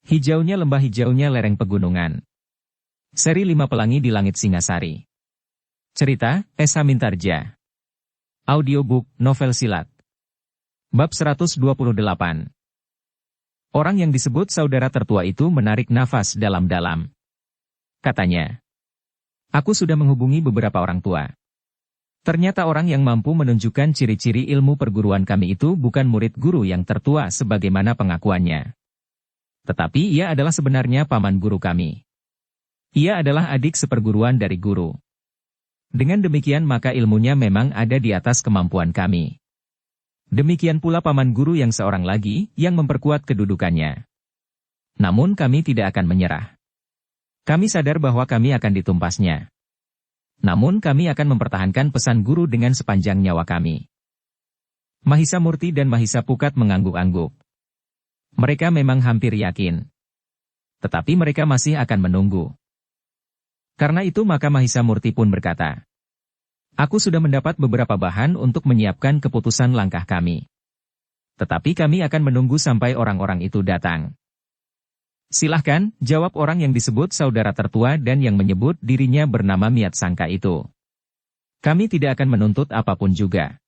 Hijaunya lembah, hijaunya lereng pegunungan. Seri 5 Pelangi di Langit Singasari. Cerita, Esa Mintarja. Audiobook, novel silat. Bab 128. Orang yang disebut saudara tertua itu menarik nafas dalam-dalam. Katanya, "Aku sudah menghubungi beberapa orang tua. Ternyata orang yang mampu menunjukkan ciri-ciri ilmu perguruan kami itu bukan murid guru yang tertua sebagaimana pengakuannya. Tetapi ia adalah sebenarnya paman guru kami. Ia adalah adik seperguruan dari guru. Dengan demikian maka ilmunya memang ada di atas kemampuan kami. Demikian pula paman guru yang seorang lagi yang memperkuat kedudukannya. Namun kami tidak akan menyerah. Kami sadar bahwa kami akan ditumpasnya. Namun kami akan mempertahankan pesan guru dengan sepanjang nyawa kami." Mahisa Murti dan Mahisa Pukat mengangguk-angguk. Mereka memang hampir yakin. Tetapi mereka masih akan menunggu. Karena itu maka Mahisa Murti pun berkata, "Aku sudah mendapat beberapa bahan untuk menyiapkan keputusan langkah kami. Tetapi kami akan menunggu sampai orang-orang itu datang." "Silahkan," jawab orang yang disebut saudara tertua dan yang menyebut dirinya bernama Miat Sangka itu. "Kami tidak akan menuntut apapun juga.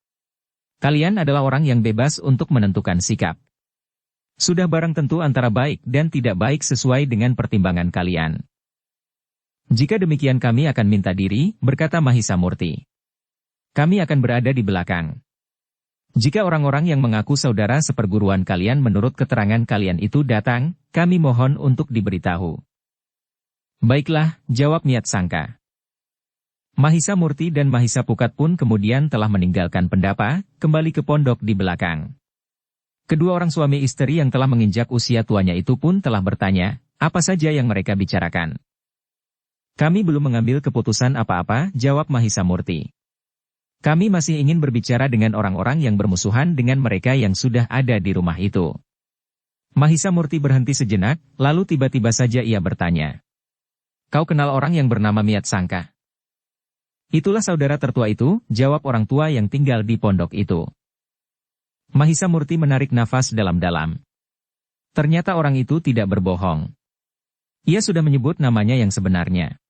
Kalian adalah orang yang bebas untuk menentukan sikap. Sudah barang tentu antara baik dan tidak baik sesuai dengan pertimbangan kalian." "Jika demikian kami akan minta diri," berkata Mahisa Murti. "Kami akan berada di belakang. Jika orang-orang yang mengaku saudara seperguruan kalian menurut keterangan kalian itu datang, kami mohon untuk diberitahu." "Baiklah," jawab Miat Sangka. Mahisa Murti dan Mahisa Pukat pun kemudian telah meninggalkan pendapa, kembali ke pondok di belakang. Kedua orang suami istri yang telah menginjak usia tuanya itu pun telah bertanya, apa saja yang mereka bicarakan. "Kami belum mengambil keputusan apa-apa," jawab Mahisa Murti. "Kami masih ingin berbicara dengan orang-orang yang bermusuhan dengan mereka yang sudah ada di rumah itu." Mahisa Murti berhenti sejenak, lalu tiba-tiba saja ia bertanya, "Kau kenal orang yang bernama Miat Sangka?" "Itulah saudara tertua itu," jawab orang tua yang tinggal di pondok itu. Mahisa Murti menarik nafas dalam-dalam. Ternyata orang itu tidak berbohong. Ia sudah menyebut namanya yang sebenarnya.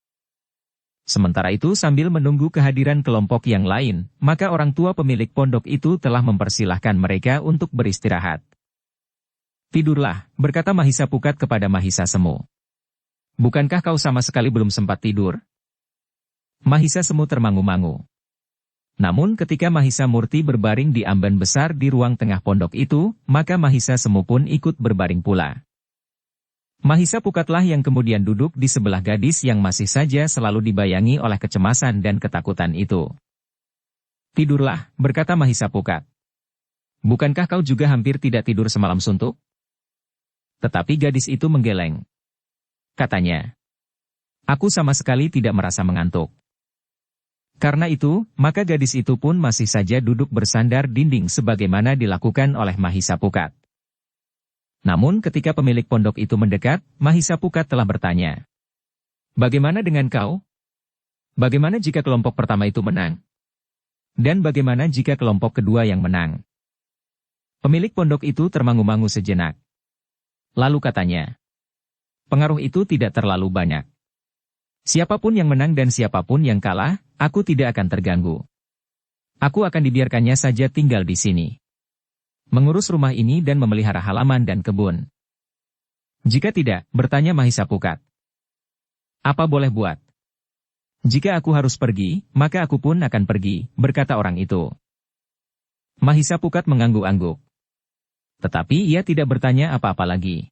Sementara itu sambil menunggu kehadiran kelompok yang lain, maka orang tua pemilik pondok itu telah mempersilahkan mereka untuk beristirahat. "Tidurlah," berkata Mahisa Pukat kepada Mahisa Semu. "Bukankah kau sama sekali belum sempat tidur?" Mahisa Semu termangu-mangu. Namun ketika Mahisa Murti berbaring di amban besar di ruang tengah pondok itu, maka Mahisa Semu pun ikut berbaring pula. Mahisa Pukatlah yang kemudian duduk di sebelah gadis yang masih saja selalu dibayangi oleh kecemasan dan ketakutan itu. "Tidurlah," berkata Mahisa Pukat. "Bukankah kau juga hampir tidak tidur semalam suntuk?" Tetapi gadis itu menggeleng. Katanya, "Aku sama sekali tidak merasa mengantuk." Karena itu, maka gadis itu pun masih saja duduk bersandar dinding sebagaimana dilakukan oleh Mahisa Pukat. Namun ketika pemilik pondok itu mendekat, Mahisa Pukat telah bertanya, "Bagaimana dengan kau? Bagaimana jika kelompok pertama itu menang? Dan bagaimana jika kelompok kedua yang menang?" Pemilik pondok itu termangu-mangu sejenak. Lalu katanya, "Pengaruh itu tidak terlalu banyak. Siapapun yang menang dan siapapun yang kalah, aku tidak akan terganggu. Aku akan dibiarkannya saja tinggal di sini. Mengurus rumah ini dan memelihara halaman dan kebun. Jika tidak," bertanya Mahisa Pukat, "apa boleh buat? Jika aku harus pergi, maka aku pun akan pergi," berkata orang itu. Mahisa Pukat mengangguk-angguk. Tetapi ia tidak bertanya apa-apa lagi.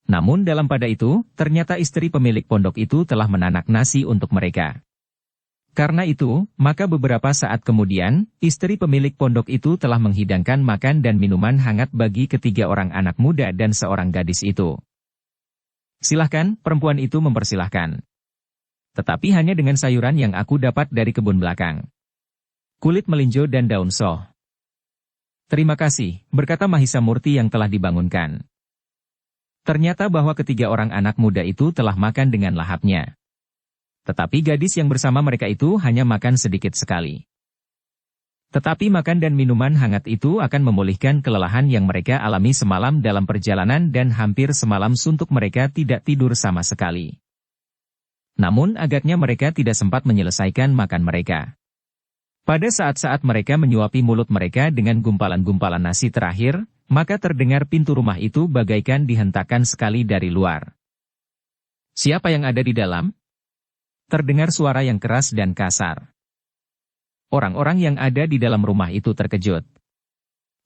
Namun dalam pada itu, ternyata istri pemilik pondok itu telah menanak nasi untuk mereka. Karena itu, maka beberapa saat kemudian, istri pemilik pondok itu telah menghidangkan makan dan minuman hangat bagi ketiga orang anak muda dan seorang gadis itu. "Silahkan," perempuan itu mempersilahkan. "Tetapi hanya dengan sayuran yang aku dapat dari kebun belakang. Kulit melinjo dan daun soh." "Terima kasih," berkata Mahisa Murti yang telah dibangunkan. Ternyata bahwa ketiga orang anak muda itu telah makan dengan lahapnya. Tetapi gadis yang bersama mereka itu hanya makan sedikit sekali. Tetapi makan dan minuman hangat itu akan memulihkan kelelahan yang mereka alami semalam dalam perjalanan dan hampir semalam suntuk mereka tidak tidur sama sekali. Namun agaknya mereka tidak sempat menyelesaikan makan mereka. Pada saat-saat mereka menyuapi mulut mereka dengan gumpalan-gumpalan nasi terakhir, maka terdengar pintu rumah itu bagaikan dihentakkan sekali dari luar. "Siapa yang ada di dalam?" Terdengar suara yang keras dan kasar. Orang-orang yang ada di dalam rumah itu terkejut.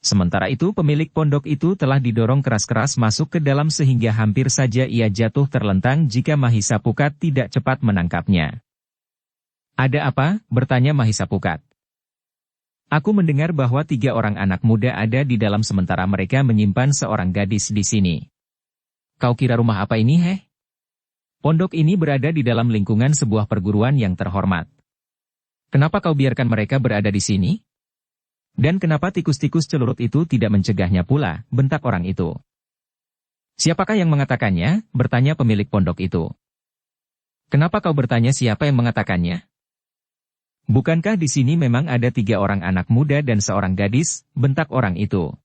Sementara itu pemilik pondok itu telah didorong keras-keras masuk ke dalam sehingga hampir saja ia jatuh terlentang jika Mahisa Pukat tidak cepat menangkapnya. "Ada apa?" bertanya Mahisa Pukat. "Aku mendengar bahwa 3 orang anak muda ada di dalam sementara mereka menyimpan seorang gadis di sini." "Kau kira rumah apa ini, heh?" "Pondok ini berada di dalam lingkungan sebuah perguruan yang terhormat. Kenapa kau biarkan mereka berada di sini? Dan kenapa tikus-tikus celurut itu tidak mencegahnya pula?" bentak orang itu. "Siapakah yang mengatakannya?" bertanya pemilik pondok itu. "Kenapa kau bertanya siapa yang mengatakannya? Bukankah di sini memang ada 3 orang anak muda dan seorang gadis?" bentak orang itu.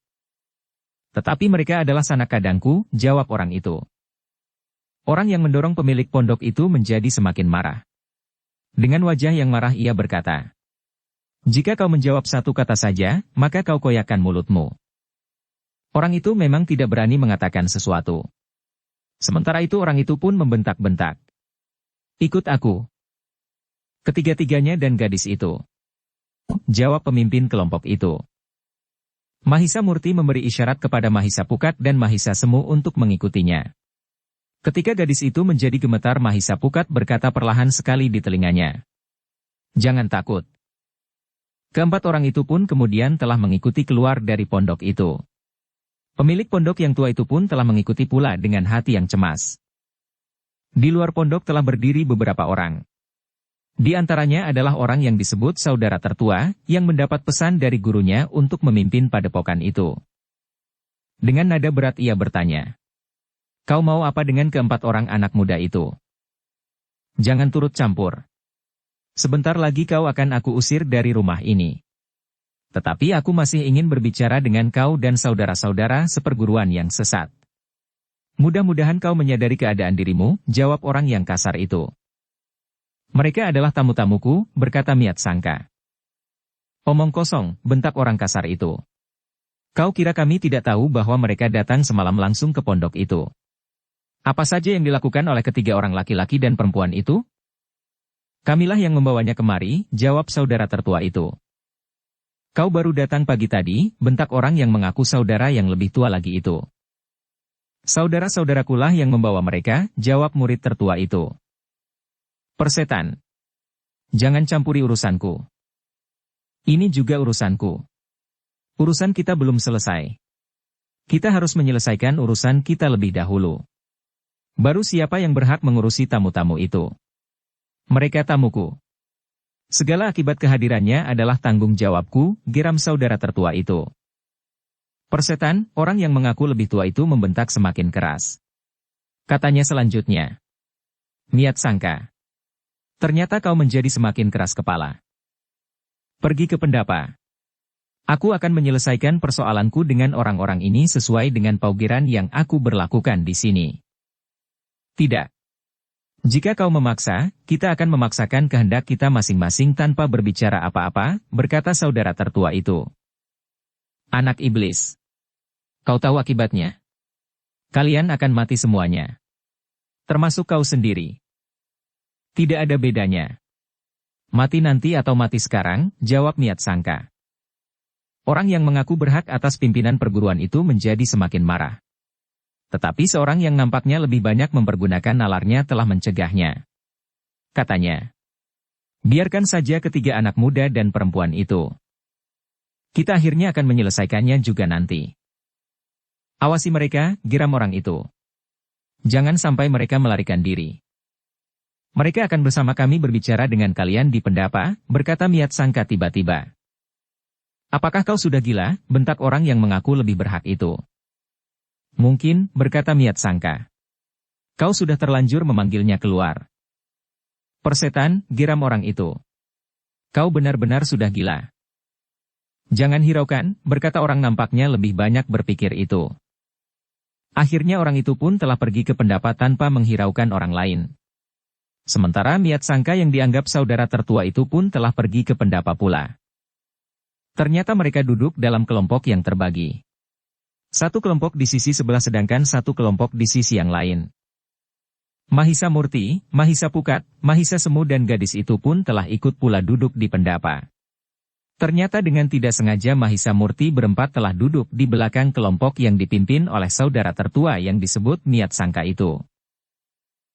"Tetapi mereka adalah sanak kadangku," jawab orang itu. Orang yang mendorong pemilik pondok itu menjadi semakin marah. Dengan wajah yang marah ia berkata, "Jika kau menjawab satu kata saja, maka kau koyakkan mulutmu." Orang itu memang tidak berani mengatakan sesuatu. Sementara itu orang itu pun membentak-bentak, "Ikut aku." "Ketiga-tiganya dan gadis itu," jawab pemimpin kelompok itu. Mahisa Murti memberi isyarat kepada Mahisa Pukat dan Mahisa Semu untuk mengikutinya. Ketika gadis itu menjadi gemetar, Mahisa Pukat berkata perlahan sekali di telinganya, "Jangan takut." Keempat orang itu pun kemudian telah mengikuti keluar dari pondok itu. Pemilik pondok yang tua itu pun telah mengikuti pula dengan hati yang cemas. Di luar pondok telah berdiri beberapa orang. Di antaranya adalah orang yang disebut saudara tertua, yang mendapat pesan dari gurunya untuk memimpin padepokan itu. Dengan nada berat ia bertanya, "Kau mau apa dengan keempat orang anak muda itu? Jangan turut campur. Sebentar lagi kau akan aku usir dari rumah ini. Tetapi aku masih ingin berbicara dengan kau dan saudara-saudara seperguruan yang sesat." "Mudah-mudahan kau menyadari keadaan dirimu," jawab orang yang kasar itu. "Mereka adalah tamu-tamuku," berkata Miat Sangka. "Omong kosong," bentak orang kasar itu. "Kau kira kami tidak tahu bahwa mereka datang semalam langsung ke pondok itu? Apa saja yang dilakukan oleh ketiga orang laki-laki dan perempuan itu?" "Kamilah yang membawanya kemari," jawab saudara tertua itu. "Kau baru datang pagi tadi," bentak orang yang mengaku saudara yang lebih tua lagi itu. "Saudara-saudarakulah yang membawa mereka," jawab murid tertua itu. "Persetan. Jangan campuri urusanku. Ini juga urusanku. Urusan kita belum selesai. Kita harus menyelesaikan urusan kita lebih dahulu. Baru siapa yang berhak mengurusi tamu-tamu itu? Mereka tamuku. Segala akibat kehadirannya adalah tanggung jawabku," geram saudara tertua itu. "Persetan," orang yang mengaku lebih tua itu membentak semakin keras. Katanya selanjutnya, "Miat Sangka. Ternyata kau menjadi semakin keras kepala. Pergi ke pendapa. Aku akan menyelesaikan persoalanku dengan orang-orang ini sesuai dengan paugiran yang aku berlakukan di sini." "Tidak. Jika kau memaksa, kita akan memaksakan kehendak kita masing-masing tanpa berbicara apa-apa," berkata saudara tertua itu. "Anak iblis. Kau tahu akibatnya? Kalian akan mati semuanya. Termasuk kau sendiri. Tidak ada bedanya. Mati nanti atau mati sekarang," jawab Miat Sangka. Orang yang mengaku berhak atas pimpinan perguruan itu menjadi semakin marah. Tetapi seorang yang nampaknya lebih banyak mempergunakan nalarnya telah mencegahnya. Katanya, "Biarkan saja ketiga anak muda dan perempuan itu. Kita akhirnya akan menyelesaikannya juga nanti. Awasi mereka," geram orang itu. "Jangan sampai mereka melarikan diri. Mereka akan bersama kami berbicara dengan kalian di pendapa," berkata Miat Sangka tiba-tiba. "Apakah kau sudah gila?" bentak orang yang mengaku lebih berhak itu. "Mungkin," berkata Miat Sangka. "Kau sudah terlanjur memanggilnya keluar." "Persetan," geram orang itu. "Kau benar-benar sudah gila. Jangan hiraukan, berkata orang nampaknya lebih banyak berpikir itu. Akhirnya orang itu pun telah pergi ke pendapa tanpa menghiraukan orang lain. Sementara Miat Sangka yang dianggap saudara tertua itu pun telah pergi ke pendapa pula. Ternyata mereka duduk dalam kelompok yang terbagi. Satu kelompok di sisi sebelah sedangkan satu kelompok di sisi yang lain. Mahisa Murti, Mahisa Pukat, Mahisa Semu dan gadis itu pun telah ikut pula duduk di pendapa. Ternyata dengan tidak sengaja Mahisa Murti berempat telah duduk di belakang kelompok yang dipimpin oleh saudara tertua yang disebut Miat Sangka itu.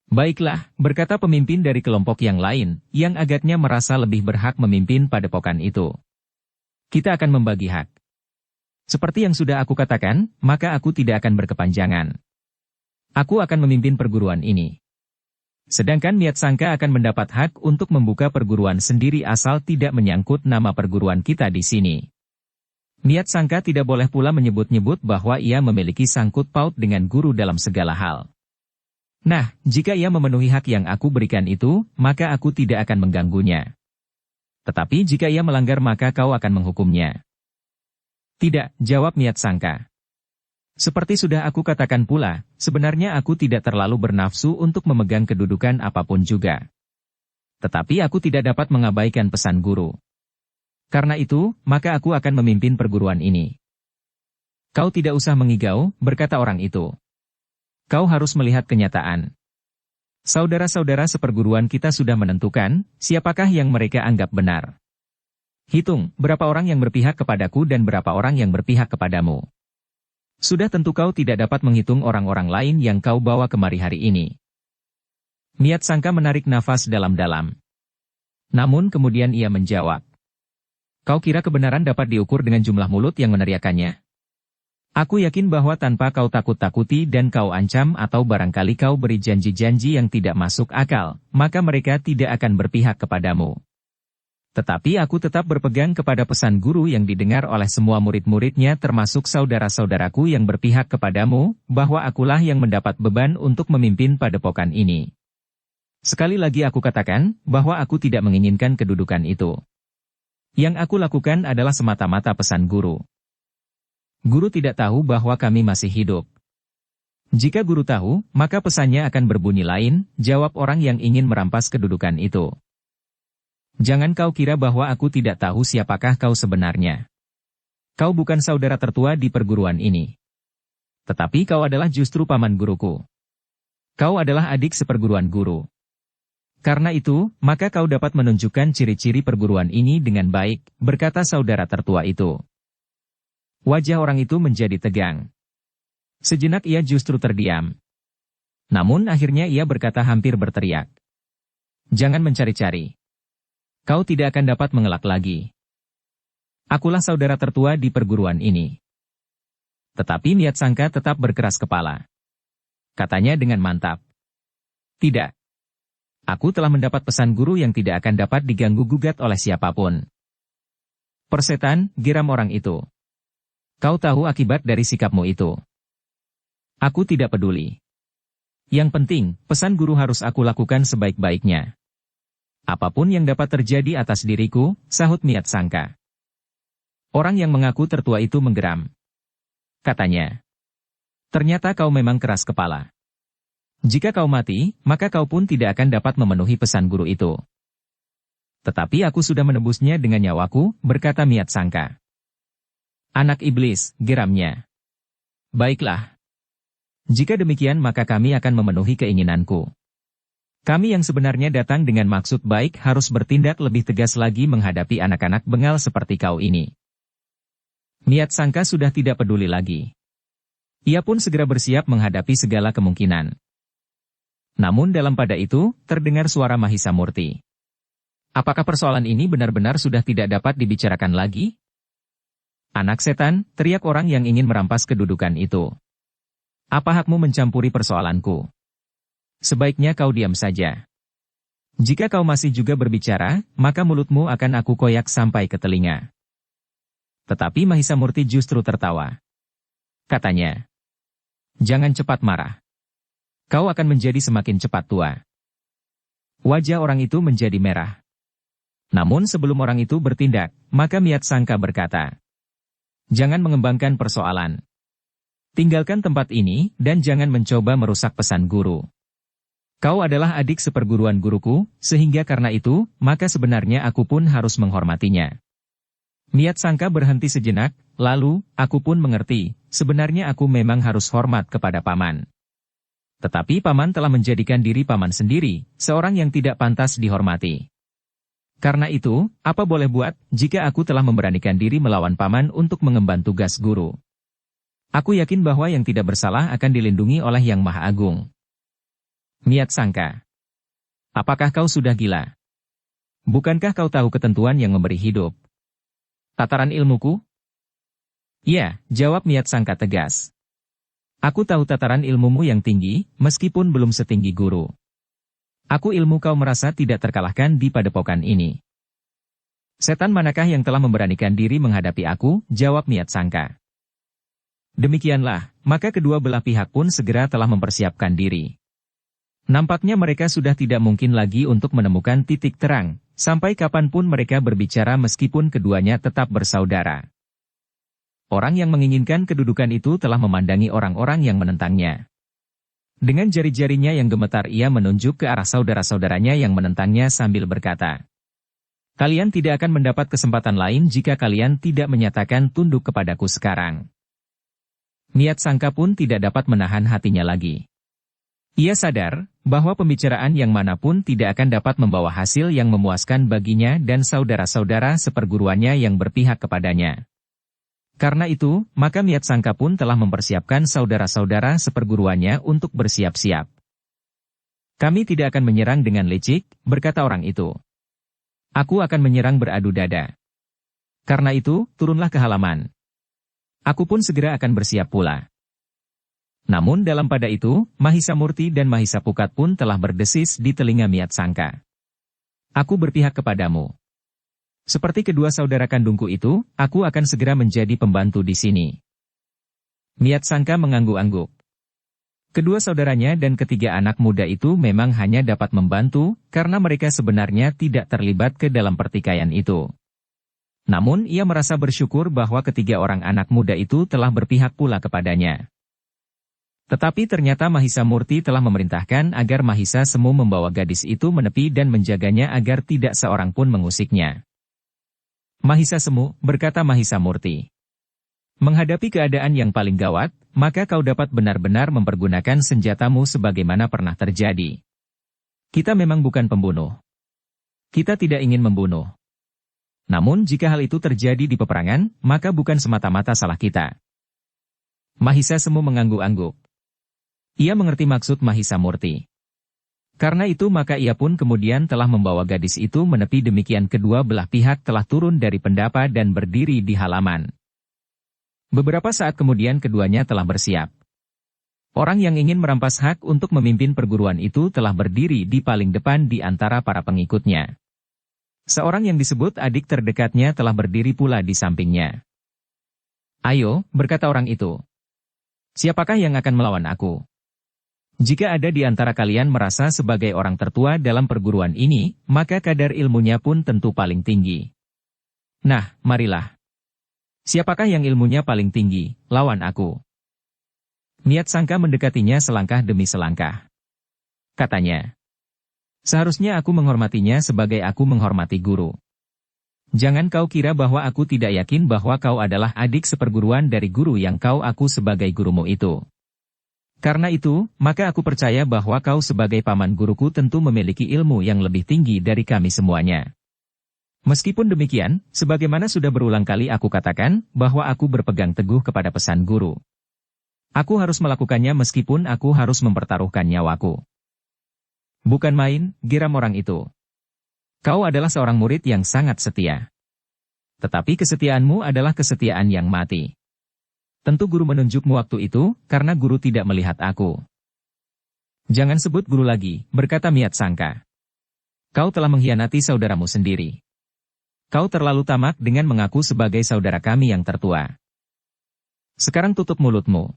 Baiklah, berkata pemimpin dari kelompok yang lain, yang agaknya merasa lebih berhak memimpin padepokan itu. Kita akan membagi hak. Seperti yang sudah aku katakan, maka aku tidak akan berkepanjangan. Aku akan memimpin perguruan ini. Sedangkan Miat Sangka akan mendapat hak untuk membuka perguruan sendiri asal tidak menyangkut nama perguruan kita di sini. Miat Sangka tidak boleh pula menyebut-nyebut bahwa ia memiliki sangkut paut dengan guru dalam segala hal. Nah, jika ia memenuhi hak yang aku berikan itu, maka aku tidak akan mengganggunya. Tetapi jika ia melanggar maka kau akan menghukumnya. Tidak, jawab Miat Sangka. Seperti sudah aku katakan pula, sebenarnya aku tidak terlalu bernafsu untuk memegang kedudukan apapun juga. Tetapi aku tidak dapat mengabaikan pesan guru. Karena itu, maka aku akan memimpin perguruan ini. Kau tidak usah mengigau, berkata orang itu. Kau harus melihat kenyataan. Saudara-saudara seperguruan kita sudah menentukan, siapakah yang mereka anggap benar. Hitung, berapa orang yang berpihak kepadaku dan berapa orang yang berpihak kepadamu. Sudah tentu kau tidak dapat menghitung orang-orang lain yang kau bawa kemari hari ini. Miat Sangka menarik nafas dalam-dalam. Namun kemudian ia menjawab. Kau kira kebenaran dapat diukur dengan jumlah mulut yang meneriakannya? Aku yakin bahwa tanpa kau takut-takuti dan kau ancam atau barangkali kau beri janji-janji yang tidak masuk akal, maka mereka tidak akan berpihak kepadamu. Tetapi aku tetap berpegang kepada pesan guru yang didengar oleh semua murid-muridnya termasuk saudara-saudaraku yang berpihak kepadamu, bahwa akulah yang mendapat beban untuk memimpin padepokan ini. Sekali lagi aku katakan, bahwa aku tidak menginginkan kedudukan itu. Yang aku lakukan adalah semata-mata pesan guru. Guru tidak tahu bahwa kami masih hidup. Jika guru tahu, maka pesannya akan berbunyi lain, jawab orang yang ingin merampas kedudukan itu. Jangan kau kira bahwa aku tidak tahu siapakah kau sebenarnya. Kau bukan saudara tertua di perguruan ini. Tetapi kau adalah justru paman guruku. Kau adalah adik seperguruan guru. Karena itu, maka kau dapat menunjukkan ciri-ciri perguruan ini dengan baik, berkata saudara tertua itu. Wajah orang itu menjadi tegang. Sejenak ia justru terdiam. Namun akhirnya ia berkata hampir berteriak. Jangan mencari-cari. Kau tidak akan dapat mengelak lagi. Akulah saudara tertua di perguruan ini. Tetapi Miat Sangka tetap berkeras kepala. Katanya dengan mantap. Tidak. Aku telah mendapat pesan guru yang tidak akan dapat diganggu-gugat oleh siapapun. Persetan, geram orang itu. Kau tahu akibat dari sikapmu itu. Aku tidak peduli. Yang penting, pesan guru harus aku lakukan sebaik-baiknya. Apapun yang dapat terjadi atas diriku, sahut Miat Sangka. Orang yang mengaku tertua itu menggeram. Katanya. Ternyata kau memang keras kepala. Jika kau mati, maka kau pun tidak akan dapat memenuhi pesan guru itu. Tetapi aku sudah menebusnya dengan nyawaku, berkata Miat Sangka. Anak iblis, geramnya. Baiklah. Jika demikian maka kami akan memenuhi keinginanku. Kami yang sebenarnya datang dengan maksud baik harus bertindak lebih tegas lagi menghadapi anak-anak bengal seperti kau ini. Miat Sangka sudah tidak peduli lagi. Ia pun segera bersiap menghadapi segala kemungkinan. Namun dalam pada itu, terdengar suara Mahisa Murti. Apakah persoalan ini benar-benar sudah tidak dapat dibicarakan lagi? Anak setan, teriak orang yang ingin merampas kedudukan itu. Apa hakmu mencampuri persoalanku? Sebaiknya kau diam saja. Jika kau masih juga berbicara, maka mulutmu akan aku koyak sampai ke telinga. Tetapi Mahisa Murti justru tertawa. Katanya, jangan cepat marah. Kau akan menjadi semakin cepat tua. Wajah orang itu menjadi merah. Namun sebelum orang itu bertindak, maka Miat Sangka berkata, "Jangan mengembangkan persoalan. Tinggalkan tempat ini, dan jangan mencoba merusak pesan guru. Kau adalah adik seperguruan guruku, sehingga karena itu, maka sebenarnya aku pun harus menghormatinya." Miat Sangka berhenti sejenak, lalu, aku pun mengerti, sebenarnya aku memang harus hormat kepada paman. Tetapi paman telah menjadikan diri paman sendiri, seorang yang tidak pantas dihormati. Karena itu, apa boleh buat, jika aku telah memberanikan diri melawan paman untuk mengemban tugas guru. Aku yakin bahwa yang tidak bersalah akan dilindungi oleh Yang Maha Agung. Miat Sangka. Apakah kau sudah gila? Bukankah kau tahu ketentuan yang memberi hidup? Tataran ilmuku? Ya, jawab Miat Sangka tegas. Aku tahu tataran ilmumu yang tinggi, meskipun belum setinggi guru. Aku ilmu kau merasa tidak terkalahkan di padepokan ini. Setan manakah yang telah memberanikan diri menghadapi aku, jawab Miat Sangka. Demikianlah, maka kedua belah pihak pun segera telah mempersiapkan diri. Nampaknya mereka sudah tidak mungkin lagi untuk menemukan titik terang, sampai kapanpun mereka berbicara meskipun keduanya tetap bersaudara. Orang yang menginginkan kedudukan itu telah memandangi orang-orang yang menentangnya. Dengan jari-jarinya yang gemetar ia menunjuk ke arah saudara-saudaranya yang menentangnya sambil berkata, "Kalian tidak akan mendapat kesempatan lain jika kalian tidak menyatakan tunduk kepadaku sekarang." Miat Sangka pun tidak dapat menahan hatinya lagi. Ia sadar bahwa pembicaraan yang manapun tidak akan dapat membawa hasil yang memuaskan baginya dan saudara-saudara seperguruannya yang berpihak kepadanya. Karena itu, maka Miat Sangka pun telah mempersiapkan saudara-saudara seperguruannya untuk bersiap-siap. "Kami tidak akan menyerang dengan licik," berkata orang itu. "Aku akan menyerang beradu dada. Karena itu, turunlah ke halaman. Aku pun segera akan bersiap pula." Namun dalam pada itu, Mahisa Murti dan Mahisa Pukat pun telah berdesis di telinga Miat Sangka. "Aku berpihak kepadamu. Seperti kedua saudara kandungku itu, aku akan segera menjadi pembantu di sini." Miat Sangka mengangguk-angguk. Kedua saudaranya dan ketiga anak muda itu memang hanya dapat membantu, karena mereka sebenarnya tidak terlibat ke dalam pertikaian itu. Namun ia merasa bersyukur bahwa ketiga orang anak muda itu telah berpihak pula kepadanya. Tetapi ternyata Mahisa Murti telah memerintahkan agar Mahisa Semu membawa gadis itu menepi dan menjaganya agar tidak seorang pun mengusiknya. "Mahisa Semu," berkata Mahisa Murti, "menghadapi keadaan yang paling gawat, maka kau dapat benar-benar mempergunakan senjatamu sebagaimana pernah terjadi. Kita memang bukan pembunuh. Kita tidak ingin membunuh. Namun jika hal itu terjadi di peperangan, maka bukan semata-mata salah kita." Mahisa Semu mengangguk-angguk. Ia mengerti maksud Mahisa Murti. Karena itu maka ia pun kemudian telah membawa gadis itu menepi, demikian kedua belah pihak telah turun dari pendapa dan berdiri di halaman. Beberapa saat kemudian keduanya telah bersiap. Orang yang ingin merampas hak untuk memimpin perguruan itu telah berdiri di paling depan di antara para pengikutnya. Seorang yang disebut adik terdekatnya telah berdiri pula di sampingnya. "Ayo," berkata orang itu. "Siapakah yang akan melawan aku? Jika ada di antara kalian merasa sebagai orang tertua dalam perguruan ini, maka kadar ilmunya pun tentu paling tinggi. Nah, marilah. Siapakah yang ilmunya paling tinggi, lawan aku." Miat Sangka mendekatinya selangkah demi selangkah. Katanya, "Seharusnya aku menghormatinya sebagai aku menghormati guru. Jangan kau kira bahwa aku tidak yakin bahwa kau adalah adik seperguruan dari guru yang kau aku sebagai gurumu itu. Karena itu, maka aku percaya bahwa kau sebagai paman guruku tentu memiliki ilmu yang lebih tinggi dari kami semuanya. Meskipun demikian, sebagaimana sudah berulang kali aku katakan, bahwa aku berpegang teguh kepada pesan guru. Aku harus melakukannya meskipun aku harus mempertaruhkan nyawaku." "Bukan main," geram orang itu. "Kau adalah seorang murid yang sangat setia. Tetapi kesetiaanmu adalah kesetiaan yang mati. Tentu guru menunjukmu waktu itu, karena guru tidak melihat aku." "Jangan sebut guru lagi," berkata Miat Sangka. "Kau telah mengkhianati saudaramu sendiri. Kau terlalu tamak dengan mengaku sebagai saudara kami yang tertua. Sekarang tutup mulutmu.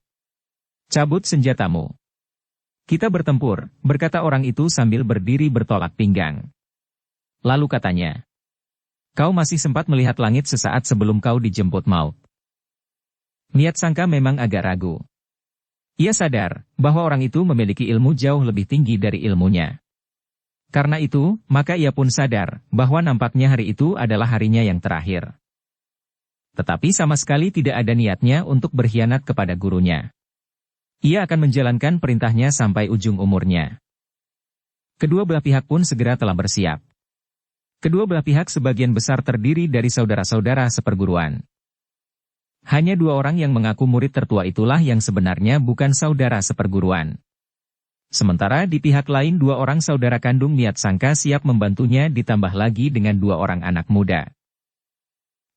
Cabut senjatamu. Kita bertempur," berkata orang itu sambil berdiri bertolak pinggang. Lalu katanya, Kau masih sempat melihat langit sesaat sebelum kau dijemput maut. Niat Sangka memang agak ragu. Ia sadar bahwa orang itu memiliki ilmu jauh lebih tinggi dari ilmunya. Karena itu, maka ia pun sadar bahwa nampaknya hari itu adalah harinya yang terakhir. Tetapi sama sekali tidak ada niatnya untuk berkhianat kepada gurunya. Ia akan menjalankan perintahnya sampai ujung umurnya. Kedua belah pihak pun segera telah bersiap. Kedua belah pihak sebagian besar terdiri dari saudara-saudara seperguruan. Hanya 2 orang yang mengaku murid tertua itulah yang sebenarnya bukan saudara seperguruan. Sementara di pihak lain 2 orang saudara kandung Niat Sangka siap membantunya ditambah lagi dengan 2 orang anak muda.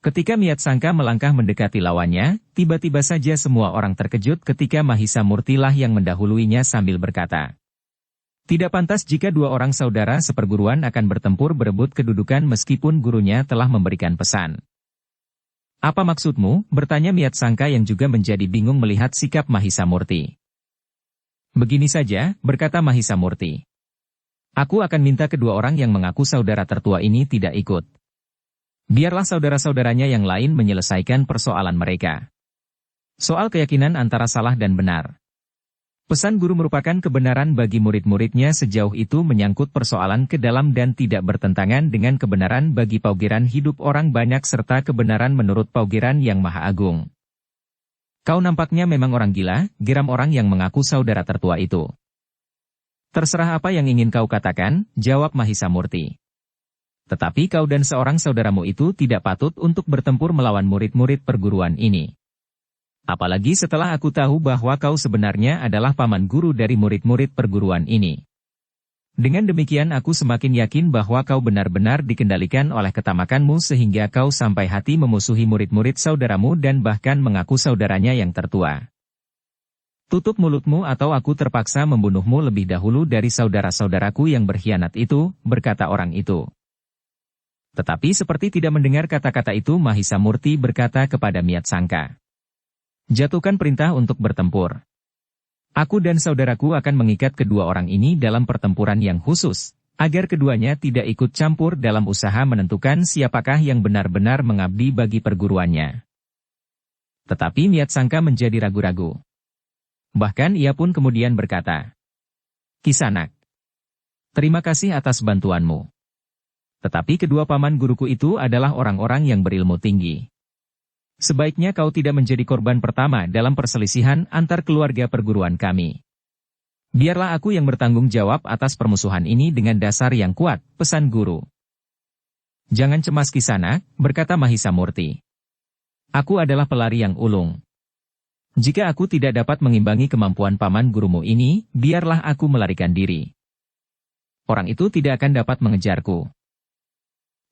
Ketika Niat Sangka melangkah mendekati lawannya, tiba-tiba saja semua orang terkejut ketika Mahisa Murti lah yang mendahuluinya sambil berkata, "Tidak pantas jika 2 orang saudara seperguruan akan bertempur berebut kedudukan meskipun gurunya telah memberikan pesan." "Apa maksudmu?" bertanya Niat Sangka yang juga menjadi bingung melihat sikap Mahisa Murti. "Begini saja," berkata Mahisa Murti. "Aku akan minta kedua orang yang mengaku saudara tertua ini tidak ikut. Biarlah saudara-saudaranya yang lain menyelesaikan persoalan mereka. Soal keyakinan antara salah dan benar. Pesan guru merupakan kebenaran bagi murid-muridnya sejauh itu menyangkut persoalan ke dalam dan tidak bertentangan dengan kebenaran bagi paugeran hidup orang banyak serta kebenaran menurut paugeran yang Maha Agung. Kau nampaknya memang orang gila," geram orang yang mengaku saudara tertua itu. "Terserah apa yang ingin kau katakan," jawab Mahisa Murti. "Tetapi kau dan seorang saudaramu itu tidak patut untuk bertempur melawan murid-murid perguruan ini. Apalagi setelah aku tahu bahwa kau sebenarnya adalah paman guru dari murid-murid perguruan ini. Dengan demikian aku semakin yakin bahwa kau benar-benar dikendalikan oleh ketamakanmu sehingga kau sampai hati memusuhi murid-murid saudaramu dan bahkan mengaku saudaranya yang tertua. Tutup mulutmu atau aku terpaksa membunuhmu lebih dahulu dari saudara-saudaraku yang berkhianat itu," berkata orang itu. Tetapi seperti tidak mendengar kata-kata itu Mahisa Murti berkata kepada Niat Sangka, "Jatuhkan perintah untuk bertempur. Aku dan saudaraku akan mengikat kedua orang ini dalam pertempuran yang khusus, agar keduanya tidak ikut campur dalam usaha menentukan siapakah yang benar-benar mengabdi bagi perguruannya." Tetapi Niat Sangka menjadi ragu-ragu. Bahkan ia pun kemudian berkata, "Kisanak, terima kasih atas bantuanmu. Tetapi kedua paman guruku itu adalah orang-orang yang berilmu tinggi. Sebaiknya kau tidak menjadi korban pertama dalam perselisihan antar keluarga perguruan kami. Biarlah aku yang bertanggung jawab atas permusuhan ini dengan dasar yang kuat," pesan guru. "Jangan cemas Kisanak," berkata Mahisa Murti. "Aku adalah pelari yang ulung. Jika aku tidak dapat mengimbangi kemampuan paman gurumu ini, biarlah aku melarikan diri. Orang itu tidak akan dapat mengejarku."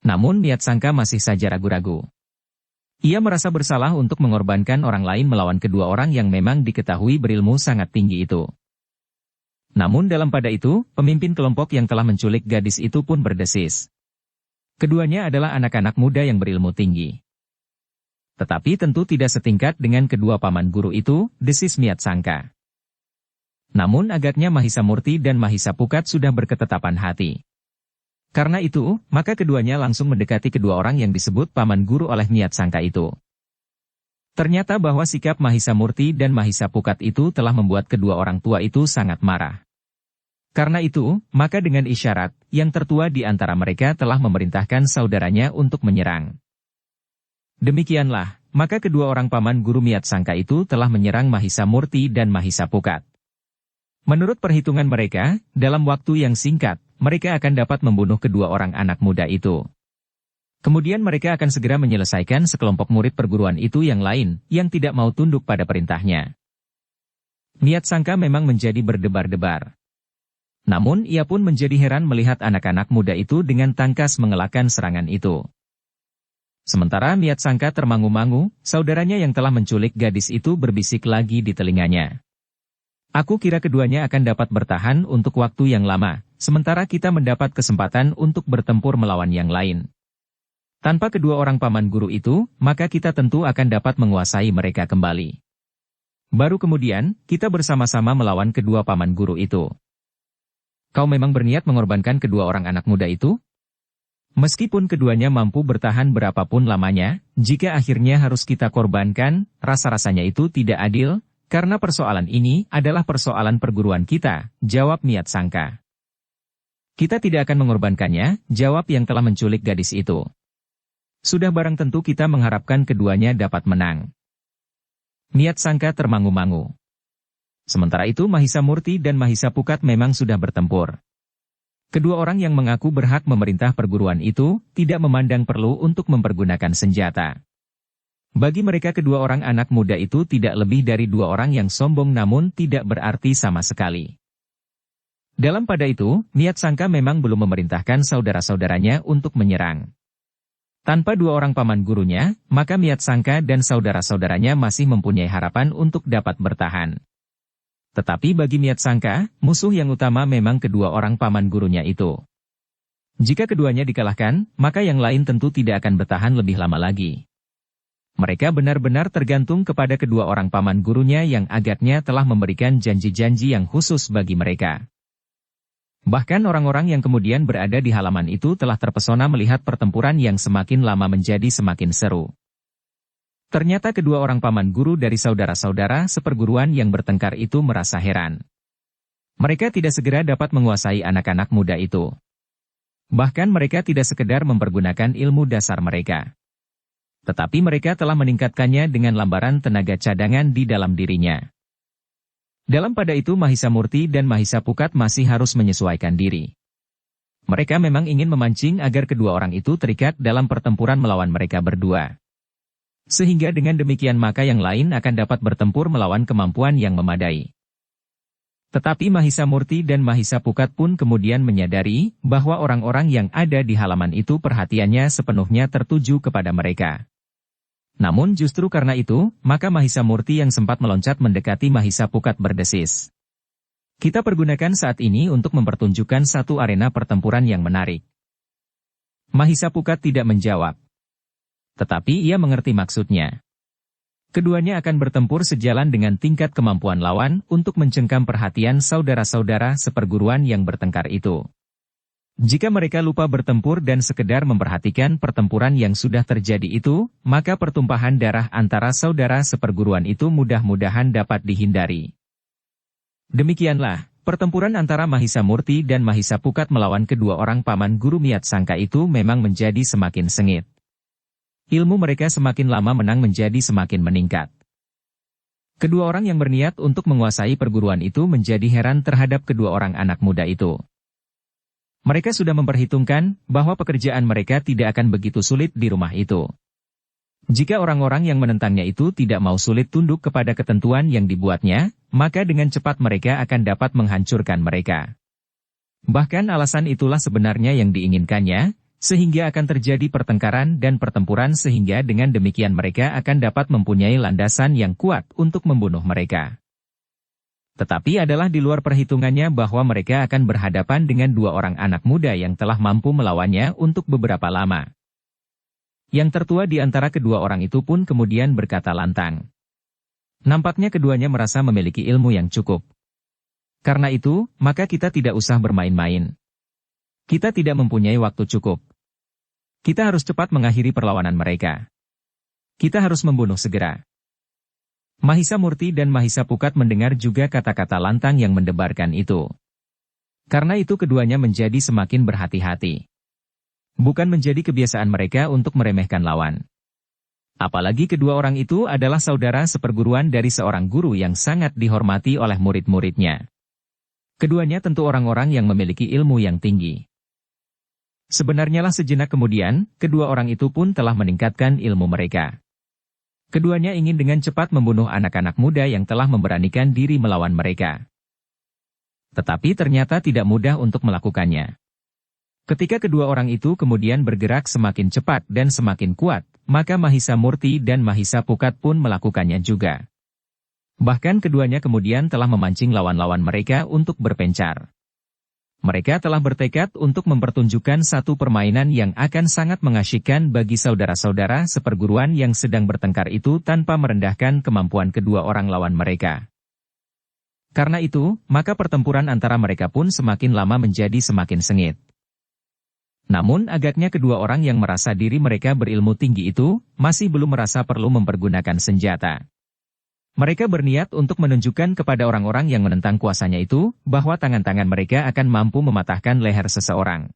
Namun Niat Sangka masih saja ragu-ragu. Ia merasa bersalah untuk mengorbankan orang lain melawan kedua orang yang memang diketahui berilmu sangat tinggi itu. Namun dalam pada itu, pemimpin kelompok yang telah menculik gadis itu pun berdesis. Keduanya adalah anak-anak muda yang berilmu tinggi. Tetapi tentu tidak setingkat dengan kedua paman guru itu, desis Niat Sangka. Namun agaknya Mahisa Murti dan Mahisa Pukat sudah berketetapan hati. Karena itu, maka keduanya langsung mendekati kedua orang yang disebut paman guru oleh Niat Sangka itu. Ternyata bahwa sikap Mahisa Murti dan Mahisa Pukat itu telah membuat kedua orang tua itu sangat marah. Karena itu, maka dengan isyarat, yang tertua di antara mereka telah memerintahkan saudaranya untuk menyerang. Demikianlah, maka kedua orang paman guru Niat Sangka itu telah menyerang Mahisa Murti dan Mahisa Pukat. Menurut perhitungan mereka, dalam waktu yang singkat, mereka akan dapat membunuh kedua orang anak muda itu. Kemudian mereka akan segera menyelesaikan sekelompok murid perguruan itu yang lain, yang tidak mau tunduk pada perintahnya. Niat Sangka memang menjadi berdebar-debar. Namun ia pun menjadi heran melihat anak-anak muda itu dengan tangkas mengelakkan serangan itu. Sementara Niat Sangka termangu-mangu, saudaranya yang telah menculik gadis itu berbisik lagi di telinganya. "Aku kira keduanya akan dapat bertahan untuk waktu yang lama, sementara kita mendapat kesempatan untuk bertempur melawan yang lain. Tanpa kedua orang paman guru itu, maka kita tentu akan dapat menguasai mereka kembali. Baru kemudian, kita bersama-sama melawan kedua paman guru itu." "Kau memang berniat mengorbankan kedua orang anak muda itu?" Meskipun keduanya mampu bertahan berapapun lamanya, jika akhirnya harus kita korbankan, rasa-rasanya itu tidak adil, karena persoalan ini adalah persoalan perguruan kita, jawab Miat Sangka. Kita tidak akan mengorbankannya, jawab yang telah menculik gadis itu. Sudah barang tentu kita mengharapkan keduanya dapat menang. Miat Sangka termangu-mangu. Sementara itu Mahisa Murti dan Mahisa Pukat memang sudah bertempur. Kedua orang yang mengaku berhak memerintah perguruan itu, tidak memandang perlu untuk mempergunakan senjata. Bagi mereka kedua orang anak muda itu tidak lebih dari dua orang yang sombong namun tidak berarti sama sekali. Dalam pada itu, Miat Sangka memang belum memerintahkan saudara-saudaranya untuk menyerang. Tanpa dua orang paman gurunya, maka Miat Sangka dan saudara-saudaranya masih mempunyai harapan untuk dapat bertahan. Tetapi bagi Miat Sangka, musuh yang utama memang kedua orang paman gurunya itu. Jika keduanya dikalahkan, maka yang lain tentu tidak akan bertahan lebih lama lagi. Mereka benar-benar tergantung kepada kedua orang paman gurunya yang agaknya telah memberikan janji-janji yang khusus bagi mereka. Bahkan orang-orang yang kemudian berada di halaman itu telah terpesona melihat pertempuran yang semakin lama menjadi semakin seru. Ternyata kedua orang paman guru dari saudara-saudara seperguruan yang bertengkar itu merasa heran. Mereka tidak segera dapat menguasai anak-anak muda itu. Bahkan mereka tidak sekedar mempergunakan ilmu dasar mereka. Tetapi mereka telah meningkatkannya dengan lambaran tenaga cadangan di dalam dirinya. Dalam pada itu Mahisa Murti dan Mahisa Pukat masih harus menyesuaikan diri. Mereka memang ingin memancing agar kedua orang itu terikat dalam pertempuran melawan mereka berdua. Sehingga dengan demikian maka yang lain akan dapat bertempur melawan kemampuan yang memadai. Tetapi Mahisa Murti dan Mahisa Pukat pun kemudian menyadari bahwa orang-orang yang ada di halaman itu perhatiannya sepenuhnya tertuju kepada mereka. Namun justru karena itu, maka Mahisa Murti yang sempat meloncat mendekati Mahisa Pukat berdesis. Kita pergunakan saat ini untuk mempertunjukkan satu arena pertempuran yang menarik. Mahisa Pukat tidak menjawab. Tetapi ia mengerti maksudnya. Keduanya akan bertempur sejalan dengan tingkat kemampuan lawan untuk mencengkam perhatian saudara-saudara seperguruan yang bertengkar itu. Jika mereka lupa bertempur dan sekedar memperhatikan pertempuran yang sudah terjadi itu, maka pertumpahan darah antara saudara seperguruan itu mudah-mudahan dapat dihindari. Demikianlah, pertempuran antara Mahisa Murti dan Mahisa Pukat melawan kedua orang paman guru Miat Sangka itu memang menjadi semakin sengit. Ilmu mereka semakin lama menang menjadi semakin meningkat. Kedua orang yang berniat untuk menguasai perguruan itu menjadi heran terhadap kedua orang anak muda itu. Mereka sudah memperhitungkan bahwa pekerjaan mereka tidak akan begitu sulit di rumah itu. Jika orang-orang yang menentangnya itu tidak mau sulit tunduk kepada ketentuan yang dibuatnya, maka dengan cepat mereka akan dapat menghancurkan mereka. Bahkan alasan itulah sebenarnya yang diinginkannya, sehingga akan terjadi pertengkaran dan pertempuran sehingga dengan demikian mereka akan dapat mempunyai landasan yang kuat untuk membunuh mereka. Tetapi adalah di luar perhitungannya bahwa mereka akan berhadapan dengan dua orang anak muda yang telah mampu melawannya untuk beberapa lama. Yang tertua di antara kedua orang itu pun kemudian berkata lantang. Nampaknya keduanya merasa memiliki ilmu yang cukup. Karena itu, maka kita tidak usah bermain-main. Kita tidak mempunyai waktu cukup. Kita harus cepat mengakhiri perlawanan mereka. Kita harus membunuh segera. Mahisa Murti dan Mahisa Pukat mendengar juga kata-kata lantang yang mendebarkan itu. Karena itu keduanya menjadi semakin berhati-hati. Bukan menjadi kebiasaan mereka untuk meremehkan lawan. Apalagi kedua orang itu adalah saudara seperguruan dari seorang guru yang sangat dihormati oleh murid-muridnya. Keduanya tentu orang-orang yang memiliki ilmu yang tinggi. Sebenarnya lah sejenak kemudian, kedua orang itu pun telah meningkatkan ilmu mereka. Keduanya ingin dengan cepat membunuh anak-anak muda yang telah memberanikan diri melawan mereka. Tetapi ternyata tidak mudah untuk melakukannya. Ketika kedua orang itu kemudian bergerak semakin cepat dan semakin kuat, maka Mahisa Murti dan Mahisa Pukat pun melakukannya juga. Bahkan keduanya kemudian telah memancing lawan-lawan mereka untuk berpencar. Mereka telah bertekad untuk mempertunjukkan satu permainan yang akan sangat mengasyikkan bagi saudara-saudara seperguruan yang sedang bertengkar itu tanpa merendahkan kemampuan kedua orang lawan mereka. Karena itu, maka pertempuran antara mereka pun semakin lama menjadi semakin sengit. Namun agaknya kedua orang yang merasa diri mereka berilmu tinggi itu, masih belum merasa perlu mempergunakan senjata. Mereka berniat untuk menunjukkan kepada orang-orang yang menentang kuasanya itu, bahwa tangan-tangan mereka akan mampu mematahkan leher seseorang.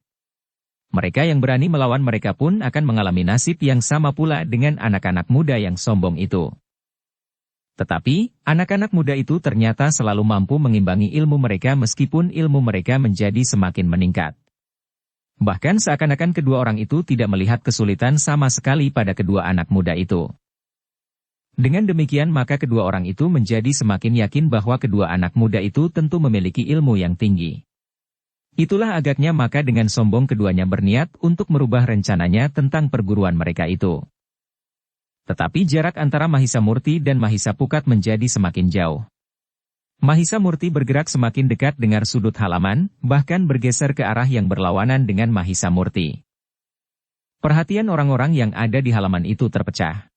Mereka yang berani melawan mereka pun akan mengalami nasib yang sama pula dengan anak-anak muda yang sombong itu. Tetapi, anak-anak muda itu ternyata selalu mampu mengimbangi ilmu mereka meskipun ilmu mereka menjadi semakin meningkat. Bahkan seakan-akan kedua orang itu tidak melihat kesulitan sama sekali pada kedua anak muda itu. Dengan demikian maka kedua orang itu menjadi semakin yakin bahwa kedua anak muda itu tentu memiliki ilmu yang tinggi. Itulah agaknya maka dengan sombong keduanya berniat untuk merubah rencananya tentang perguruan mereka itu. Tetapi jarak antara Mahisa Murti dan Mahisa Pukat menjadi semakin jauh. Mahisa Murti bergerak semakin dekat dengan sudut halaman, bahkan bergeser ke arah yang berlawanan dengan Mahisa Murti. Perhatian orang-orang yang ada di halaman itu terpecah.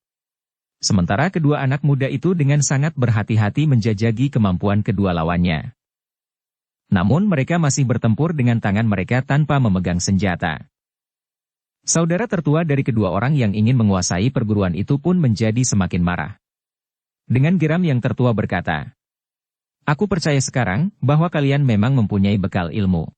Sementara kedua anak muda itu dengan sangat berhati-hati menjajagi kemampuan kedua lawannya. Namun mereka masih bertempur dengan tangan mereka tanpa memegang senjata. Saudara tertua dari kedua orang yang ingin menguasai perguruan itu pun menjadi semakin marah. Dengan geram yang tertua berkata, "Aku percaya sekarang bahwa kalian memang mempunyai bekal ilmu.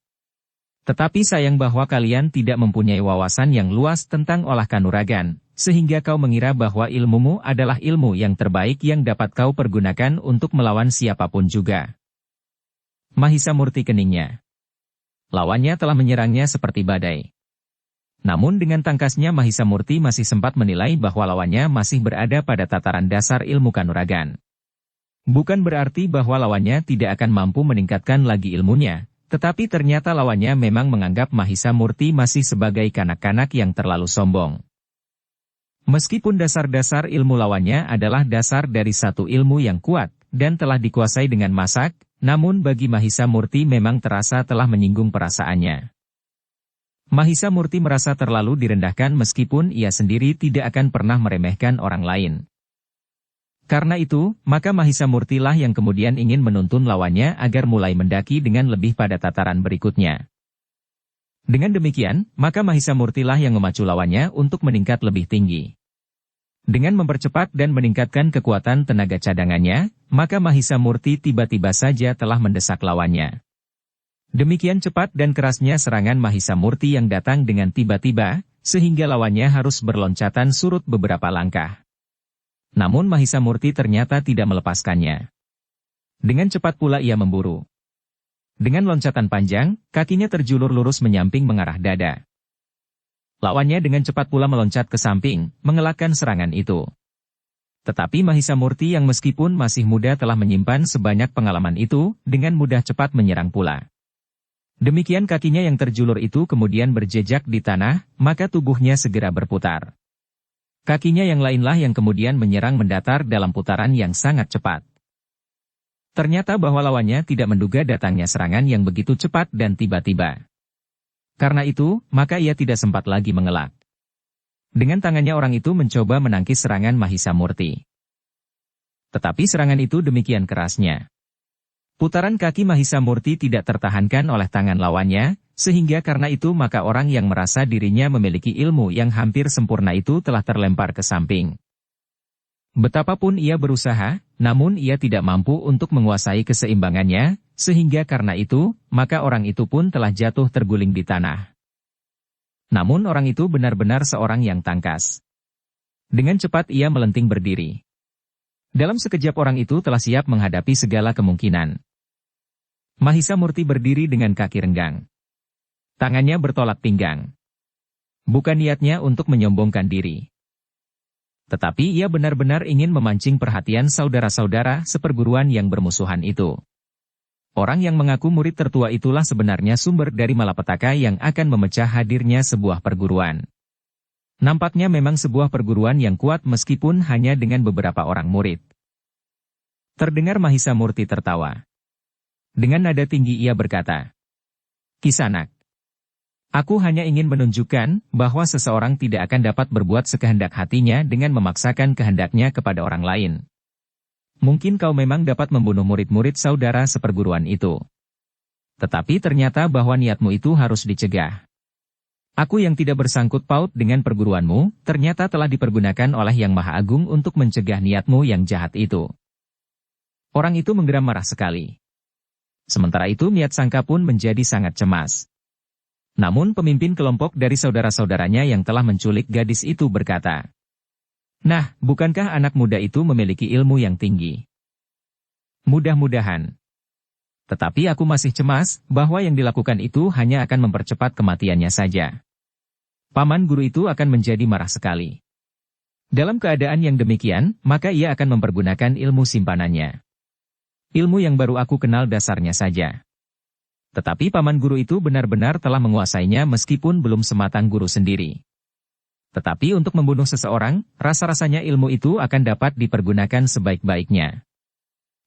Tetapi sayang bahwa kalian tidak mempunyai wawasan yang luas tentang olah kanuragan, sehingga kau mengira bahwa ilmumu adalah ilmu yang terbaik yang dapat kau pergunakan untuk melawan siapapun juga." Mahisa Murti keningnya. Lawannya telah menyerangnya seperti badai. Namun dengan tangkasnya Mahisa Murti masih sempat menilai bahwa lawannya masih berada pada tataran dasar ilmu kanuragan. Bukan berarti bahwa lawannya tidak akan mampu meningkatkan lagi ilmunya, tetapi ternyata lawannya memang menganggap Mahisa Murti masih sebagai kanak-kanak yang terlalu sombong. Meskipun dasar-dasar ilmu lawannya adalah dasar dari satu ilmu yang kuat, dan telah dikuasai dengan masak, namun bagi Mahisa Murti memang terasa telah menyinggung perasaannya. Mahisa Murti merasa terlalu direndahkan meskipun ia sendiri tidak akan pernah meremehkan orang lain. Karena itu, maka Mahisa Murti lah yang kemudian ingin menuntun lawannya agar mulai mendaki dengan lebih pada tataran berikutnya. Dengan demikian, maka Mahisa Murti lah yang memacu lawannya untuk meningkat lebih tinggi. Dengan mempercepat dan meningkatkan kekuatan tenaga cadangannya, maka Mahisa Murti tiba-tiba saja telah mendesak lawannya. Demikian cepat dan kerasnya serangan Mahisa Murti yang datang dengan tiba-tiba, sehingga lawannya harus berloncatan surut beberapa langkah. Namun Mahisa Murti ternyata tidak melepaskannya. Dengan cepat pula ia memburu. Dengan loncatan panjang, kakinya terjulur lurus menyamping mengarah dada. Lawannya dengan cepat pula meloncat ke samping, mengelakkan serangan itu. Tetapi Mahisa Murti yang meskipun masih muda telah menyimpan sebanyak pengalaman itu, dengan mudah cepat menyerang pula. Demikian kakinya yang terjulur itu kemudian berjejak di tanah, maka tubuhnya segera berputar. Kakinya yang lainlah yang kemudian menyerang mendatar dalam putaran yang sangat cepat. Ternyata bahwa lawannya tidak menduga datangnya serangan yang begitu cepat dan tiba-tiba. Karena itu, maka ia tidak sempat lagi mengelak. Dengan tangannya orang itu mencoba menangkis serangan Mahisa Murti. Tetapi serangan itu demikian kerasnya. Putaran kaki Mahisa Murti tidak tertahankan oleh tangan lawannya, sehingga karena itu maka orang yang merasa dirinya memiliki ilmu yang hampir sempurna itu telah terlempar ke samping. Betapapun ia berusaha, namun ia tidak mampu untuk menguasai keseimbangannya, sehingga karena itu, maka orang itu pun telah jatuh terguling di tanah. Namun orang itu benar-benar seorang yang tangkas. Dengan cepat ia melenting berdiri. Dalam sekejap orang itu telah siap menghadapi segala kemungkinan. Mahisa Murti berdiri dengan kaki renggang. Tangannya bertolak pinggang. Bukan niatnya untuk menyombongkan diri. Tetapi ia benar-benar ingin memancing perhatian saudara-saudara seperguruan yang bermusuhan itu. Orang yang mengaku murid tertua itulah sebenarnya sumber dari malapetaka yang akan memecah hadirnya sebuah perguruan. Nampaknya memang sebuah perguruan yang kuat meskipun hanya dengan beberapa orang murid. Terdengar Mahisa Murti tertawa. Dengan nada tinggi ia berkata, "Kisanak, aku hanya ingin menunjukkan bahwa seseorang tidak akan dapat berbuat sekehendak hatinya dengan memaksakan kehendaknya kepada orang lain. Mungkin kau memang dapat membunuh murid-murid saudara seperguruan itu. Tetapi ternyata bahwa niatmu itu harus dicegah. Aku yang tidak bersangkut paut dengan perguruanmu, ternyata telah dipergunakan oleh Yang Maha Agung untuk mencegah niatmu yang jahat itu. Orang itu menggeram marah sekali. Sementara itu Miat Sangka pun menjadi sangat cemas. Namun pemimpin kelompok dari saudara-saudaranya yang telah menculik gadis itu berkata, "Nah, bukankah anak muda itu memiliki ilmu yang tinggi? Mudah-mudahan. Tetapi aku masih cemas bahwa yang dilakukan itu hanya akan mempercepat kematiannya saja." Paman guru itu akan menjadi marah sekali. Dalam keadaan yang demikian, maka ia akan mempergunakan ilmu simpanannya. Ilmu yang baru aku kenal dasarnya saja. Tetapi paman guru itu benar-benar telah menguasainya meskipun belum sematang guru sendiri. Tetapi untuk membunuh seseorang, rasa-rasanya ilmu itu akan dapat dipergunakan sebaik-baiknya.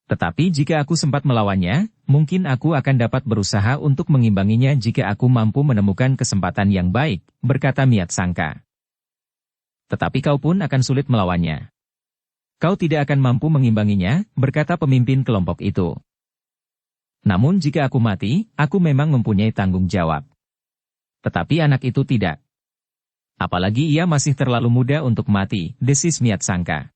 Tetapi jika aku sempat melawannya, mungkin aku akan dapat berusaha untuk mengimbanginya jika aku mampu menemukan kesempatan yang baik, berkata Miat Sangka. Tetapi kau pun akan sulit melawannya. Kau tidak akan mampu mengimbanginya, berkata pemimpin kelompok itu. Namun jika aku mati, aku memang mempunyai tanggung jawab. Tetapi anak itu tidak. Apalagi ia masih terlalu muda untuk mati, desis Miat Sangka.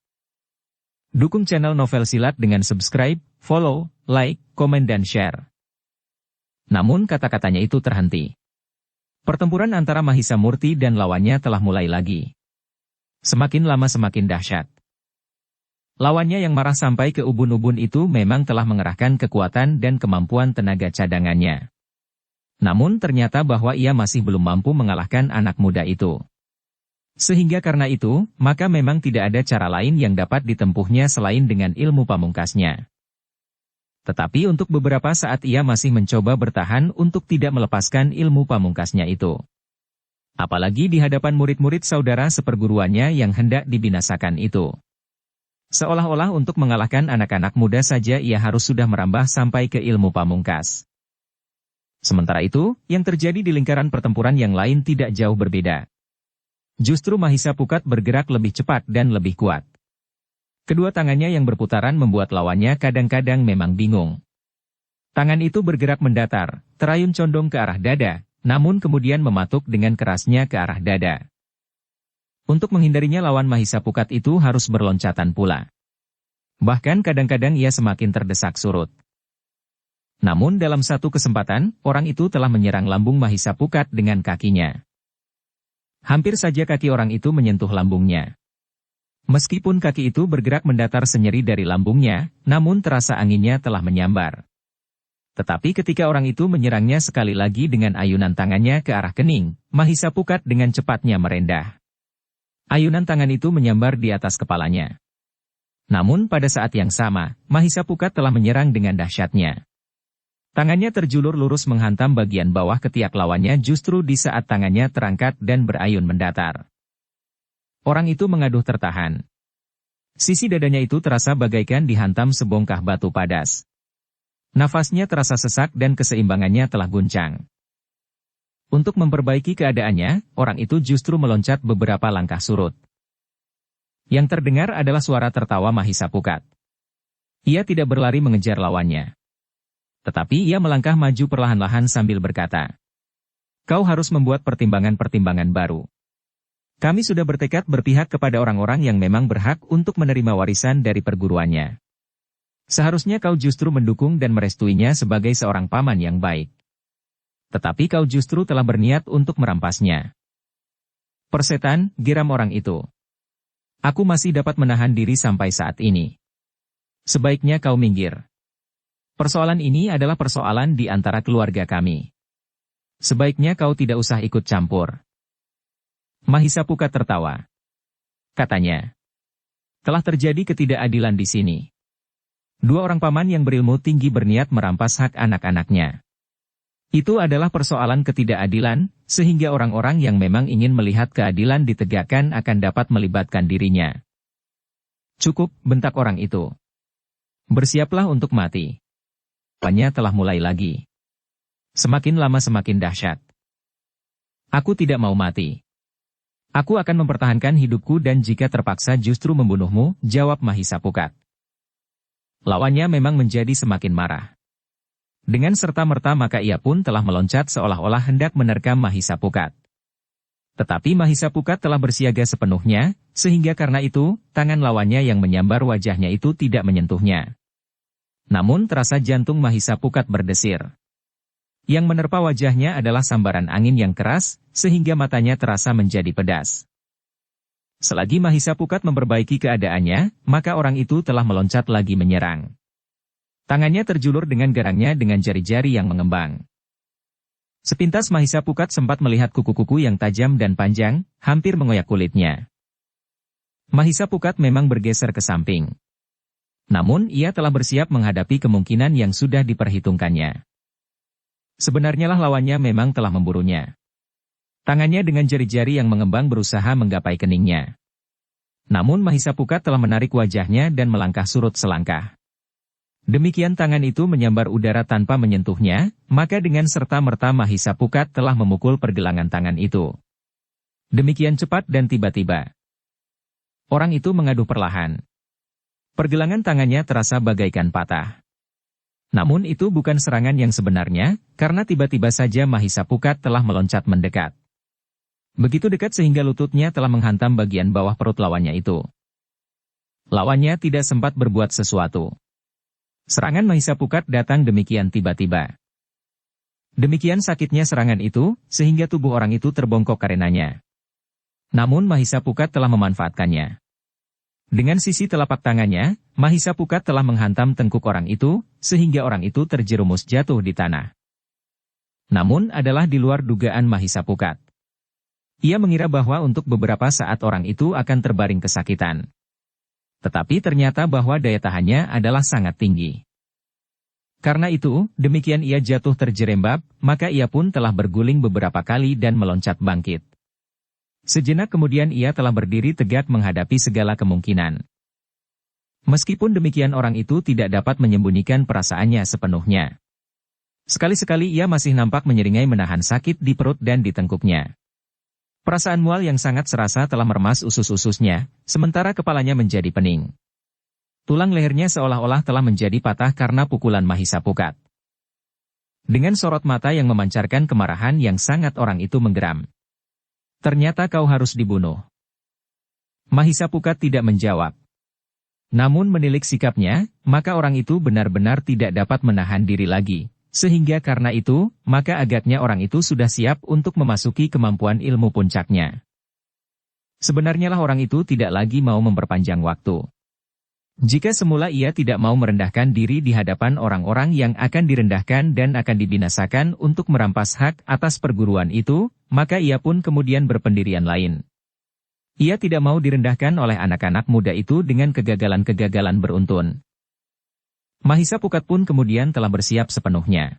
Dukung channel Novel Silat dengan subscribe, follow, like, komen dan share. Namun kata-katanya itu terhenti. Pertempuran antara Mahisa Murti dan lawannya telah mulai lagi. Semakin lama semakin dahsyat. Lawannya yang marah sampai ke ubun-ubun itu memang telah mengerahkan kekuatan dan kemampuan tenaga cadangannya. Namun ternyata bahwa ia masih belum mampu mengalahkan anak muda itu. Sehingga karena itu, maka memang tidak ada cara lain yang dapat ditempuhnya selain dengan ilmu pamungkasnya. Tetapi untuk beberapa saat ia masih mencoba bertahan untuk tidak melepaskan ilmu pamungkasnya itu. Apalagi di hadapan murid-murid saudara seperguruannya yang hendak dibinasakan itu. Seolah-olah untuk mengalahkan anak-anak muda saja ia harus sudah merambah sampai ke ilmu pamungkas. Sementara itu, yang terjadi di lingkaran pertempuran yang lain tidak jauh berbeda. Justru Mahisa Pukat bergerak lebih cepat dan lebih kuat. Kedua tangannya yang berputaran membuat lawannya kadang-kadang memang bingung. Tangan itu bergerak mendatar, terayun condong ke arah dada, namun kemudian mematuk dengan kerasnya ke arah dada. Untuk menghindarinya lawan Mahisa Pukat itu harus berloncatan pula. Bahkan kadang-kadang ia semakin terdesak surut. Namun dalam satu kesempatan, orang itu telah menyerang lambung Mahisa Pukat dengan kakinya. Hampir saja kaki orang itu menyentuh lambungnya. Meskipun kaki itu bergerak mendatar senyeri dari lambungnya, namun terasa anginnya telah menyambar. Tetapi ketika orang itu menyerangnya sekali lagi dengan ayunan tangannya ke arah kening, Mahisa Pukat dengan cepatnya merendah. Ayunan tangan itu menyambar di atas kepalanya. Namun pada saat yang sama, Mahisa Pukat telah menyerang dengan dahsyatnya. Tangannya terjulur lurus menghantam bagian bawah ketiak lawannya justru di saat tangannya terangkat dan berayun mendatar. Orang itu mengaduh tertahan. Sisi dadanya itu terasa bagaikan dihantam sebongkah batu padas. Nafasnya terasa sesak dan keseimbangannya telah guncang. Untuk memperbaiki keadaannya, orang itu justru meloncat beberapa langkah surut. Yang terdengar adalah suara tertawa Mahisa Pukat. Ia tidak berlari mengejar lawannya. Tetapi ia melangkah maju perlahan-lahan sambil berkata, "Kau harus membuat pertimbangan-pertimbangan baru. Kami sudah bertekad berpihak kepada orang-orang yang memang berhak untuk menerima warisan dari perguruannya. Seharusnya kau justru mendukung dan merestuinya sebagai seorang paman yang baik. Tetapi kau justru telah berniat untuk merampasnya." "Persetan," geram orang itu. "Aku masih dapat menahan diri sampai saat ini. Sebaiknya kau minggir. Persoalan ini adalah persoalan di antara keluarga kami. Sebaiknya kau tidak usah ikut campur." Mahisa Pukat tertawa. Katanya, "Telah terjadi ketidakadilan di sini. Dua orang paman yang berilmu tinggi berniat merampas hak anak-anaknya. Itu adalah persoalan ketidakadilan, sehingga orang-orang yang memang ingin melihat keadilan ditegakkan akan dapat melibatkan dirinya." "Cukup," bentak orang itu. "Bersiaplah untuk mati." Lawannya telah mulai lagi. Semakin lama semakin dahsyat. "Aku tidak mau mati. Aku akan mempertahankan hidupku dan jika terpaksa justru membunuhmu," jawab Mahisa Pukat. Lawannya memang menjadi semakin marah. Dengan serta-merta maka ia pun telah meloncat seolah-olah hendak menerkam Mahisa Pukat. Tetapi Mahisa Pukat telah bersiaga sepenuhnya, sehingga karena itu, tangan lawannya yang menyambar wajahnya itu tidak menyentuhnya. Namun terasa jantung Mahisa Pukat berdesir. Yang menerpa wajahnya adalah sambaran angin yang keras, sehingga matanya terasa menjadi pedas. Selagi Mahisa Pukat memperbaiki keadaannya, maka orang itu telah meloncat lagi menyerang. Tangannya terjulur dengan garangnya dengan jari-jari yang mengembang. Sepintas Mahisa Pukat sempat melihat kuku-kuku yang tajam dan panjang, hampir mengoyak kulitnya. Mahisa Pukat memang bergeser ke samping. Namun ia telah bersiap menghadapi kemungkinan yang sudah diperhitungkannya. Sebenarnya lah lawannya memang telah memburunya. Tangannya dengan jari-jari yang mengembang berusaha menggapai keningnya. Namun Mahisa Pukat telah menarik wajahnya dan melangkah surut selangkah. Demikian tangan itu menyambar udara tanpa menyentuhnya, maka dengan serta-merta Mahisa Pukat telah memukul pergelangan tangan itu. Demikian cepat dan tiba-tiba. Orang itu mengadu perlahan. Pergelangan tangannya terasa bagaikan patah. Namun itu bukan serangan yang sebenarnya, karena tiba-tiba saja Mahisa Pukat telah meloncat mendekat. Begitu dekat sehingga lututnya telah menghantam bagian bawah perut lawannya itu. Lawannya tidak sempat berbuat sesuatu. Serangan Mahisa Pukat datang demikian tiba-tiba. Demikian sakitnya serangan itu, sehingga tubuh orang itu terbongkok karenanya. Namun Mahisa Pukat telah memanfaatkannya. Dengan sisi telapak tangannya, Mahisa Pukat telah menghantam tengkuk orang itu, sehingga orang itu terjerumus jatuh di tanah. Namun adalah di luar dugaan Mahisa Pukat. Ia mengira bahwa untuk beberapa saat orang itu akan terbaring kesakitan. Tetapi ternyata bahwa daya tahannya adalah sangat tinggi. Karena itu, demikian ia jatuh terjerembab, maka ia pun telah berguling beberapa kali dan meloncat bangkit. Sejenak kemudian ia telah berdiri tegak menghadapi segala kemungkinan. Meskipun demikian orang itu tidak dapat menyembunyikan perasaannya sepenuhnya. Sekali-sekali ia masih nampak menyeringai menahan sakit di perut dan di tengkuknya. Perasaan mual yang sangat serasa telah meremas usus-ususnya, sementara kepalanya menjadi pening. Tulang lehernya seolah-olah telah menjadi patah karena pukulan Mahisa Pukat. Dengan sorot mata yang memancarkan kemarahan yang sangat orang itu menggeram. Ternyata kau harus dibunuh. Mahisa Pukat tidak menjawab. Namun menilik sikapnya, maka orang itu benar-benar tidak dapat menahan diri lagi. Sehingga karena itu, maka agaknya orang itu sudah siap untuk memasuki kemampuan ilmu puncaknya. Sebenarnya lah orang itu tidak lagi mau memperpanjang waktu. Jika semula ia tidak mau merendahkan diri di hadapan orang-orang yang akan direndahkan dan akan dibinasakan untuk merampas hak atas perguruan itu, maka ia pun kemudian berpendirian lain. Ia tidak mau direndahkan oleh anak-anak muda itu dengan kegagalan-kegagalan beruntun. Mahisa Pukat pun kemudian telah bersiap sepenuhnya.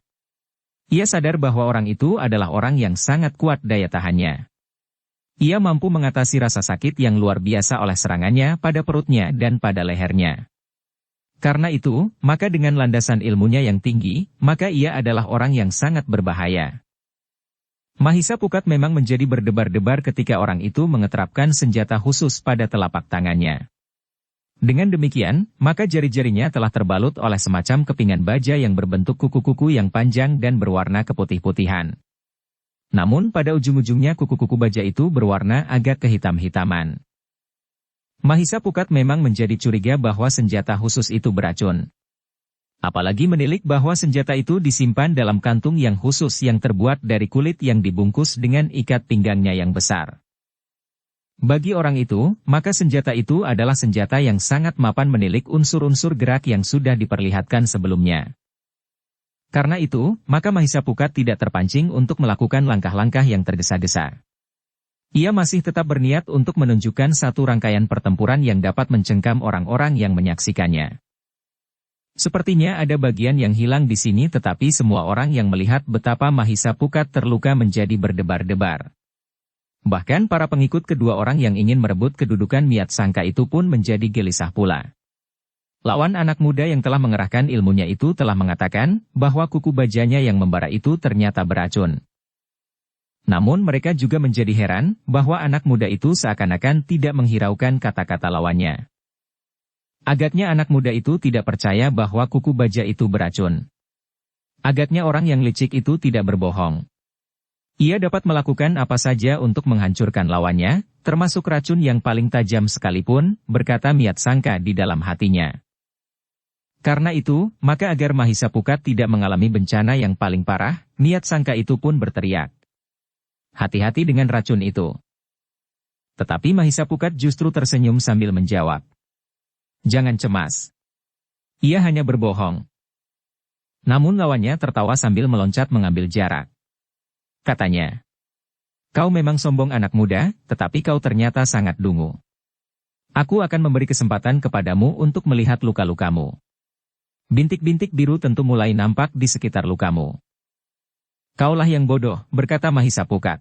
Ia sadar bahwa orang itu adalah orang yang sangat kuat daya tahannya. Ia mampu mengatasi rasa sakit yang luar biasa oleh serangannya pada perutnya dan pada lehernya. Karena itu, maka dengan landasan ilmunya yang tinggi, maka ia adalah orang yang sangat berbahaya. Mahisa Pukat memang menjadi berdebar-debar ketika orang itu mengeterapkan senjata khusus pada telapak tangannya. Dengan demikian, maka jari-jarinya telah terbalut oleh semacam kepingan baja yang berbentuk kuku-kuku yang panjang dan berwarna keputih-putihan. Namun pada ujung-ujungnya kuku-kuku baja itu berwarna agak kehitam-hitaman. Mahisa Pukat memang menjadi curiga bahwa senjata khusus itu beracun. Apalagi menilik bahwa senjata itu disimpan dalam kantung yang khusus yang terbuat dari kulit yang dibungkus dengan ikat pinggangnya yang besar. Bagi orang itu, maka senjata itu adalah senjata yang sangat mapan menilik unsur-unsur gerak yang sudah diperlihatkan sebelumnya. Karena itu, maka Mahisa Pukat tidak terpancing untuk melakukan langkah-langkah yang tergesa-gesa. Ia masih tetap berniat untuk menunjukkan satu rangkaian pertempuran yang dapat mencengkam orang-orang yang menyaksikannya. Sepertinya ada bagian yang hilang di sini tetapi semua orang yang melihat betapa Mahisa Pukat terluka menjadi berdebar-debar. Bahkan para pengikut kedua orang yang ingin merebut kedudukan Miat Sangka itu pun menjadi gelisah pula. Lawan anak muda yang telah mengerahkan ilmunya itu telah mengatakan bahwa kuku bajanya yang membara itu ternyata beracun. Namun mereka juga menjadi heran bahwa anak muda itu seakan-akan tidak menghiraukan kata-kata lawannya. Agaknya anak muda itu tidak percaya bahwa kuku baja itu beracun. Agaknya orang yang licik itu tidak berbohong. Ia dapat melakukan apa saja untuk menghancurkan lawannya, termasuk racun yang paling tajam sekalipun, berkata Miat Sangka di dalam hatinya. Karena itu, maka agar Mahisa Pukat tidak mengalami bencana yang paling parah, Miat Sangka itu pun berteriak. Hati-hati dengan racun itu. Tetapi Mahisa Pukat justru tersenyum sambil menjawab. Jangan cemas. Ia hanya berbohong. Namun lawannya tertawa sambil meloncat mengambil jarak. Katanya. Kau memang sombong anak muda, tetapi kau ternyata sangat dungu. Aku akan memberi kesempatan kepadamu untuk melihat luka-lukamu. Bintik-bintik biru tentu mulai nampak di sekitar lukamu. Kaulah yang bodoh, berkata Mahisa Pukat.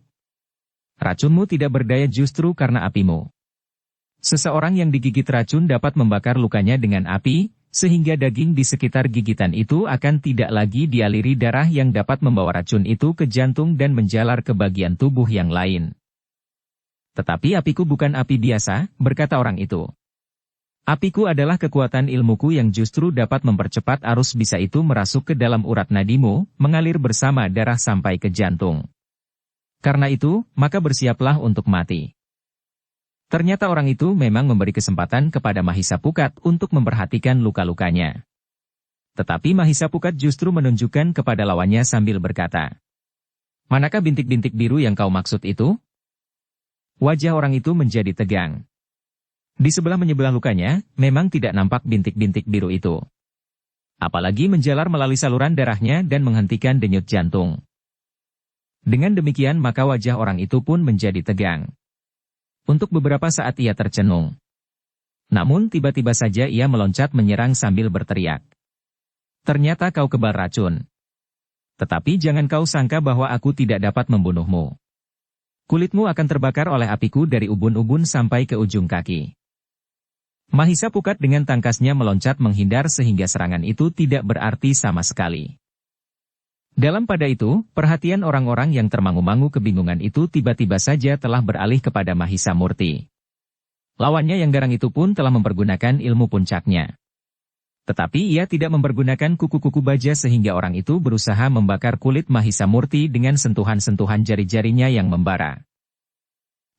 Racunmu tidak berdaya justru karena apimu. Seseorang yang digigit racun dapat membakar lukanya dengan api, sehingga daging di sekitar gigitan itu akan tidak lagi dialiri darah yang dapat membawa racun itu ke jantung dan menjalar ke bagian tubuh yang lain. Tetapi apiku bukan api biasa, berkata orang itu. Apiku adalah kekuatan ilmuku yang justru dapat mempercepat arus bisa itu merasuk ke dalam urat nadimu, mengalir bersama darah sampai ke jantung. Karena itu, maka bersiaplah untuk mati. Ternyata orang itu memang memberi kesempatan kepada Mahisa Pukat untuk memperhatikan luka-lukanya. Tetapi Mahisa Pukat justru menunjukkan kepada lawannya sambil berkata, manakah bintik-bintik biru yang kau maksud itu? Wajah orang itu menjadi tegang. Di sebelah lukanya, memang tidak nampak bintik-bintik biru itu. Apalagi menjalar melalui saluran darahnya dan menghentikan denyut jantung. Dengan demikian maka wajah orang itu pun menjadi tegang. Untuk beberapa saat ia tercenung. Namun tiba-tiba saja ia meloncat menyerang sambil berteriak. Ternyata kau kebal racun. Tetapi jangan kau sangka bahwa aku tidak dapat membunuhmu. Kulitmu akan terbakar oleh apiku dari ubun-ubun sampai ke ujung kaki. Mahisa Pukat dengan tangkasnya meloncat menghindar sehingga serangan itu tidak berarti sama sekali. Dalam pada itu, perhatian orang-orang yang termangu-mangu kebingungan itu tiba-tiba saja telah beralih kepada Mahisa Murti. Lawannya yang garang itu pun telah mempergunakan ilmu puncaknya. Tetapi ia tidak mempergunakan kuku-kuku baja sehingga orang itu berusaha membakar kulit Mahisa Murti dengan sentuhan-sentuhan jari-jarinya yang membara.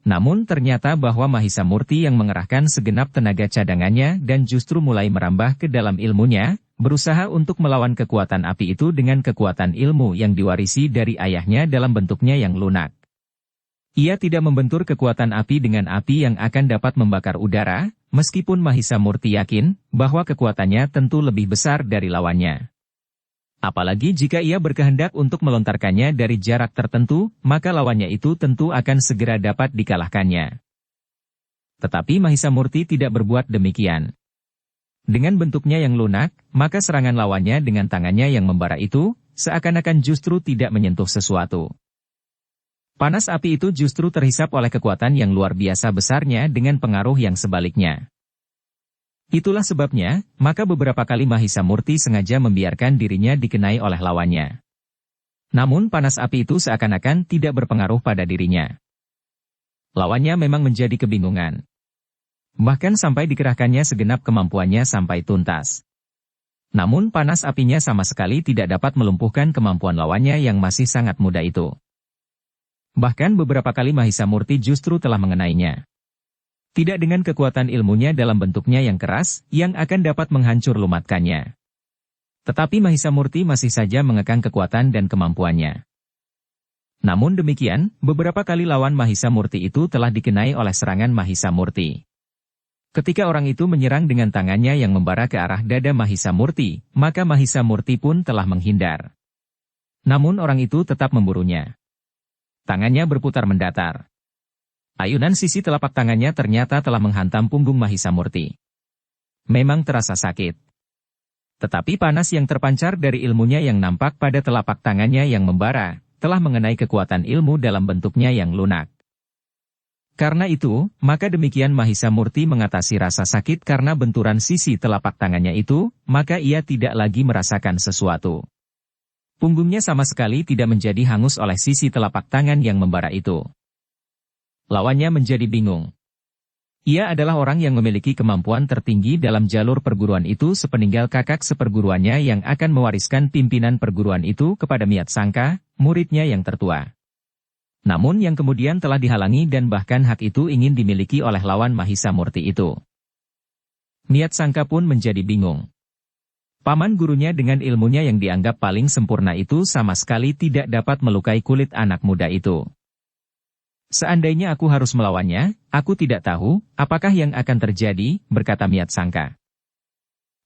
Namun ternyata bahwa Mahisa Murti yang mengerahkan segenap tenaga cadangannya dan justru mulai merambah ke dalam ilmunya, berusaha untuk melawan kekuatan api itu dengan kekuatan ilmu yang diwarisi dari ayahnya dalam bentuknya yang lunak. Ia tidak membentur kekuatan api dengan api yang akan dapat membakar udara, meskipun Mahisa Murti yakin bahwa kekuatannya tentu lebih besar dari lawannya. Apalagi jika ia berkehendak untuk melontarkannya dari jarak tertentu, maka lawannya itu tentu akan segera dapat dikalahkannya. Tetapi Mahisa Murti tidak berbuat demikian. Dengan bentuknya yang lunak, maka serangan lawannya dengan tangannya yang membara itu, seakan-akan justru tidak menyentuh sesuatu. Panas api itu justru terhisap oleh kekuatan yang luar biasa besarnya dengan pengaruh yang sebaliknya. Itulah sebabnya, maka beberapa kali Mahisa Murti sengaja membiarkan dirinya dikenai oleh lawannya. Namun panas api itu seakan-akan tidak berpengaruh pada dirinya. Lawannya memang menjadi kebingungan. Bahkan sampai dikerahkannya segenap kemampuannya sampai tuntas. Namun panas apinya sama sekali tidak dapat melumpuhkan kemampuan lawannya yang masih sangat muda itu. Bahkan beberapa kali Mahisa Murti justru telah mengenainya. Tidak dengan kekuatan ilmunya dalam bentuknya yang keras, yang akan dapat menghancur lumatkannya. Tetapi Mahisa Murti masih saja mengekang kekuatan dan kemampuannya. Namun demikian, beberapa kali lawan Mahisa Murti itu telah dikenai oleh serangan Mahisa Murti. Ketika orang itu menyerang dengan tangannya yang membara ke arah dada Mahisa Murti, maka Mahisa Murti pun telah menghindar. Namun orang itu tetap memburunya. Tangannya berputar mendatar. Ayunan sisi telapak tangannya ternyata telah menghantam punggung Mahisa Murti. Memang terasa sakit. Tetapi panas yang terpancar dari ilmunya yang nampak pada telapak tangannya yang membara, telah mengenai kekuatan ilmu dalam bentuknya yang lunak. Karena itu, maka demikian Mahisa Murti mengatasi rasa sakit karena benturan sisi telapak tangannya itu, maka ia tidak lagi merasakan sesuatu. Punggungnya sama sekali tidak menjadi hangus oleh sisi telapak tangan yang membara itu. Lawannya menjadi bingung. Ia adalah orang yang memiliki kemampuan tertinggi dalam jalur perguruan itu sepeninggal kakak seperguruannya yang akan mewariskan pimpinan perguruan itu kepada Miat Sangka, muridnya yang tertua. Namun yang kemudian telah dihalangi dan bahkan hak itu ingin dimiliki oleh lawan Mahisa Murti itu. Niat Sangka pun menjadi bingung. Paman gurunya dengan ilmunya yang dianggap paling sempurna itu sama sekali tidak dapat melukai kulit anak muda itu. Seandainya aku harus melawannya, aku tidak tahu apakah yang akan terjadi, berkata Niat Sangka.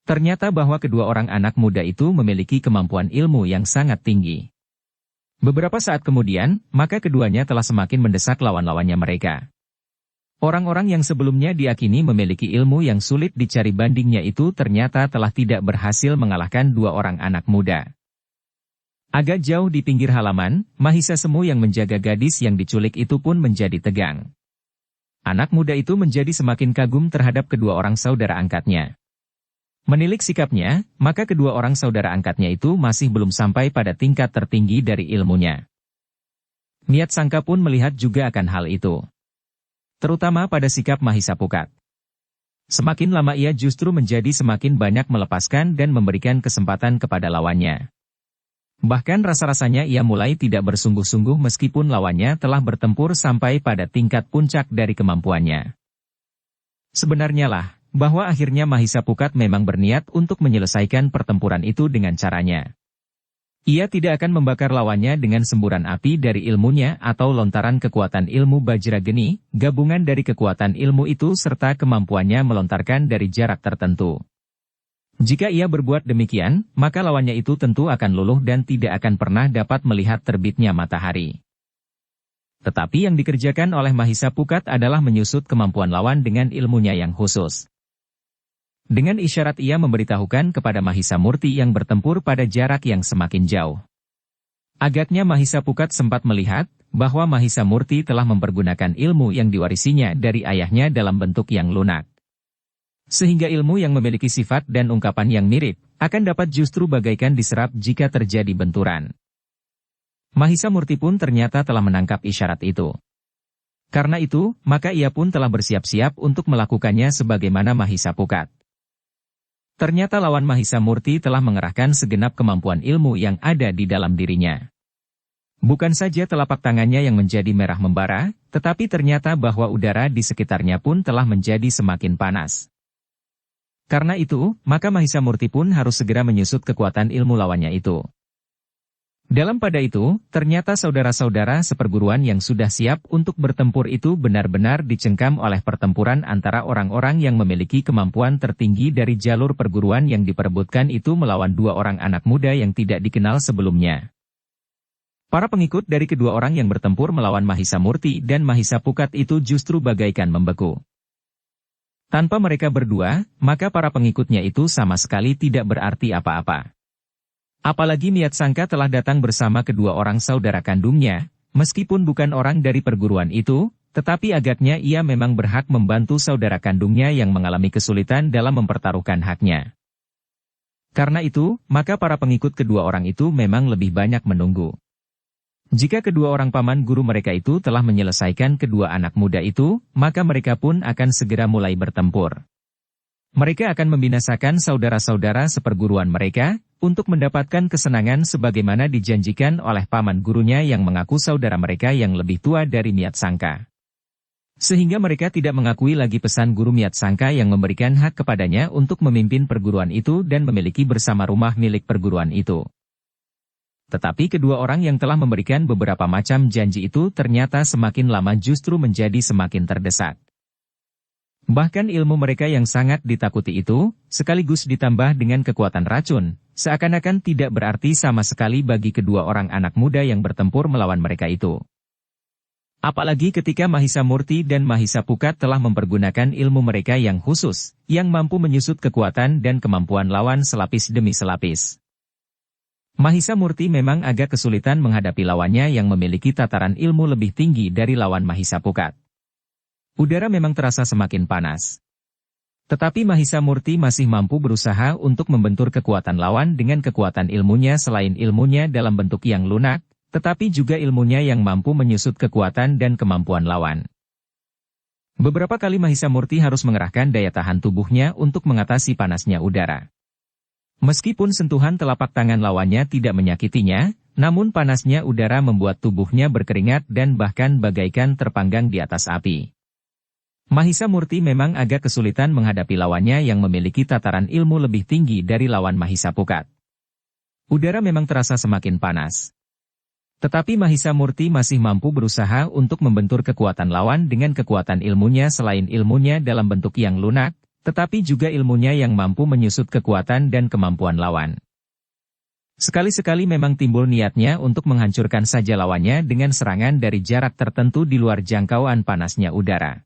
Ternyata bahwa kedua orang anak muda itu memiliki kemampuan ilmu yang sangat tinggi. Beberapa saat kemudian, maka keduanya telah semakin mendesak lawan-lawannya mereka. Orang-orang yang sebelumnya diyakini memiliki ilmu yang sulit dicari bandingnya itu ternyata telah tidak berhasil mengalahkan dua orang anak muda. Agak jauh di pinggir halaman, Mahisa Semu yang menjaga gadis yang diculik itu pun menjadi tegang. Anak muda itu menjadi semakin kagum terhadap kedua orang saudara angkatnya. Menilik sikapnya, maka kedua orang saudara angkatnya itu masih belum sampai pada tingkat tertinggi dari ilmunya. Niat Sangka pun melihat juga akan hal itu. Terutama pada sikap Mahisa Pukat. Semakin lama ia justru menjadi semakin banyak melepaskan dan memberikan kesempatan kepada lawannya. Bahkan rasa-rasanya ia mulai tidak bersungguh-sungguh meskipun lawannya telah bertempur sampai pada tingkat puncak dari kemampuannya. Sebenarnya lah, bahwa akhirnya Mahisa Pukat memang berniat untuk menyelesaikan pertempuran itu dengan caranya. Ia tidak akan membakar lawannya dengan semburan api dari ilmunya atau lontaran kekuatan ilmu Bajra Geni, gabungan dari kekuatan ilmu itu serta kemampuannya melontarkan dari jarak tertentu. Jika ia berbuat demikian, maka lawannya itu tentu akan luluh dan tidak akan pernah dapat melihat terbitnya matahari. Tetapi yang dikerjakan oleh Mahisa Pukat adalah menyusut kemampuan lawan dengan ilmunya yang khusus. Dengan isyarat ia memberitahukan kepada Mahisa Murti yang bertempur pada jarak yang semakin jauh. Agaknya Mahisa Pukat sempat melihat bahwa Mahisa Murti telah mempergunakan ilmu yang diwarisinya dari ayahnya dalam bentuk yang lunak. Sehingga ilmu yang memiliki sifat dan ungkapan yang mirip akan dapat justru bagaikan diserap jika terjadi benturan. Mahisa Murti pun ternyata telah menangkap isyarat itu. Karena itu, maka ia pun telah bersiap-siap untuk melakukannya sebagaimana Mahisa Pukat. Ternyata lawan Mahisa Murti telah mengerahkan segenap kemampuan ilmu yang ada di dalam dirinya. Bukan saja telapak tangannya yang menjadi merah membara, tetapi ternyata bahwa udara di sekitarnya pun telah menjadi semakin panas. Karena itu, maka Mahisa Murti pun harus segera menyusut kekuatan ilmu lawannya itu. Dalam pada itu, ternyata saudara-saudara seperguruan yang sudah siap untuk bertempur itu benar-benar dicengkam oleh pertempuran antara orang-orang yang memiliki kemampuan tertinggi dari jalur perguruan yang diperebutkan itu melawan dua orang anak muda yang tidak dikenal sebelumnya. Para pengikut dari kedua orang yang bertempur melawan Mahisa Murti dan Mahisa Pukat itu justru bagaikan membeku. Tanpa mereka berdua, maka para pengikutnya itu sama sekali tidak berarti apa-apa. Apalagi Niat Sangka telah datang bersama kedua orang saudara kandungnya, meskipun bukan orang dari perguruan itu, tetapi agaknya ia memang berhak membantu saudara kandungnya yang mengalami kesulitan dalam mempertaruhkan haknya. Karena itu, maka para pengikut kedua orang itu memang lebih banyak menunggu. Jika kedua orang paman guru mereka itu telah menyelesaikan kedua anak muda itu, maka mereka pun akan segera mulai bertempur. Mereka akan membinasakan saudara-saudara seperguruan mereka, untuk mendapatkan kesenangan sebagaimana dijanjikan oleh paman gurunya yang mengaku saudara mereka yang lebih tua dari Niat Sangka. Sehingga mereka tidak mengakui lagi pesan guru Niat Sangka yang memberikan hak kepadanya untuk memimpin perguruan itu dan memiliki bersama rumah milik perguruan itu. Tetapi kedua orang yang telah memberikan beberapa macam janji itu ternyata semakin lama justru menjadi semakin terdesak. Bahkan ilmu mereka yang sangat ditakuti itu, sekaligus ditambah dengan kekuatan racun, seakan-akan tidak berarti sama sekali bagi kedua orang anak muda yang bertempur melawan mereka itu. Apalagi ketika Mahisa Murti dan Mahisa Pukat telah mempergunakan ilmu mereka yang khusus, yang mampu menyusut kekuatan dan kemampuan lawan selapis demi selapis. Mahisa Murti memang agak kesulitan menghadapi lawannya yang memiliki tataran ilmu lebih tinggi dari lawan Mahisa Pukat. Udara memang terasa semakin panas. Tetapi Mahisa Murti masih mampu berusaha untuk membentur kekuatan lawan dengan kekuatan ilmunya selain ilmunya dalam bentuk yang lunak, tetapi juga ilmunya yang mampu menyusut kekuatan dan kemampuan lawan. Beberapa kali Mahisa Murti harus mengerahkan daya tahan tubuhnya untuk mengatasi panasnya udara. Meskipun sentuhan telapak tangan lawannya tidak menyakitinya, namun panasnya udara membuat tubuhnya berkeringat dan bahkan bagaikan terpanggang di atas api. Mahisa Murti memang agak kesulitan menghadapi lawannya yang memiliki tataran ilmu lebih tinggi dari lawan Mahisa Pukat. Udara memang terasa semakin panas. Tetapi Mahisa Murti masih mampu berusaha untuk membentur kekuatan lawan dengan kekuatan ilmunya selain ilmunya dalam bentuk yang lunak, tetapi juga ilmunya yang mampu menyusut kekuatan dan kemampuan lawan. Sekali-sekali memang timbul niatnya untuk menghancurkan saja lawannya dengan serangan dari jarak tertentu di luar jangkauan panasnya udara.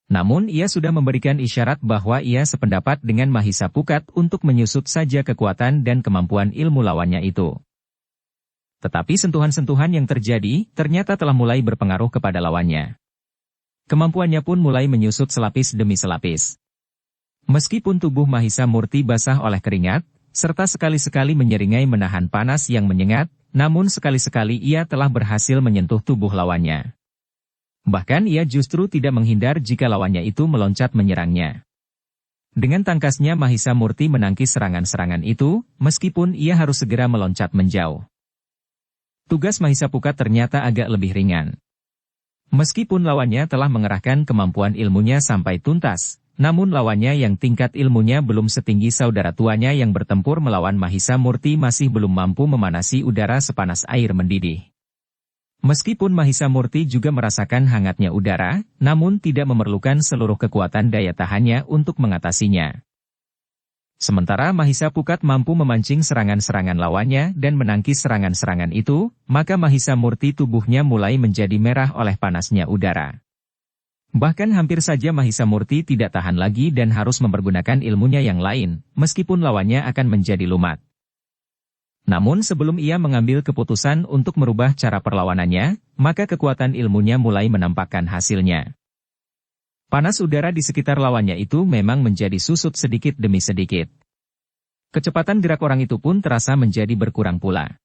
Namun ia sudah memberikan isyarat bahwa ia sependapat dengan Mahisa Pukat untuk menyusut saja kekuatan dan kemampuan ilmu lawannya itu. Tetapi sentuhan-sentuhan yang terjadi ternyata telah mulai berpengaruh kepada lawannya. Kemampuannya pun mulai menyusut selapis demi selapis. Meskipun tubuh Mahisa Murti basah oleh keringat, serta sekali-sekali menyeringai menahan panas yang menyengat, namun sekali-sekali ia telah berhasil menyentuh tubuh lawannya. Bahkan ia justru tidak menghindar jika lawannya itu meloncat menyerangnya. Dengan tangkasnya Mahisa Murti menangkis serangan-serangan itu, meskipun ia harus segera meloncat menjauh. Tugas Mahisa Pukat ternyata agak lebih ringan. Meskipun lawannya telah mengerahkan kemampuan ilmunya sampai tuntas, namun lawannya yang tingkat ilmunya belum setinggi saudara tuanya yang bertempur melawan Mahisa Murti masih belum mampu memanasi udara sepanas air mendidih. Meskipun Mahisa Murti juga merasakan hangatnya udara, namun tidak memerlukan seluruh kekuatan daya tahannya untuk mengatasinya. Sementara Mahisa Pukat mampu memancing serangan-serangan lawannya dan menangkis serangan-serangan itu, maka Mahisa Murti tubuhnya mulai menjadi merah oleh panasnya udara. Bahkan hampir saja Mahisa Murti tidak tahan lagi dan harus mempergunakan ilmunya yang lain, meskipun lawannya akan menjadi lumat. Namun sebelum ia mengambil keputusan untuk merubah cara perlawanannya, maka kekuatan ilmunya mulai menampakkan hasilnya. Panas udara di sekitar lawannya itu memang menjadi susut sedikit demi sedikit. Kecepatan gerak orang itu pun terasa menjadi berkurang pula.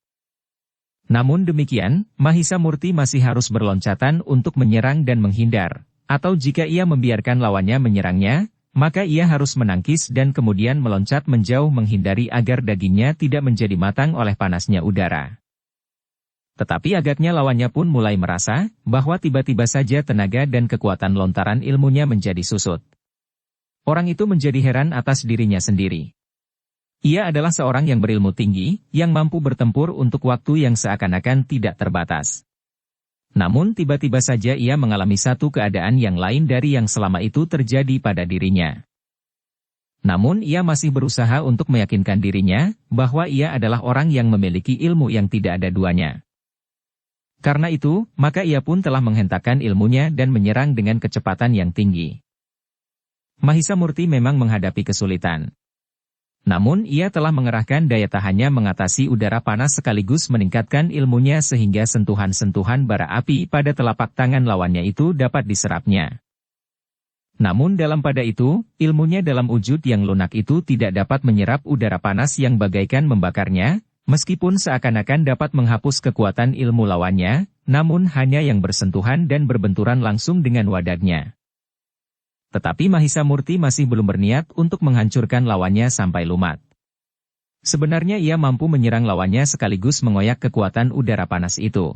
Namun demikian, Mahisa Murti masih harus berloncatan untuk menyerang dan menghindar. Atau jika ia membiarkan lawannya menyerangnya, maka ia harus menangkis dan kemudian meloncat menjauh menghindari agar dagingnya tidak menjadi matang oleh panasnya udara. Tetapi agaknya lawannya pun mulai merasa bahwa tiba-tiba saja tenaga dan kekuatan lontaran ilmunya menjadi susut. Orang itu menjadi heran atas dirinya sendiri. Ia adalah seorang yang berilmu tinggi, yang mampu bertempur untuk waktu yang seakan-akan tidak terbatas. Namun tiba-tiba saja ia mengalami satu keadaan yang lain dari yang selama itu terjadi pada dirinya. Namun ia masih berusaha untuk meyakinkan dirinya bahwa ia adalah orang yang memiliki ilmu yang tidak ada duanya. Karena itu, maka ia pun telah menghentakkan ilmunya dan menyerang dengan kecepatan yang tinggi. Mahisa Murti memang menghadapi kesulitan. Namun ia telah mengerahkan daya tahannya mengatasi udara panas sekaligus meningkatkan ilmunya sehingga sentuhan-sentuhan bara api pada telapak tangan lawannya itu dapat diserapnya. Namun dalam pada itu, ilmunya dalam wujud yang lunak itu tidak dapat menyerap udara panas yang bagaikan membakarnya, meskipun seakan-akan dapat menghapus kekuatan ilmu lawannya, namun hanya yang bersentuhan dan berbenturan langsung dengan wadahnya. Tetapi Mahisa Murti masih belum berniat untuk menghancurkan lawannya sampai lumat. Sebenarnya ia mampu menyerang lawannya sekaligus mengoyak kekuatan udara panas itu.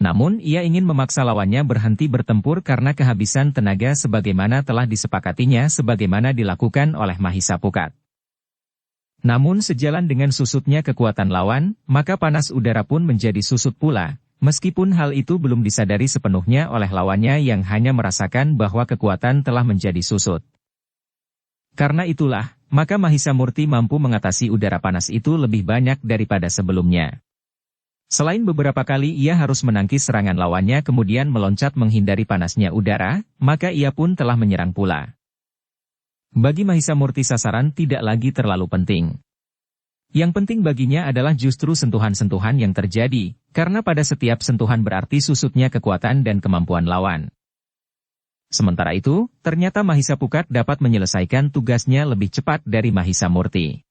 Namun ia ingin memaksa lawannya berhenti bertempur karena kehabisan tenaga sebagaimana telah disepakatinya sebagaimana dilakukan oleh Mahisa Pukat. Namun sejalan dengan susutnya kekuatan lawan, maka panas udara pun menjadi susut pula. Meskipun hal itu belum disadari sepenuhnya oleh lawannya yang hanya merasakan bahwa kekuatan telah menjadi susut. Karena itulah, maka Mahisa Murti mampu mengatasi udara panas itu lebih banyak daripada sebelumnya. Selain beberapa kali ia harus menangkis serangan lawannya kemudian meloncat menghindari panasnya udara, maka ia pun telah menyerang pula. Bagi Mahisa Murti sasaran tidak lagi terlalu penting. Yang penting baginya adalah justru sentuhan-sentuhan yang terjadi, karena pada setiap sentuhan berarti susutnya kekuatan dan kemampuan lawan. Sementara itu, ternyata Mahisa Pukat dapat menyelesaikan tugasnya lebih cepat dari Mahisa Murti.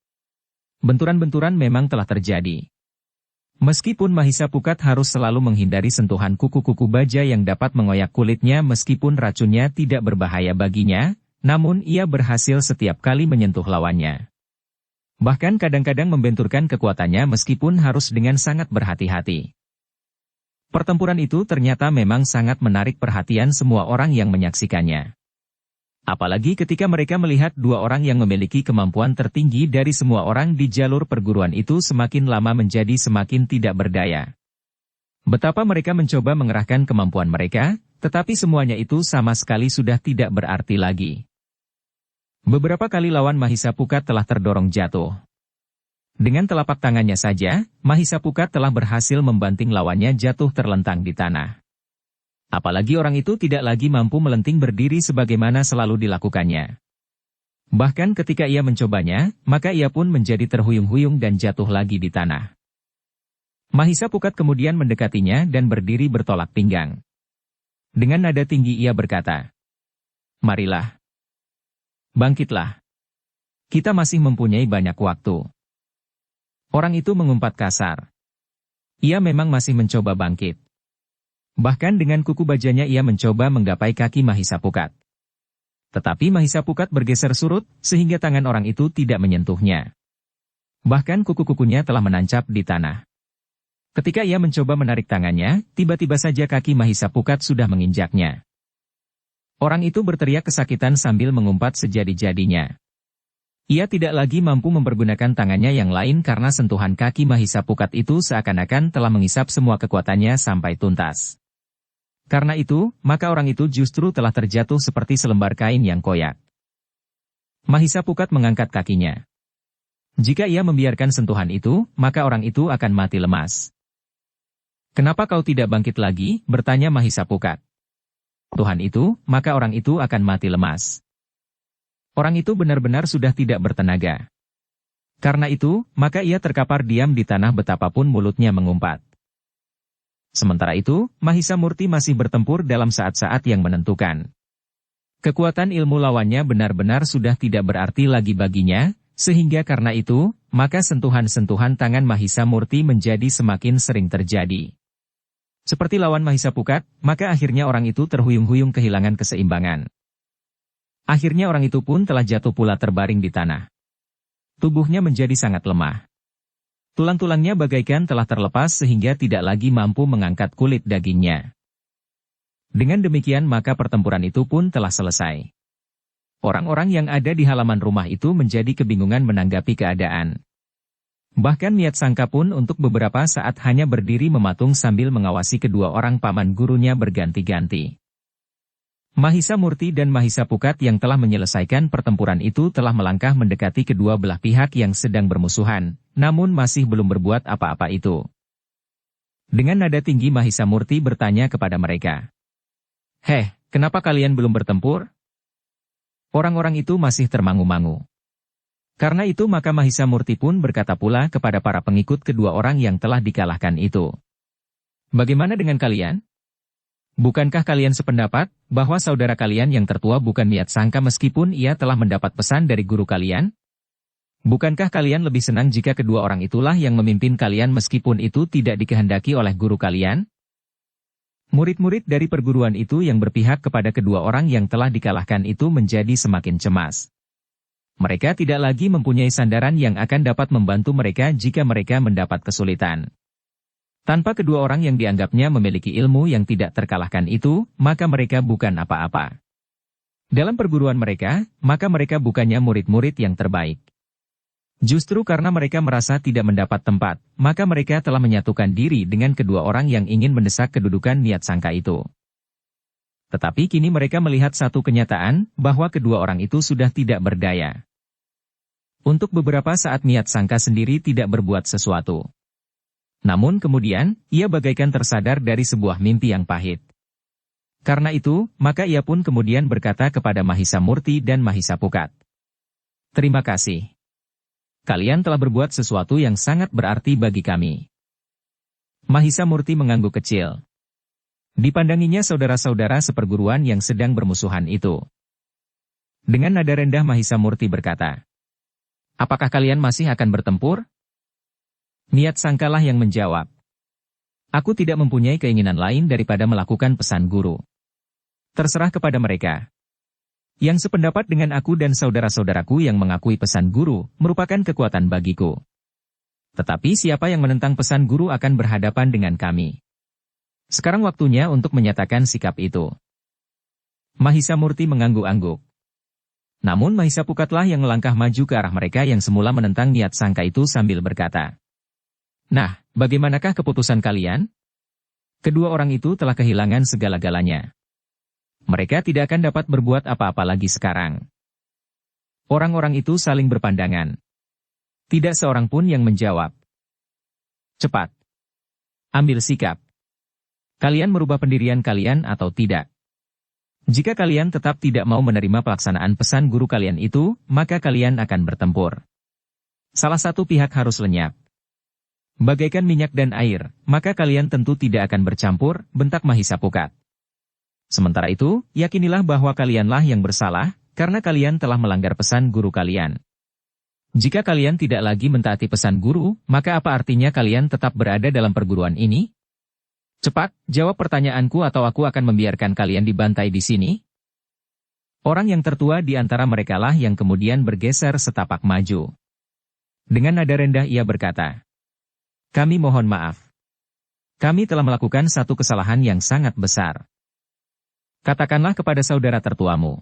Benturan-benturan memang telah terjadi. Meskipun Mahisa Pukat harus selalu menghindari sentuhan kuku-kuku baja yang dapat mengoyak kulitnya meskipun racunnya tidak berbahaya baginya, namun ia berhasil setiap kali menyentuh lawannya. Bahkan kadang-kadang membenturkan kekuatannya meskipun harus dengan sangat berhati-hati. Pertempuran itu ternyata memang sangat menarik perhatian semua orang yang menyaksikannya. Apalagi ketika mereka melihat dua orang yang memiliki kemampuan tertinggi dari semua orang di jalur perguruan itu semakin lama menjadi semakin tidak berdaya. Betapa mereka mencoba mengerahkan kemampuan mereka, tetapi semuanya itu sama sekali sudah tidak berarti lagi. Beberapa kali lawan Mahisa Pukat telah terdorong jatuh. Dengan telapak tangannya saja, Mahisa Pukat telah berhasil membanting lawannya jatuh terlentang di tanah. Apalagi orang itu tidak lagi mampu melenting berdiri sebagaimana selalu dilakukannya. Bahkan ketika ia mencobanya, maka ia pun menjadi terhuyung-huyung dan jatuh lagi di tanah. Mahisa Pukat kemudian mendekatinya dan berdiri bertolak pinggang. Dengan nada tinggi ia berkata, "Marilah. Bangkitlah. Kita masih mempunyai banyak waktu." Orang itu mengumpat kasar. Ia memang masih mencoba bangkit. Bahkan dengan kuku bajanya ia mencoba menggapai kaki Mahisa Pukat. Tetapi Mahisa Pukat bergeser surut, sehingga tangan orang itu tidak menyentuhnya. Bahkan kuku-kukunya telah menancap di tanah. Ketika ia mencoba menarik tangannya, tiba-tiba saja kaki Mahisa Pukat sudah menginjaknya. Orang itu berteriak kesakitan sambil mengumpat sejadi-jadinya. Ia tidak lagi mampu mempergunakan tangannya yang lain karena sentuhan kaki Mahisa Pukat itu seakan-akan telah mengisap semua kekuatannya sampai tuntas. Karena itu, maka orang itu justru telah terjatuh seperti selembar kain yang koyak. Mahisa Pukat mengangkat kakinya. Jika ia membiarkan sentuhan itu, maka orang itu akan mati lemas. "Kenapa kau tidak bangkit lagi?" bertanya Mahisa Pukat. "Tuhan itu, maka orang itu akan mati lemas." Orang itu benar-benar sudah tidak bertenaga. Karena itu, maka ia terkapar diam di tanah betapapun mulutnya mengumpat. Sementara itu, Mahisa Murti masih bertempur dalam saat-saat yang menentukan. Kekuatan ilmu lawannya benar-benar sudah tidak berarti lagi baginya, sehingga karena itu, maka sentuhan-sentuhan tangan Mahisa Murti menjadi semakin sering terjadi. Seperti lawan Mahisa Pukat, maka akhirnya orang itu terhuyung-huyung kehilangan keseimbangan. Akhirnya orang itu pun telah jatuh pula terbaring di tanah. Tubuhnya menjadi sangat lemah. Tulang-tulangnya bagaikan telah terlepas sehingga tidak lagi mampu mengangkat kulit dagingnya. Dengan demikian maka pertempuran itu pun telah selesai. Orang-orang yang ada di halaman rumah itu menjadi kebingungan menanggapi keadaan. Bahkan Niat Sangka pun untuk beberapa saat hanya berdiri mematung sambil mengawasi kedua orang paman gurunya berganti-ganti. Mahisa Murti dan Mahisa Pukat yang telah menyelesaikan pertempuran itu telah melangkah mendekati kedua belah pihak yang sedang bermusuhan, namun masih belum berbuat apa-apa itu. Dengan nada tinggi Mahisa Murti bertanya kepada mereka. "Heh, kenapa kalian belum bertempur?" Orang-orang itu masih termangu-mangu. Karena itu maka Mahisa Murti pun berkata pula kepada para pengikut kedua orang yang telah dikalahkan itu. "Bagaimana dengan kalian? Bukankah kalian sependapat bahwa saudara kalian yang tertua bukan Niat Sangka meskipun ia telah mendapat pesan dari guru kalian? Bukankah kalian lebih senang jika kedua orang itulah yang memimpin kalian meskipun itu tidak dikehendaki oleh guru kalian?" Murid-murid dari perguruan itu yang berpihak kepada kedua orang yang telah dikalahkan itu menjadi semakin cemas. Mereka tidak lagi mempunyai sandaran yang akan dapat membantu mereka jika mereka mendapat kesulitan. Tanpa kedua orang yang dianggapnya memiliki ilmu yang tidak terkalahkan itu, maka mereka bukan apa-apa. Dalam perguruan mereka, maka mereka bukannya murid-murid yang terbaik. Justru karena mereka merasa tidak mendapat tempat, maka mereka telah menyatukan diri dengan kedua orang yang ingin mendesak kedudukan Niat Sangka itu. Tetapi kini mereka melihat satu kenyataan, bahwa kedua orang itu sudah tidak berdaya. Untuk beberapa saat Niat Sangka sendiri tidak berbuat sesuatu. Namun kemudian, ia bagaikan tersadar dari sebuah mimpi yang pahit. Karena itu, maka ia pun kemudian berkata kepada Mahisa Murti dan Mahisa Pukat. "Terima kasih. Kalian telah berbuat sesuatu yang sangat berarti bagi kami." Mahisa Murti mengangguk kecil. Dipandanginya saudara-saudara seperguruan yang sedang bermusuhan itu. Dengan nada rendah Mahisa Murti berkata, "Apakah kalian masih akan bertempur?" Niat Sangkalah yang menjawab. "Aku tidak mempunyai keinginan lain daripada melakukan pesan guru. Terserah kepada mereka." Yang sependapat dengan aku dan saudara-saudaraku yang mengakui pesan guru, merupakan kekuatan bagiku. Tetapi siapa yang menentang pesan guru akan berhadapan dengan kami. Sekarang waktunya untuk menyatakan sikap itu. Mahisa Murti mengangguk-angguk. Namun Mahisa Pukatlah yang melangkah maju ke arah mereka yang semula menentang niat sangka itu sambil berkata, "Nah, bagaimanakah keputusan kalian?" Kedua orang itu telah kehilangan segala-galanya. Mereka tidak akan dapat berbuat apa-apa lagi sekarang. Orang-orang itu saling berpandangan. Tidak seorang pun yang menjawab. Cepat. Ambil sikap. Kalian merubah pendirian kalian atau tidak? Jika kalian tetap tidak mau menerima pelaksanaan pesan guru kalian itu, maka kalian akan bertempur. Salah satu pihak harus lenyap. Bagaikan minyak dan air, maka kalian tentu tidak akan bercampur, bentak Mahisa Pukat. Sementara itu, yakinilah bahwa kalianlah yang bersalah, karena kalian telah melanggar pesan guru kalian. Jika kalian tidak lagi mentaati pesan guru, maka apa artinya kalian tetap berada dalam perguruan ini? Cepat, jawab pertanyaanku atau aku akan membiarkan kalian dibantai di sini. Orang yang tertua di antara merekalah yang kemudian bergeser setapak maju. Dengan nada rendah ia berkata, "Kami mohon maaf. Kami telah melakukan satu kesalahan yang sangat besar. Katakanlah kepada saudara tertuamu."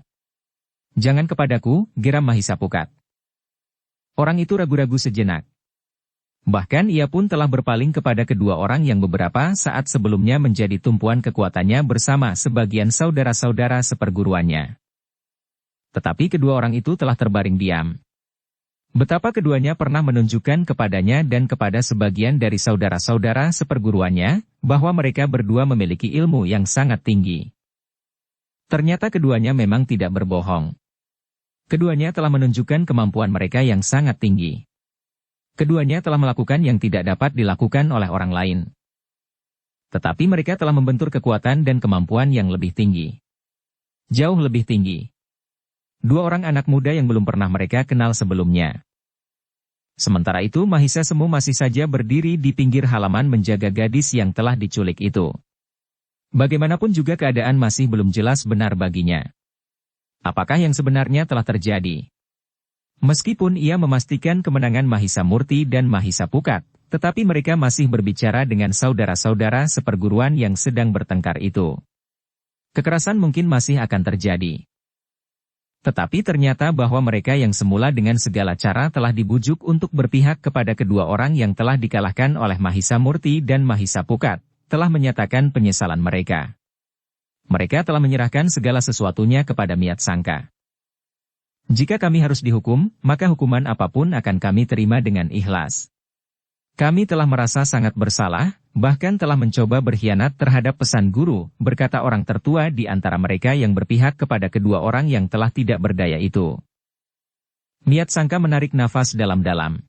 "Jangan kepadaku," geram Mahisa Pukat. Orang itu ragu-ragu sejenak. Bahkan ia pun telah berpaling kepada kedua orang yang beberapa saat sebelumnya menjadi tumpuan kekuatannya bersama sebagian saudara-saudara seperguruannya. Tetapi kedua orang itu telah terbaring diam. Betapa keduanya pernah menunjukkan kepadanya dan kepada sebagian dari saudara-saudara seperguruannya, bahwa mereka berdua memiliki ilmu yang sangat tinggi. Ternyata keduanya memang tidak berbohong. Keduanya telah menunjukkan kemampuan mereka yang sangat tinggi. Keduanya telah melakukan yang tidak dapat dilakukan oleh orang lain. Tetapi mereka telah membentur kekuatan dan kemampuan yang lebih tinggi. Jauh lebih tinggi. Dua orang anak muda yang belum pernah mereka kenal sebelumnya. Sementara itu Mahisa Semu masih saja berdiri di pinggir halaman menjaga gadis yang telah diculik itu. Bagaimanapun juga keadaan masih belum jelas benar baginya. Apakah yang sebenarnya telah terjadi? Meskipun ia memastikan kemenangan Mahisa Murti dan Mahisa Pukat, tetapi mereka masih berbicara dengan saudara-saudara seperguruan yang sedang bertengkar itu. Kekerasan mungkin masih akan terjadi. Tetapi ternyata bahwa mereka yang semula dengan segala cara telah dibujuk untuk berpihak kepada kedua orang yang telah dikalahkan oleh Mahisa Murti dan Mahisa Pukat, telah menyatakan penyesalan mereka. Mereka telah menyerahkan segala sesuatunya kepada Miat Sangka. Jika kami harus dihukum, maka hukuman apapun akan kami terima dengan ikhlas. Kami telah merasa sangat bersalah, bahkan telah mencoba berkhianat terhadap pesan guru, berkata orang tertua di antara mereka yang berpihak kepada kedua orang yang telah tidak berdaya itu. Miat Sangka menarik nafas dalam-dalam.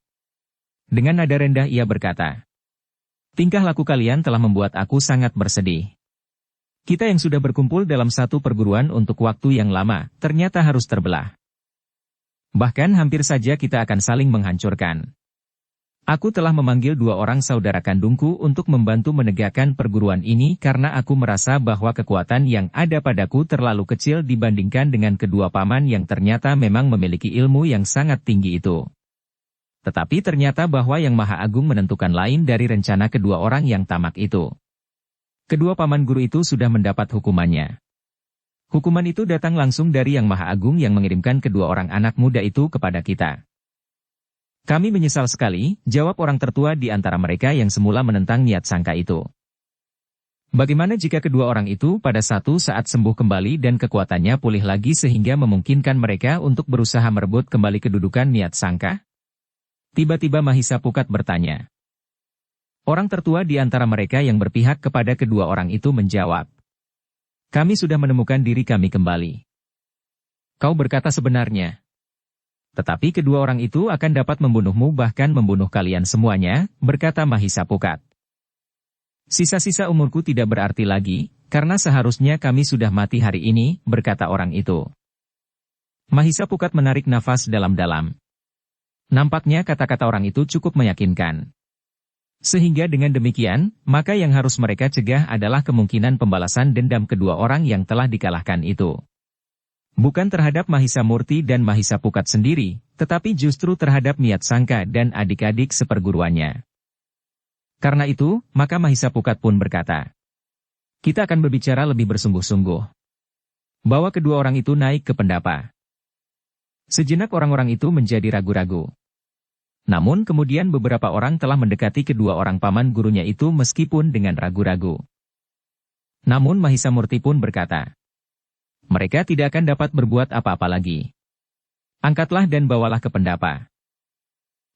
Dengan nada rendah ia berkata, "Tingkah laku kalian telah membuat aku sangat bersedih. Kita yang sudah berkumpul dalam satu perguruan untuk waktu yang lama, ternyata harus terbelah. Bahkan hampir saja kita akan saling menghancurkan. Aku telah memanggil dua orang saudara kandungku untuk membantu menegakkan perguruan ini karena aku merasa bahwa kekuatan yang ada padaku terlalu kecil dibandingkan dengan kedua paman yang ternyata memang memiliki ilmu yang sangat tinggi itu. Tetapi ternyata bahwa Yang Maha Agung menentukan lain dari rencana kedua orang yang tamak itu. Kedua paman guru itu sudah mendapat hukumannya. Hukuman itu datang langsung dari Yang Maha Agung yang mengirimkan kedua orang anak muda itu kepada kita." "Kami menyesal sekali," jawab orang tertua di antara mereka yang semula menentang niat sangka itu. "Bagaimana jika kedua orang itu pada satu saat sembuh kembali dan kekuatannya pulih lagi sehingga memungkinkan mereka untuk berusaha merebut kembali kedudukan niat sangka?" Tiba-tiba Mahisa Pukat bertanya. Orang tertua di antara mereka yang berpihak kepada kedua orang itu menjawab, "Kami sudah menemukan diri kami kembali." "Kau berkata sebenarnya. Tetapi kedua orang itu akan dapat membunuhmu bahkan membunuh kalian semuanya," berkata Mahisa Pukat. "Sisa-sisa umurku tidak berarti lagi, karena seharusnya kami sudah mati hari ini," berkata orang itu. Mahisa Pukat menarik nafas dalam-dalam. Nampaknya kata-kata orang itu cukup meyakinkan. Sehingga dengan demikian, maka yang harus mereka cegah adalah kemungkinan pembalasan dendam kedua orang yang telah dikalahkan itu. Bukan terhadap Mahisa Murti dan Mahisa Pukat sendiri, tetapi justru terhadap Miat Sangka dan adik-adik seperguruannya. Karena itu, maka Mahisa Pukat pun berkata, kita akan berbicara lebih bersungguh-sungguh. Bawa kedua orang itu naik ke pendapa. Sejenak orang-orang itu menjadi ragu-ragu. Namun kemudian beberapa orang telah mendekati kedua orang paman gurunya itu meskipun dengan ragu-ragu. Namun Mahisa Murti pun berkata, mereka tidak akan dapat berbuat apa-apa lagi. Angkatlah dan bawalah ke pendapa.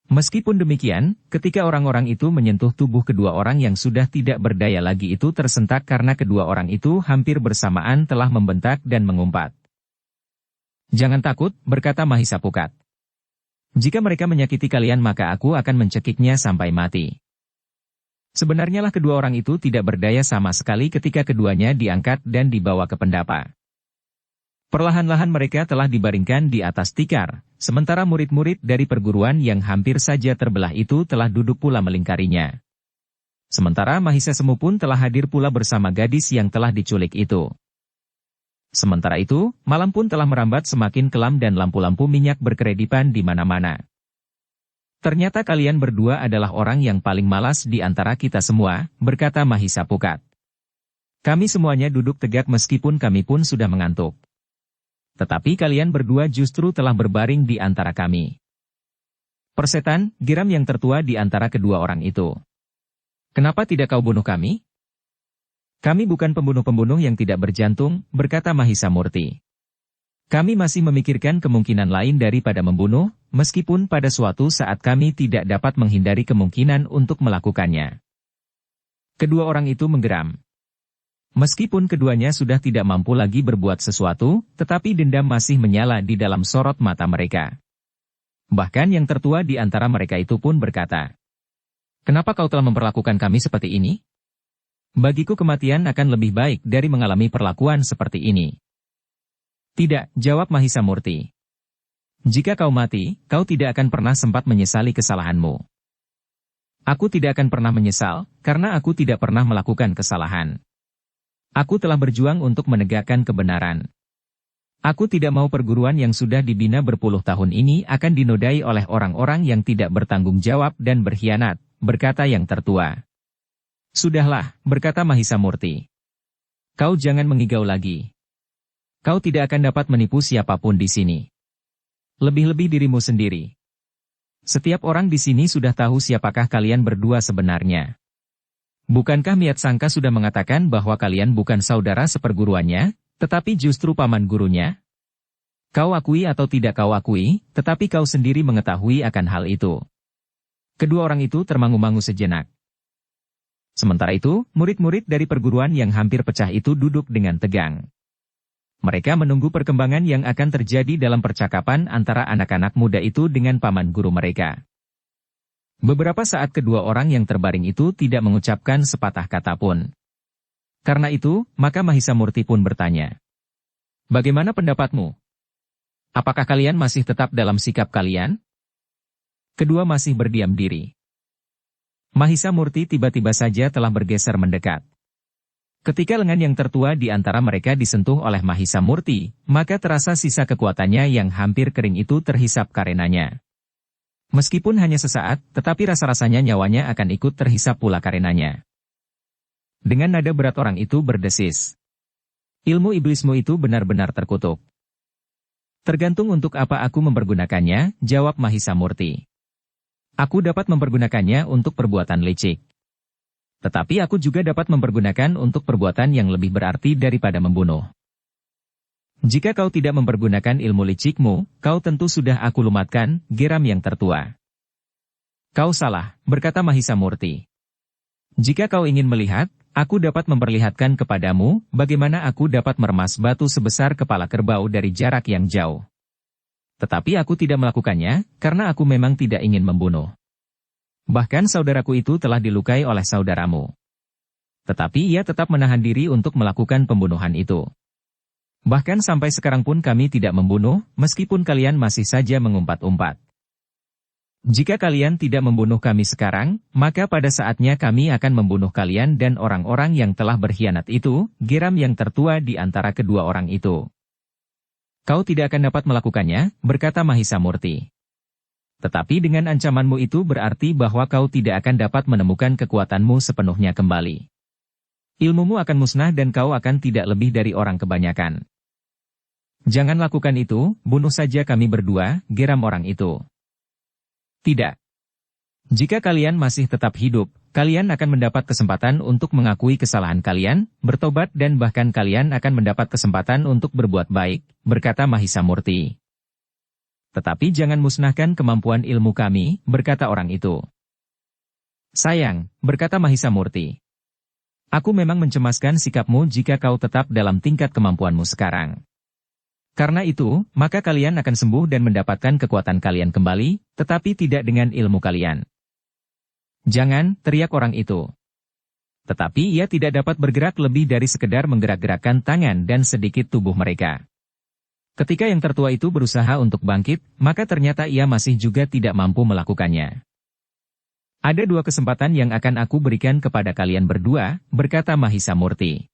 Meskipun demikian, ketika orang-orang itu menyentuh tubuh kedua orang yang sudah tidak berdaya lagi itu tersentak karena kedua orang itu hampir bersamaan telah membentak dan mengumpat. Jangan takut, berkata Mahisa Pukat. Jika mereka menyakiti kalian maka aku akan mencekiknya sampai mati. Sebenarnya lah kedua orang itu tidak berdaya sama sekali ketika keduanya diangkat dan dibawa ke pendapa. Perlahan-lahan mereka telah dibaringkan di atas tikar, sementara murid-murid dari perguruan yang hampir saja terbelah itu telah duduk pula melingkarinya. Sementara Mahisa Semu pun telah hadir pula bersama gadis yang telah diculik itu. Sementara itu, malam pun telah merambat semakin kelam dan lampu-lampu minyak berkeredipan di mana-mana. Ternyata kalian berdua adalah orang yang paling malas di antara kita semua, berkata Mahisa Pukat. Kami semuanya duduk tegak meskipun kami pun sudah mengantuk. Tetapi kalian berdua justru telah berbaring di antara kami. Persetan, geram yang tertua di antara kedua orang itu. Kenapa tidak kau bunuh kami? Kami bukan pembunuh-pembunuh yang tidak berjantung, berkata Mahisa Murti. Kami masih memikirkan kemungkinan lain daripada membunuh, meskipun pada suatu saat kami tidak dapat menghindari kemungkinan untuk melakukannya. Kedua orang itu menggeram. Meskipun keduanya sudah tidak mampu lagi berbuat sesuatu, tetapi dendam masih menyala di dalam sorot mata mereka. Bahkan yang tertua di antara mereka itu pun berkata, kenapa kau telah memperlakukan kami seperti ini? Bagiku kematian akan lebih baik dari mengalami perlakuan seperti ini. Tidak, jawab Mahisa Murti. Jika kau mati, kau tidak akan pernah sempat menyesali kesalahanmu. Aku tidak akan pernah menyesal, karena aku tidak pernah melakukan kesalahan. Aku telah berjuang untuk menegakkan kebenaran. Aku tidak mau perguruan yang sudah dibina berpuluh tahun ini akan dinodai oleh orang-orang yang tidak bertanggung jawab dan berkhianat, berkata yang tertua. Sudahlah, berkata Mahisa Murti. Kau jangan mengigau lagi. Kau tidak akan dapat menipu siapapun di sini. Lebih-lebih dirimu sendiri. Setiap orang di sini sudah tahu siapakah kalian berdua sebenarnya. Bukankah Miat Sangka sudah mengatakan bahwa kalian bukan saudara seperguruannya, tetapi justru paman gurunya? Kau akui atau tidak kau akui, tetapi kau sendiri mengetahui akan hal itu. Kedua orang itu termangu-mangu sejenak. Sementara itu, murid-murid dari perguruan yang hampir pecah itu duduk dengan tegang. Mereka menunggu perkembangan yang akan terjadi dalam percakapan antara anak-anak muda itu dengan paman guru mereka. Beberapa saat kedua orang yang terbaring itu tidak mengucapkan sepatah kata pun. Karena itu, maka Mahisa Murti pun bertanya. Bagaimana pendapatmu? Apakah kalian masih tetap dalam sikap kalian? Kedua masih berdiam diri. Mahisa Murti tiba-tiba saja telah bergeser mendekat. Ketika lengan yang tertua di antara mereka disentuh oleh Mahisa Murti, maka terasa sisa kekuatannya yang hampir kering itu terhisap karenanya. Meskipun hanya sesaat, tetapi rasa-rasanya nyawanya akan ikut terhisap pula karenanya. Dengan nada berat orang itu berdesis. Ilmu iblismu itu benar-benar terkutuk. Tergantung untuk apa aku mempergunakannya, jawab Mahisa Murti. Aku dapat mempergunakannya untuk perbuatan licik. Tetapi aku juga dapat mempergunakan untuk perbuatan yang lebih berarti daripada membunuh. Jika kau tidak mempergunakan ilmu licikmu, kau tentu sudah aku lumatkan, geram yang tertua. Kau salah, berkata Mahisa Murti. Jika kau ingin melihat, aku dapat memperlihatkan kepadamu, bagaimana aku dapat meremas batu sebesar kepala kerbau dari jarak yang jauh. Tetapi aku tidak melakukannya, karena aku memang tidak ingin membunuh. Bahkan saudaraku itu telah dilukai oleh saudaramu. Tetapi ia tetap menahan diri untuk melakukan pembunuhan itu. Bahkan sampai sekarang pun kami tidak membunuh, meskipun kalian masih saja mengumpat-umpat. Jika kalian tidak membunuh kami sekarang, maka pada saatnya kami akan membunuh kalian dan orang-orang yang telah berkhianat itu, geram yang tertua di antara kedua orang itu. Kau tidak akan dapat melakukannya, berkata Mahisa Murti. Tetapi dengan ancamanmu itu berarti bahwa kau tidak akan dapat menemukan kekuatanmu sepenuhnya kembali. Ilmumu akan musnah dan kau akan tidak lebih dari orang kebanyakan. Jangan lakukan itu, bunuh saja kami berdua, geram orang itu. Tidak. Jika kalian masih tetap hidup, kalian akan mendapat kesempatan untuk mengakui kesalahan kalian, bertobat dan bahkan kalian akan mendapat kesempatan untuk berbuat baik, berkata Mahisa Murti. Tetapi jangan musnahkan kemampuan ilmu kami, berkata orang itu. Sayang, berkata Mahisa Murti. Aku memang mencemaskan sikapmu jika kau tetap dalam tingkat kemampuanmu sekarang. Karena itu, maka kalian akan sembuh dan mendapatkan kekuatan kalian kembali, tetapi tidak dengan ilmu kalian. Jangan, teriak orang itu. Tetapi ia tidak dapat bergerak lebih dari sekedar menggerak-gerakkan tangan dan sedikit tubuh mereka. Ketika yang tertua itu berusaha untuk bangkit, maka ternyata ia masih juga tidak mampu melakukannya. Ada dua kesempatan yang akan aku berikan kepada kalian berdua, berkata Mahisa Murti.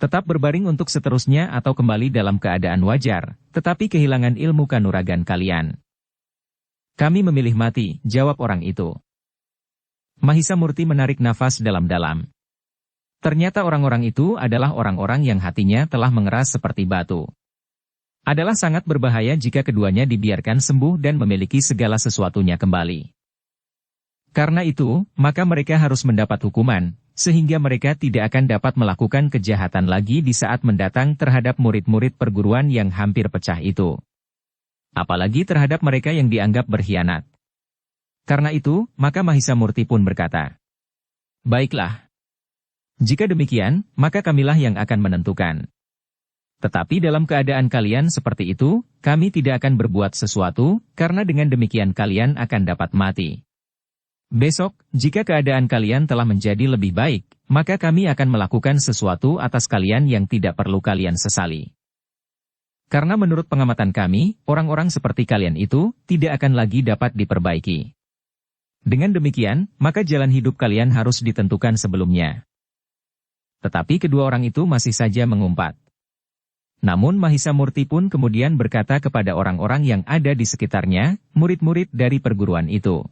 Tetap berbaring untuk seterusnya atau kembali dalam keadaan wajar, tetapi kehilangan ilmu kanuragan kalian. Kami memilih mati, jawab orang itu. Mahisa Murti menarik nafas dalam-dalam. Ternyata orang-orang itu adalah orang-orang yang hatinya telah mengeras seperti batu. Adalah sangat berbahaya jika keduanya dibiarkan sembuh dan memiliki segala sesuatunya kembali. Karena itu, maka mereka harus mendapat hukuman, sehingga mereka tidak akan dapat melakukan kejahatan lagi di saat mendatang terhadap murid-murid perguruan yang hampir pecah itu. Apalagi terhadap mereka yang dianggap berkhianat. Karena itu, maka Mahisa Murti pun berkata, baiklah. Jika demikian, maka kamilah yang akan menentukan. Tetapi dalam keadaan kalian seperti itu, kami tidak akan berbuat sesuatu, karena dengan demikian kalian akan dapat mati. Besok, jika keadaan kalian telah menjadi lebih baik, maka kami akan melakukan sesuatu atas kalian yang tidak perlu kalian sesali. Karena menurut pengamatan kami, orang-orang seperti kalian itu, tidak akan lagi dapat diperbaiki. Dengan demikian, maka jalan hidup kalian harus ditentukan sebelumnya. Tetapi kedua orang itu masih saja mengumpat. Namun Mahisa Murti pun kemudian berkata kepada orang-orang yang ada di sekitarnya, murid-murid dari perguruan itu.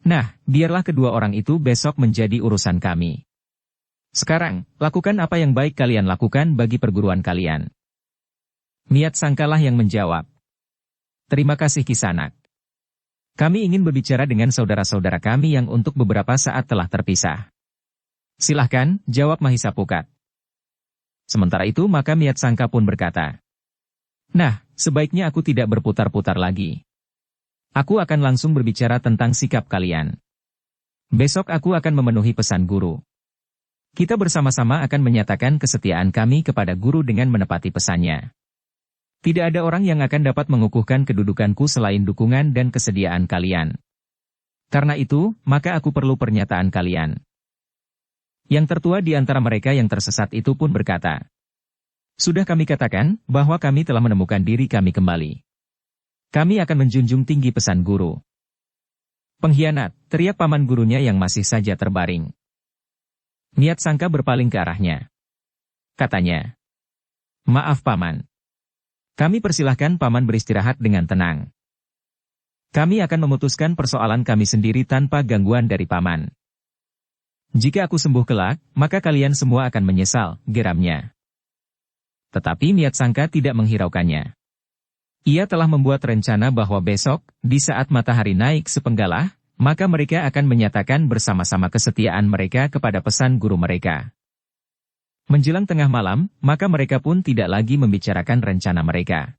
Nah, biarlah kedua orang itu besok menjadi urusan kami. Sekarang, lakukan apa yang baik kalian lakukan bagi perguruan kalian. Miat Sangkalah yang menjawab. Terima kasih Kisanak. Kami ingin berbicara dengan saudara-saudara kami yang untuk beberapa saat telah terpisah. Silahkan, jawab Mahisa Pukat. Sementara itu maka Miat Sangka pun berkata, nah, sebaiknya aku tidak berputar-putar lagi. Aku akan langsung berbicara tentang sikap kalian. Besok aku akan memenuhi pesan guru. Kita bersama-sama akan menyatakan kesetiaan kami kepada guru dengan menepati pesannya. Tidak ada orang yang akan dapat mengukuhkan kedudukanku selain dukungan dan kesediaan kalian. Karena itu, maka aku perlu pernyataan kalian. Yang tertua di antara mereka yang tersesat itu pun berkata, sudah kami katakan bahwa kami telah menemukan diri kami kembali. Kami akan menjunjung tinggi pesan guru. Pengkhianat, teriak paman gurunya yang masih saja terbaring. Miat Sangka berpaling ke arahnya. Katanya, maaf paman. Kami persilahkan paman beristirahat dengan tenang. Kami akan memutuskan persoalan kami sendiri tanpa gangguan dari paman. Jika aku sembuh kelak, maka kalian semua akan menyesal, geramnya. Tetapi Miat Sangka tidak menghiraukannya. Ia telah membuat rencana bahwa besok, di saat matahari naik sepenggalah, maka mereka akan menyatakan bersama-sama kesetiaan mereka kepada pesan guru mereka. Menjelang tengah malam, maka mereka pun tidak lagi membicarakan rencana mereka.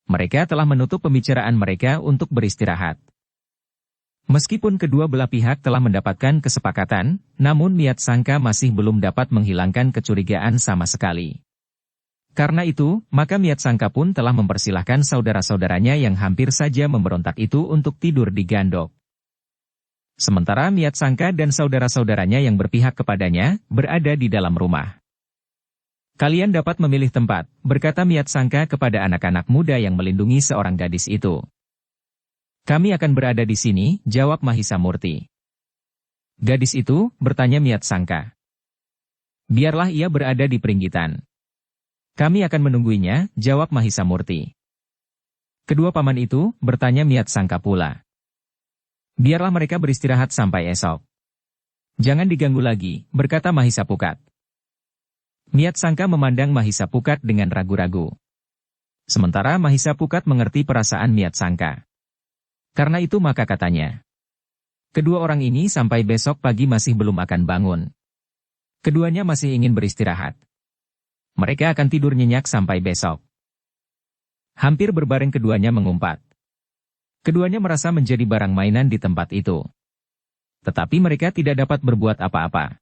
Mereka telah menutup pembicaraan mereka untuk beristirahat. Meskipun kedua belah pihak telah mendapatkan kesepakatan, namun Miat Sangka masih belum dapat menghilangkan kecurigaan sama sekali. Karena itu, maka Miat Sangka pun telah mempersilahkan saudara-saudaranya yang hampir saja memberontak itu untuk tidur di gandok. Sementara Miat Sangka dan saudara-saudaranya yang berpihak kepadanya, berada di dalam rumah. Kalian dapat memilih tempat, berkata Miat Sangka kepada anak-anak muda yang melindungi seorang gadis itu. Kami akan berada di sini, jawab Mahisa Murti. Gadis itu, bertanya Miat Sangka. Biarlah ia berada di peringgitan. Kami akan menungguinya, jawab Mahisa Murti. Kedua paman itu bertanya Miat Sangka pula. Biarlah mereka beristirahat sampai esok. Jangan diganggu lagi, berkata Mahisa Pukat. Miat Sangka memandang Mahisa Pukat dengan ragu-ragu. Sementara Mahisa Pukat mengerti perasaan Miat Sangka. Karena itu maka katanya. Kedua orang ini sampai besok pagi masih belum akan bangun. Keduanya masih ingin beristirahat. Mereka akan tidur nyenyak sampai besok. Hampir berbareng keduanya mengumpat. Keduanya merasa menjadi barang mainan di tempat itu. Tetapi mereka tidak dapat berbuat apa-apa.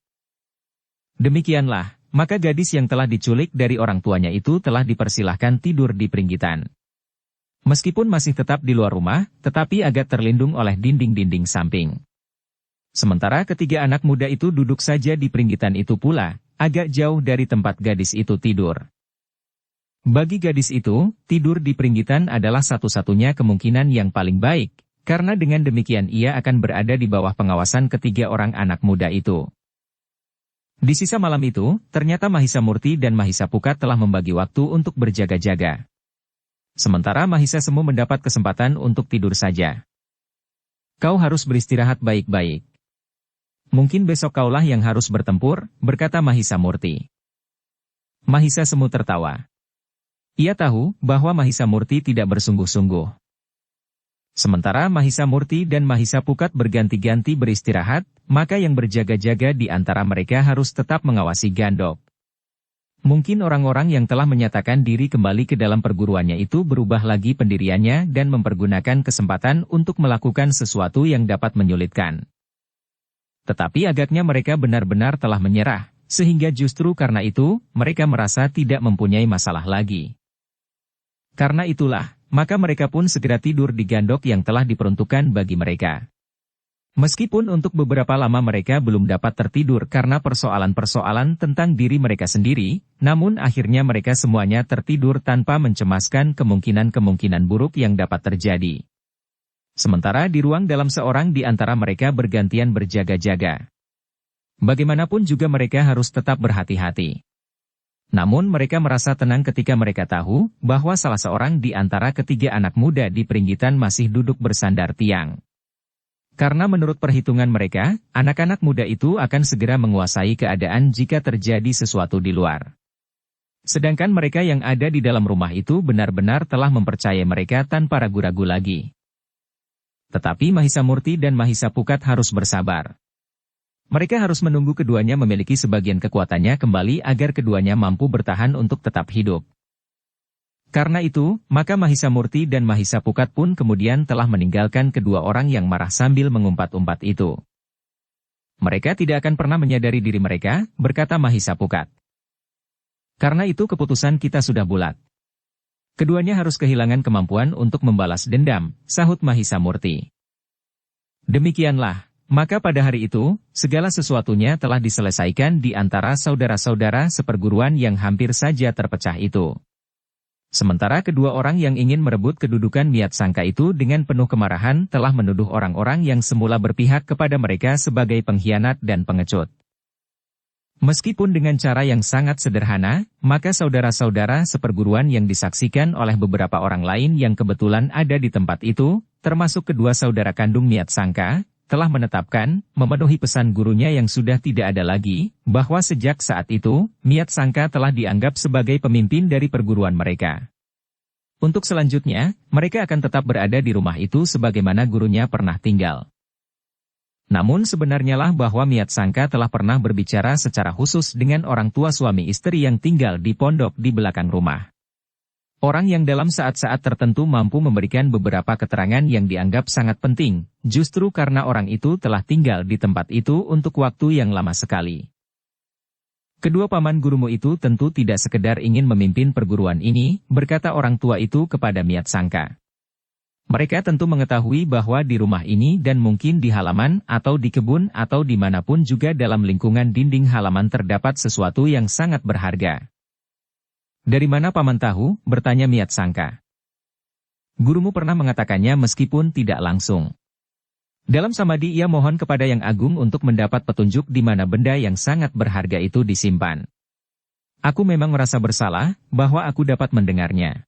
Demikianlah, maka gadis yang telah diculik dari orang tuanya itu telah dipersilahkan tidur di peringgitan. Meskipun masih tetap di luar rumah, tetapi agak terlindung oleh dinding-dinding samping. Sementara ketiga anak muda itu duduk saja di peringgitan itu pula, agak jauh dari tempat gadis itu tidur. Bagi gadis itu, tidur di peringgitan adalah satu-satunya kemungkinan yang paling baik, karena dengan demikian ia akan berada di bawah pengawasan ketiga orang anak muda itu. Di sisa malam itu, ternyata Mahisa Murti dan Mahisa Pukat telah membagi waktu untuk berjaga-jaga. Sementara Mahisa Semu mendapat kesempatan untuk tidur saja. Kau harus beristirahat baik-baik. Mungkin besok kaulah yang harus bertempur, berkata Mahisa Murti. Mahisa Semu tertawa. Ia tahu bahwa Mahisa Murti tidak bersungguh-sungguh. Sementara Mahisa Murti dan Mahisa Pukat berganti-ganti beristirahat, maka yang berjaga-jaga di antara mereka harus tetap mengawasi Gandok. Mungkin orang-orang yang telah menyatakan diri kembali ke dalam perguruannya itu berubah lagi pendiriannya dan mempergunakan kesempatan untuk melakukan sesuatu yang dapat menyulitkan. Tetapi agaknya mereka benar-benar telah menyerah, sehingga justru karena itu, mereka merasa tidak mempunyai masalah lagi. Karena itulah, maka mereka pun segera tidur di gandok yang telah diperuntukkan bagi mereka. Meskipun untuk beberapa lama mereka belum dapat tertidur karena persoalan-persoalan tentang diri mereka sendiri, namun akhirnya mereka semuanya tertidur tanpa mencemaskan kemungkinan-kemungkinan buruk yang dapat terjadi. Sementara di ruang dalam seorang di antara mereka bergantian berjaga-jaga. Bagaimanapun juga mereka harus tetap berhati-hati. Namun mereka merasa tenang ketika mereka tahu bahwa salah seorang di antara ketiga anak muda di peringgitan masih duduk bersandar tiang. Karena menurut perhitungan mereka, anak-anak muda itu akan segera menguasai keadaan jika terjadi sesuatu di luar. Sedangkan mereka yang ada di dalam rumah itu benar-benar telah mempercayai mereka tanpa ragu-ragu lagi. Tetapi Mahisa Murti dan Mahisa Pukat harus bersabar. Mereka harus menunggu keduanya memiliki sebagian kekuatannya kembali agar keduanya mampu bertahan untuk tetap hidup. Karena itu, maka Mahisa Murti dan Mahisa Pukat pun kemudian telah meninggalkan kedua orang yang marah sambil mengumpat-umpat itu. Mereka tidak akan pernah menyadari diri mereka, berkata Mahisa Pukat. Karena itu keputusan kita sudah bulat. Keduanya harus kehilangan kemampuan untuk membalas dendam, sahut Mahisa Murti. Demikianlah. Maka pada hari itu, segala sesuatunya telah diselesaikan di antara saudara-saudara seperguruan yang hampir saja terpecah itu. Sementara kedua orang yang ingin merebut kedudukan Miat Sangka itu dengan penuh kemarahan telah menuduh orang-orang yang semula berpihak kepada mereka sebagai pengkhianat dan pengecut. Meskipun dengan cara yang sangat sederhana, maka saudara-saudara seperguruan yang disaksikan oleh beberapa orang lain yang kebetulan ada di tempat itu, termasuk kedua saudara kandung Miat Sangka, telah menetapkan, memenuhi pesan gurunya yang sudah tidak ada lagi, bahwa sejak saat itu, Miat Sangka telah dianggap sebagai pemimpin dari perguruan mereka. Untuk selanjutnya, mereka akan tetap berada di rumah itu sebagaimana gurunya pernah tinggal. Namun sebenarnya lah bahwa Miat Sangka telah pernah berbicara secara khusus dengan orang tua suami istri yang tinggal di pondok di belakang rumah. Orang yang dalam saat-saat tertentu mampu memberikan beberapa keterangan yang dianggap sangat penting, justru karena orang itu telah tinggal di tempat itu untuk waktu yang lama sekali. Kedua paman gurumu itu tentu tidak sekedar ingin memimpin perguruan ini, berkata orang tua itu kepada Miat Sangka. Mereka tentu mengetahui bahwa di rumah ini dan mungkin di halaman atau di kebun atau dimanapun juga dalam lingkungan dinding halaman terdapat sesuatu yang sangat berharga. Dari mana paman tahu? Bertanya Miat Sangka. Gurumu pernah mengatakannya meskipun tidak langsung. Dalam samadhi ia mohon kepada Yang Agung untuk mendapat petunjuk di mana benda yang sangat berharga itu disimpan. Aku memang merasa bersalah bahwa aku dapat mendengarnya.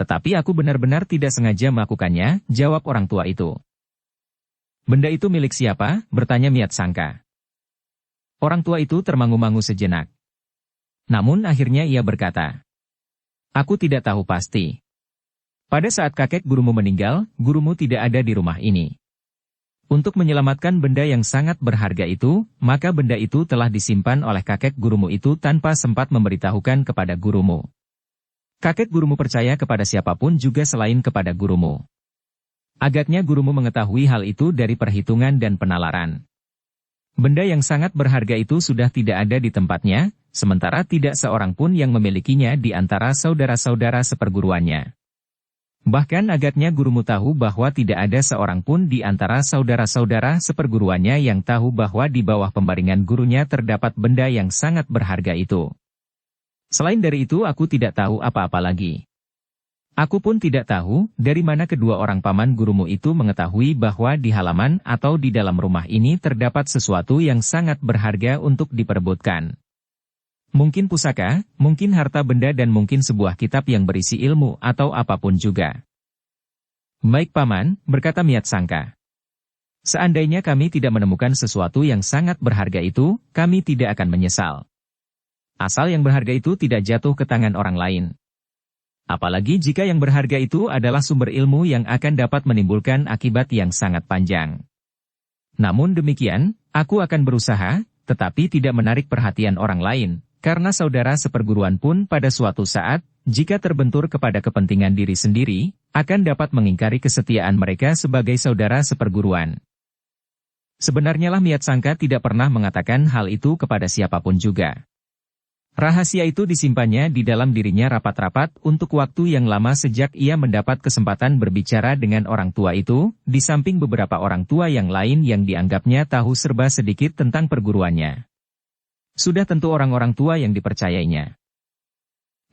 Tetapi aku benar-benar tidak sengaja melakukannya, jawab orang tua itu. Benda itu milik siapa? Bertanya Miat Sangka. Orang tua itu termangu-mangu sejenak. Namun akhirnya ia berkata, aku tidak tahu pasti. Pada saat kakek gurumu meninggal, gurumu tidak ada di rumah ini. Untuk menyelamatkan benda yang sangat berharga itu, maka benda itu telah disimpan oleh kakek gurumu itu tanpa sempat memberitahukan kepada gurumu. Kakek gurumu percaya kepada siapapun juga selain kepada gurumu. Agaknya gurumu mengetahui hal itu dari perhitungan dan penalaran. Benda yang sangat berharga itu sudah tidak ada di tempatnya, sementara tidak seorang pun yang memilikinya di antara saudara-saudara seperguruannya. Bahkan agaknya gurumu tahu bahwa tidak ada seorang pun di antara saudara-saudara seperguruannya yang tahu bahwa di bawah pembaringan gurunya terdapat benda yang sangat berharga itu. Selain dari itu aku tidak tahu apa-apa lagi. Aku pun tidak tahu dari mana kedua orang paman gurumu itu mengetahui bahwa di halaman atau di dalam rumah ini terdapat sesuatu yang sangat berharga untuk diperebutkan. Mungkin pusaka, mungkin harta benda dan mungkin sebuah kitab yang berisi ilmu atau apapun juga. Baik paman, berkata Miat Sangka. Seandainya kami tidak menemukan sesuatu yang sangat berharga itu, kami tidak akan menyesal. Asal yang berharga itu tidak jatuh ke tangan orang lain. Apalagi jika yang berharga itu adalah sumber ilmu yang akan dapat menimbulkan akibat yang sangat panjang. Namun demikian, aku akan berusaha, tetapi tidak menarik perhatian orang lain. Karena saudara seperguruan pun pada suatu saat, jika terbentur kepada kepentingan diri sendiri, akan dapat mengingkari kesetiaan mereka sebagai saudara seperguruan. Sebenarnya lah Miat Sangka tidak pernah mengatakan hal itu kepada siapapun juga. Rahasia itu disimpannya di dalam dirinya rapat-rapat untuk waktu yang lama sejak ia mendapat kesempatan berbicara dengan orang tua itu, di samping beberapa orang tua yang lain yang dianggapnya tahu serba sedikit tentang perguruannya. Sudah tentu orang-orang tua yang dipercayainya.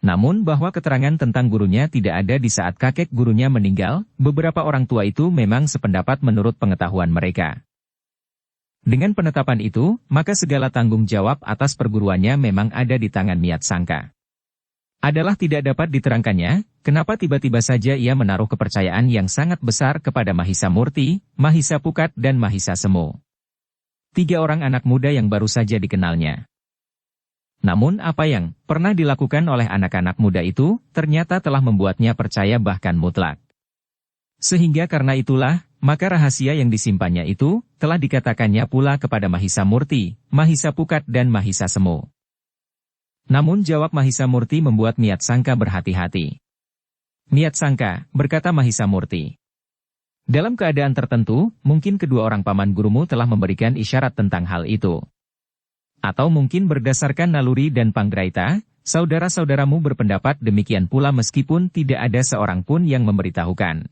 Namun bahwa keterangan tentang gurunya tidak ada di saat kakek gurunya meninggal, beberapa orang tua itu memang sependapat menurut pengetahuan mereka. Dengan penetapan itu, maka segala tanggung jawab atas perguruannya memang ada di tangan Miat Sangka. Adalah tidak dapat diterangkannya, kenapa tiba-tiba saja ia menaruh kepercayaan yang sangat besar kepada Mahisa Murti, Mahisa Pukat dan Mahisa Semu. 3 orang anak muda yang baru saja dikenalnya. Namun apa yang pernah dilakukan oleh anak-anak muda itu, ternyata telah membuatnya percaya bahkan mutlak. Sehingga karena itulah, maka rahasia yang disimpannya itu, telah dikatakannya pula kepada Mahisa Murti, Mahisa Pukat dan Mahisa Semu. Namun jawab Mahisa Murti membuat Miat Sangka berhati-hati. Miat Sangka, berkata Mahisa Murti. Dalam keadaan tertentu, mungkin kedua orang paman gurumu telah memberikan isyarat tentang hal itu. Atau mungkin berdasarkan naluri dan panggraita, saudara-saudaramu berpendapat demikian pula meskipun tidak ada seorang pun yang memberitahukan.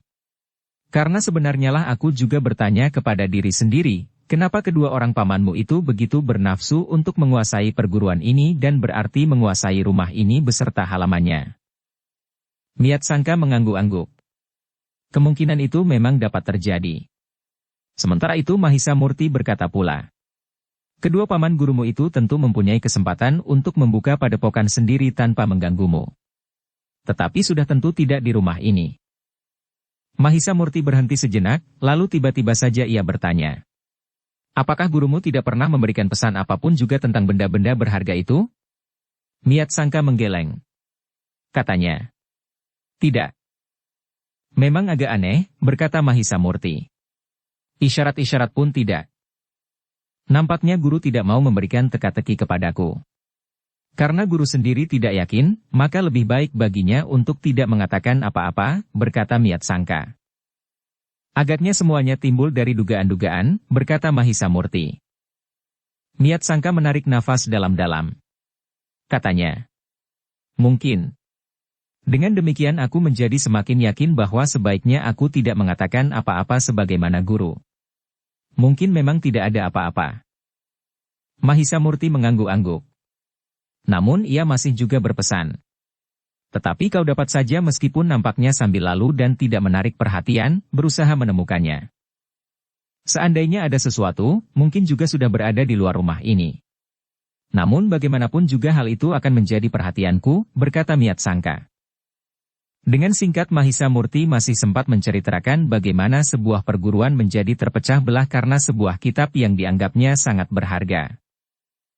Karena sebenarnya lah aku juga bertanya kepada diri sendiri, kenapa kedua orang pamanmu itu begitu bernafsu untuk menguasai perguruan ini dan berarti menguasai rumah ini beserta halamannya. Miat Sangka mengangguk-angguk. Kemungkinan itu memang dapat terjadi. Sementara itu Mahisa Murti berkata pula. Kedua paman gurumu itu tentu mempunyai kesempatan untuk membuka padepokan sendiri tanpa mengganggumu. Tetapi sudah tentu tidak di rumah ini. Mahisa Murti berhenti sejenak, lalu tiba-tiba saja ia bertanya. Apakah gurumu tidak pernah memberikan pesan apapun juga tentang benda-benda berharga itu? Miat Sangka menggeleng. Katanya. Tidak. Memang agak aneh, berkata Mahisa Murti. Isyarat-isyarat pun tidak. Nampaknya guru tidak mau memberikan teka-teki kepadaku. Karena guru sendiri tidak yakin, maka lebih baik baginya untuk tidak mengatakan apa-apa, berkata Miat Sangka. Agaknya semuanya timbul dari dugaan-dugaan, berkata Mahisa Murti. Miat Sangka menarik nafas dalam-dalam. Katanya. Mungkin. Dengan demikian aku menjadi semakin yakin bahwa sebaiknya aku tidak mengatakan apa-apa sebagaimana guru. Mungkin memang tidak ada apa-apa. Mahisa Murti mengangguk-angguk. Namun ia masih juga berpesan. Tetapi kau dapat saja meskipun nampaknya sambil lalu dan tidak menarik perhatian, berusaha menemukannya. Seandainya ada sesuatu, mungkin juga sudah berada di luar rumah ini. Namun bagaimanapun juga hal itu akan menjadi perhatianku, berkata Miat Sangka. Dengan singkat Mahisa Murti masih sempat menceritakan bagaimana sebuah perguruan menjadi terpecah belah karena sebuah kitab yang dianggapnya sangat berharga.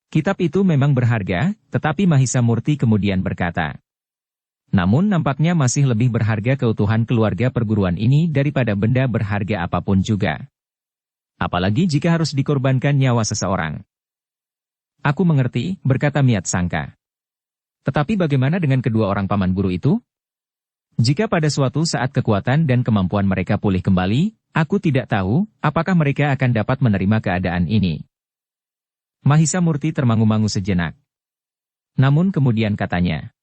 Kitab itu memang berharga, tetapi Mahisa Murti kemudian berkata, namun nampaknya masih lebih berharga keutuhan keluarga perguruan ini daripada benda berharga apapun juga. Apalagi jika harus dikorbankan nyawa seseorang. Aku mengerti, berkata Miat Sangka. Tetapi bagaimana dengan kedua orang paman guru itu? Jika pada suatu saat kekuatan dan kemampuan mereka pulih kembali, aku tidak tahu apakah mereka akan dapat menerima keadaan ini. Mahisa Murti termangu-mangu sejenak. Namun kemudian katanya,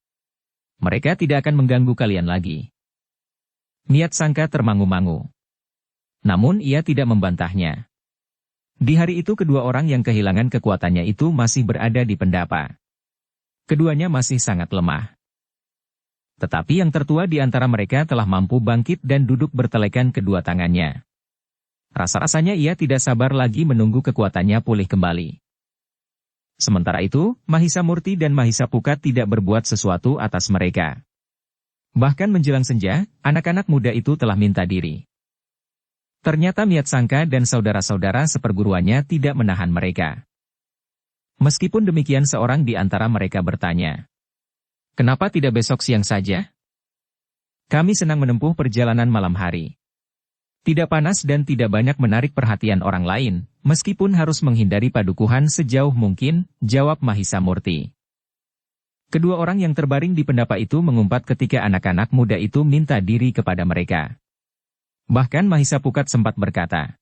mereka tidak akan mengganggu kalian lagi. Miat Sangka termangu-mangu. Namun ia tidak membantahnya. Di hari itu kedua orang yang kehilangan kekuatannya itu masih berada di pendapa. Keduanya masih sangat lemah. Tetapi yang tertua di antara mereka telah mampu bangkit dan duduk bertelekan kedua tangannya. Rasa-rasanya ia tidak sabar lagi menunggu kekuatannya pulih kembali. Sementara itu, Mahisa Murti dan Mahisa Pukat tidak berbuat sesuatu atas mereka. Bahkan menjelang senja, anak-anak muda itu telah minta diri. Ternyata Miat Sangka dan saudara-saudara seperguruannya tidak menahan mereka. Meskipun demikian seorang di antara mereka bertanya, kenapa tidak besok siang saja? Kami senang menempuh perjalanan malam hari. Tidak panas dan tidak banyak menarik perhatian orang lain, meskipun harus menghindari padukuhan sejauh mungkin, jawab Mahisa Murti. Kedua orang yang terbaring di pendapa itu mengumpat ketika anak-anak muda itu minta diri kepada mereka. Bahkan Mahisa Pukat sempat berkata,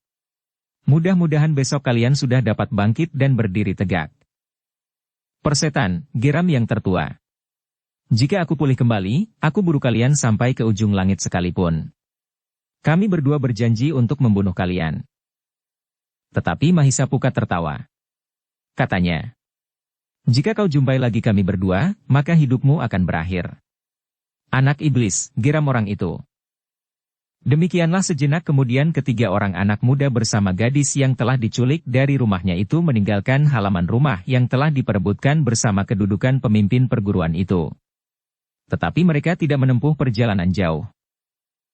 mudah-mudahan besok kalian sudah dapat bangkit dan berdiri tegak. Persetan, geram yang tertua. Jika aku pulih kembali, aku buru kalian sampai ke ujung langit sekalipun. Kami berdua berjanji untuk membunuh kalian. Tetapi Mahisa Pukat tertawa. Katanya, jika kau jumpai lagi kami berdua, maka hidupmu akan berakhir. Anak iblis, geram orang itu. Demikianlah sejenak kemudian ketiga orang anak muda bersama gadis yang telah diculik dari rumahnya itu meninggalkan halaman rumah yang telah diperebutkan bersama kedudukan pemimpin perguruan itu. Tetapi mereka tidak menempuh perjalanan jauh.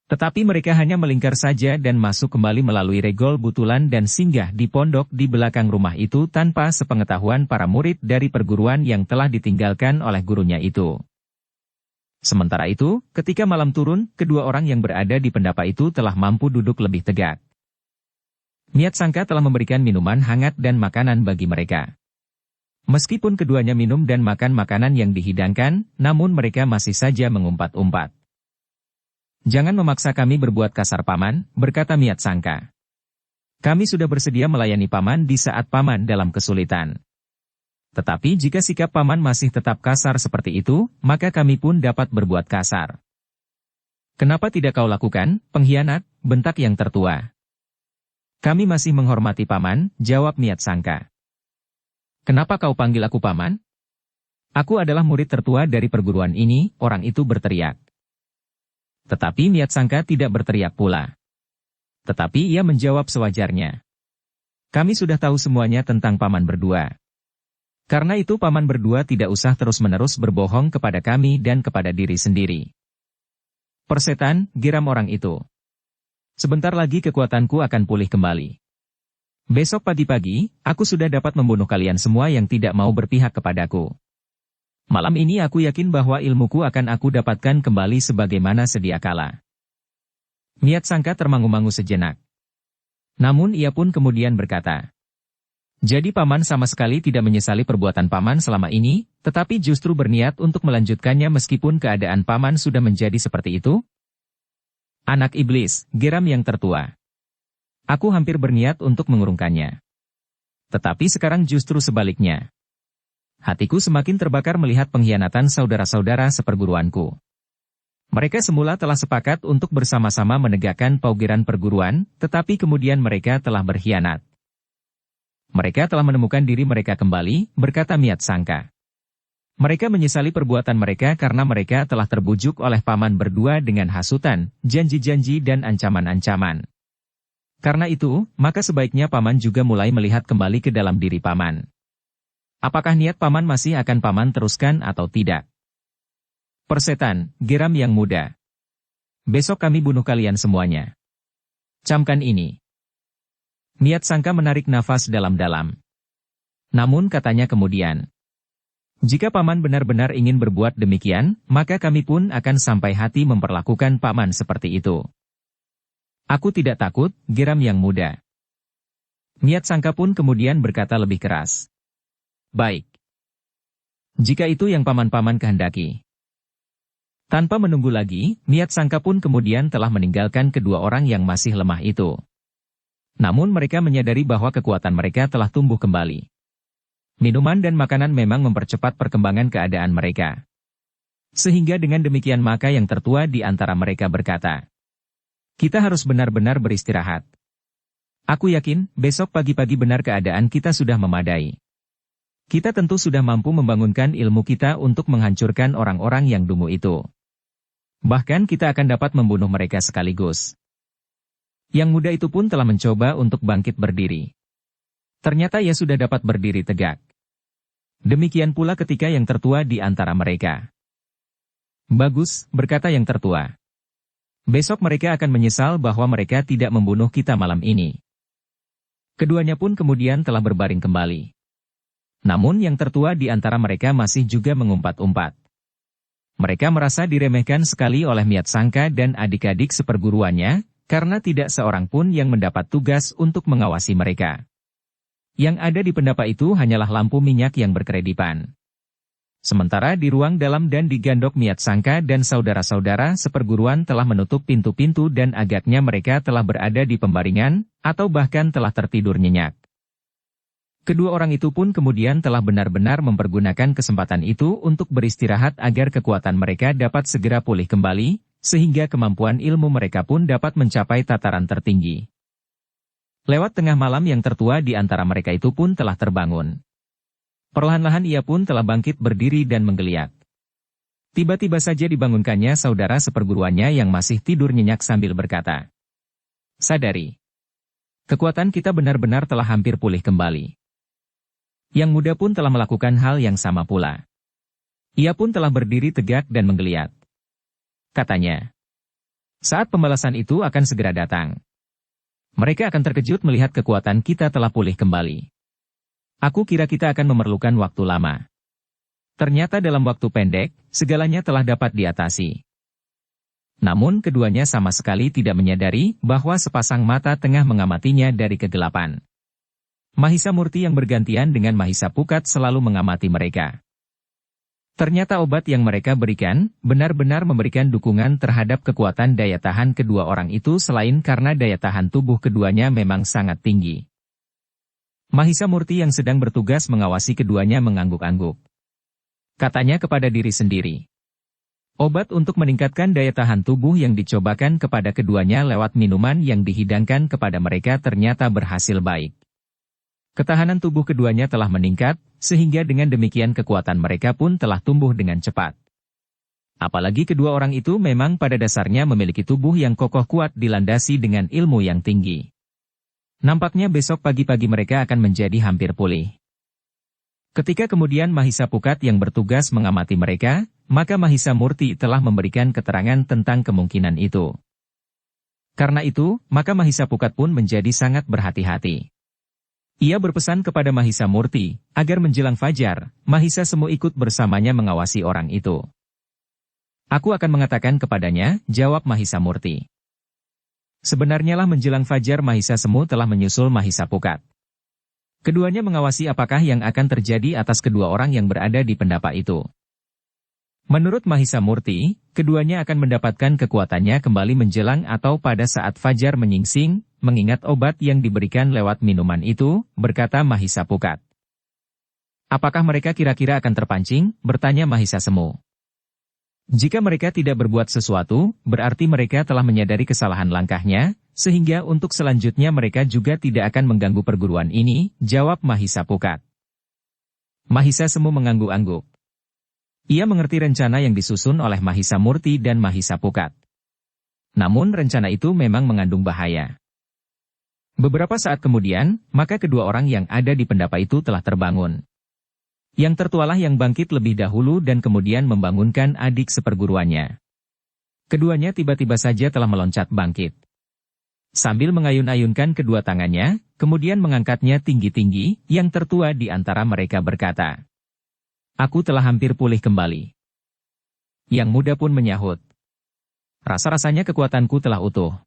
Tetapi mereka hanya melingkar saja dan masuk kembali melalui regol butulan dan singgah di pondok di belakang rumah itu tanpa sepengetahuan para murid dari perguruan yang telah ditinggalkan oleh gurunya itu. Sementara itu, ketika malam turun, kedua orang yang berada di pendapa itu telah mampu duduk lebih tegak. Miat Sangka telah memberikan minuman hangat dan makanan bagi mereka. Meskipun keduanya minum dan makan makanan yang dihidangkan, namun mereka masih saja mengumpat-umpat. Jangan memaksa kami berbuat kasar paman, berkata Miat Sangka. Kami sudah bersedia melayani paman di saat paman dalam kesulitan. Tetapi jika sikap paman masih tetap kasar seperti itu, maka kami pun dapat berbuat kasar. Kenapa tidak kau lakukan, pengkhianat, bentak yang tertua. Kami masih menghormati paman, jawab Miat Sangka. Kenapa kau panggil aku paman? Aku adalah murid tertua dari perguruan ini, orang itu berteriak. Tetapi Miat Sangka tidak berteriak pula. Tetapi ia menjawab sewajarnya. Kami sudah tahu semuanya tentang paman berdua. Karena itu paman berdua tidak usah terus-menerus berbohong kepada kami dan kepada diri sendiri. Persetan, geram orang itu. Sebentar lagi kekuatanku akan pulih kembali. Besok pagi-pagi, aku sudah dapat membunuh kalian semua yang tidak mau berpihak kepadaku. Malam ini aku yakin bahwa ilmuku akan aku dapatkan kembali sebagaimana sedia kala. Miat Sangka termangu-mangu sejenak. Namun ia pun kemudian berkata, jadi paman sama sekali tidak menyesali perbuatan paman selama ini, tetapi justru berniat untuk melanjutkannya meskipun keadaan paman sudah menjadi seperti itu? Anak iblis, geram yang tertua. Aku hampir berniat untuk mengurungkannya. Tetapi sekarang justru sebaliknya. Hatiku semakin terbakar melihat pengkhianatan saudara-saudara seperguruanku. Mereka semula telah sepakat untuk bersama-sama menegakkan paugeran perguruan, tetapi kemudian mereka telah berkhianat. Mereka telah menemukan diri mereka kembali, berkata Miat Sangka. Mereka menyesali perbuatan mereka karena mereka telah terbujuk oleh paman berdua dengan hasutan, janji-janji dan ancaman-ancaman. Karena itu, maka sebaiknya paman juga mulai melihat kembali ke dalam diri paman. Apakah niat paman masih akan paman teruskan atau tidak? Persetan, geram yang muda. Besok kami bunuh kalian semuanya. Camkan ini. Niat Sangka menarik nafas dalam-dalam. Namun katanya kemudian, jika paman benar-benar ingin berbuat demikian, maka kami pun akan sampai hati memperlakukan paman seperti itu. Aku tidak takut, geram yang muda. Niat Sangka pun kemudian berkata lebih keras. Baik. Jika itu yang paman-paman kehendaki. Tanpa menunggu lagi, Niat Sangka pun kemudian telah meninggalkan kedua orang yang masih lemah itu. Namun mereka menyadari bahwa kekuatan mereka telah tumbuh kembali. Minuman dan makanan memang mempercepat perkembangan keadaan mereka. Sehingga dengan demikian maka yang tertua di antara mereka berkata, kita harus benar-benar beristirahat. Aku yakin, besok pagi-pagi benar keadaan kita sudah memadai. Kita tentu sudah mampu membangunkan ilmu kita untuk menghancurkan orang-orang yang dungu itu. Bahkan kita akan dapat membunuh mereka sekaligus. Yang muda itu pun telah mencoba untuk bangkit berdiri. Ternyata ia sudah dapat berdiri tegak. Demikian pula ketika yang tertua di antara mereka. Bagus, berkata yang tertua. Besok mereka akan menyesal bahwa mereka tidak membunuh kita malam ini. Keduanya pun kemudian telah berbaring kembali. Namun yang tertua di antara mereka masih juga mengumpat-umpat. Mereka merasa diremehkan sekali oleh Niat Sangka dan adik-adik seperguruannya, karena tidak seorang pun yang mendapat tugas untuk mengawasi mereka. Yang ada di pendapa itu hanyalah lampu minyak yang berkeredipan. Sementara di ruang dalam dan di gandok Niat Sangka dan saudara-saudara seperguruan telah menutup pintu-pintu dan agaknya mereka telah berada di pembaringan, atau bahkan telah tertidur nyenyak. Kedua orang itu pun kemudian telah benar-benar mempergunakan kesempatan itu untuk beristirahat agar kekuatan mereka dapat segera pulih kembali, sehingga kemampuan ilmu mereka pun dapat mencapai tataran tertinggi. Lewat tengah malam yang tertua di antara mereka itu pun telah terbangun. Perlahan-lahan ia pun telah bangkit berdiri dan menggeliat. Tiba-tiba saja dibangunkannya saudara seperguruannya yang masih tidur nyenyak sambil berkata, sadari. Kekuatan kita benar-benar telah hampir pulih kembali. Yang muda pun telah melakukan hal yang sama pula. Ia pun telah berdiri tegak dan menggeliat. Katanya, saat pembalasan itu akan segera datang. Mereka akan terkejut melihat kekuatan kita telah pulih kembali. Aku kira kita akan memerlukan waktu lama. Ternyata dalam waktu pendek, segalanya telah dapat diatasi. Namun keduanya sama sekali tidak menyadari bahwa sepasang mata tengah mengamatinya dari kegelapan. Mahisa Murti yang bergantian dengan Mahisa Pukat selalu mengamati mereka. Ternyata obat yang mereka berikan, benar-benar memberikan dukungan terhadap kekuatan daya tahan kedua orang itu selain karena daya tahan tubuh keduanya memang sangat tinggi. Mahisa Murti yang sedang bertugas mengawasi keduanya mengangguk-angguk. Katanya kepada diri sendiri. Obat untuk meningkatkan daya tahan tubuh yang dicobakan kepada keduanya lewat minuman yang dihidangkan kepada mereka ternyata berhasil baik. Ketahanan tubuh keduanya telah meningkat, sehingga dengan demikian kekuatan mereka pun telah tumbuh dengan cepat. Apalagi kedua orang itu memang pada dasarnya memiliki tubuh yang kokoh kuat dilandasi dengan ilmu yang tinggi. Nampaknya besok pagi-pagi mereka akan menjadi hampir pulih. Ketika kemudian Mahisa Pukat yang bertugas mengamati mereka, maka Mahisa Murti telah memberikan keterangan tentang kemungkinan itu. Karena itu, maka Mahisa Pukat pun menjadi sangat berhati-hati. Ia berpesan kepada Mahisa Murti, agar menjelang fajar, Mahisa Semu ikut bersamanya mengawasi orang itu. Aku akan mengatakan kepadanya, jawab Mahisa Murti. Sebenarnya lah menjelang fajar Mahisa Semu telah menyusul Mahisa Pukat. Keduanya mengawasi apakah yang akan terjadi atas kedua orang yang berada di pendapa itu. Menurut Mahisa Murti, keduanya akan mendapatkan kekuatannya kembali menjelang atau pada saat fajar menyingsing, mengingat obat yang diberikan lewat minuman itu, berkata Mahisa Pukat. Apakah mereka kira-kira akan terpancing? Bertanya Mahisa Semu. Jika mereka tidak berbuat sesuatu, berarti mereka telah menyadari kesalahan langkahnya, sehingga untuk selanjutnya mereka juga tidak akan mengganggu perguruan ini, jawab Mahisa Pukat. Mahisa Semu mengangguk-angguk. Ia mengerti rencana yang disusun oleh Mahisa Murti dan Mahisa Pukat. Namun rencana itu memang mengandung bahaya. Beberapa saat kemudian, maka kedua orang yang ada di pendapa itu telah terbangun. Yang tertualah yang bangkit lebih dahulu dan kemudian membangunkan adik seperguruannya. Keduanya tiba-tiba saja telah meloncat bangkit. Sambil mengayun-ayunkan kedua tangannya, kemudian mengangkatnya tinggi-tinggi, yang tertua di antara mereka berkata, "Aku telah hampir pulih kembali." Yang muda pun menyahut, "Rasa-rasanya kekuatanku telah utuh.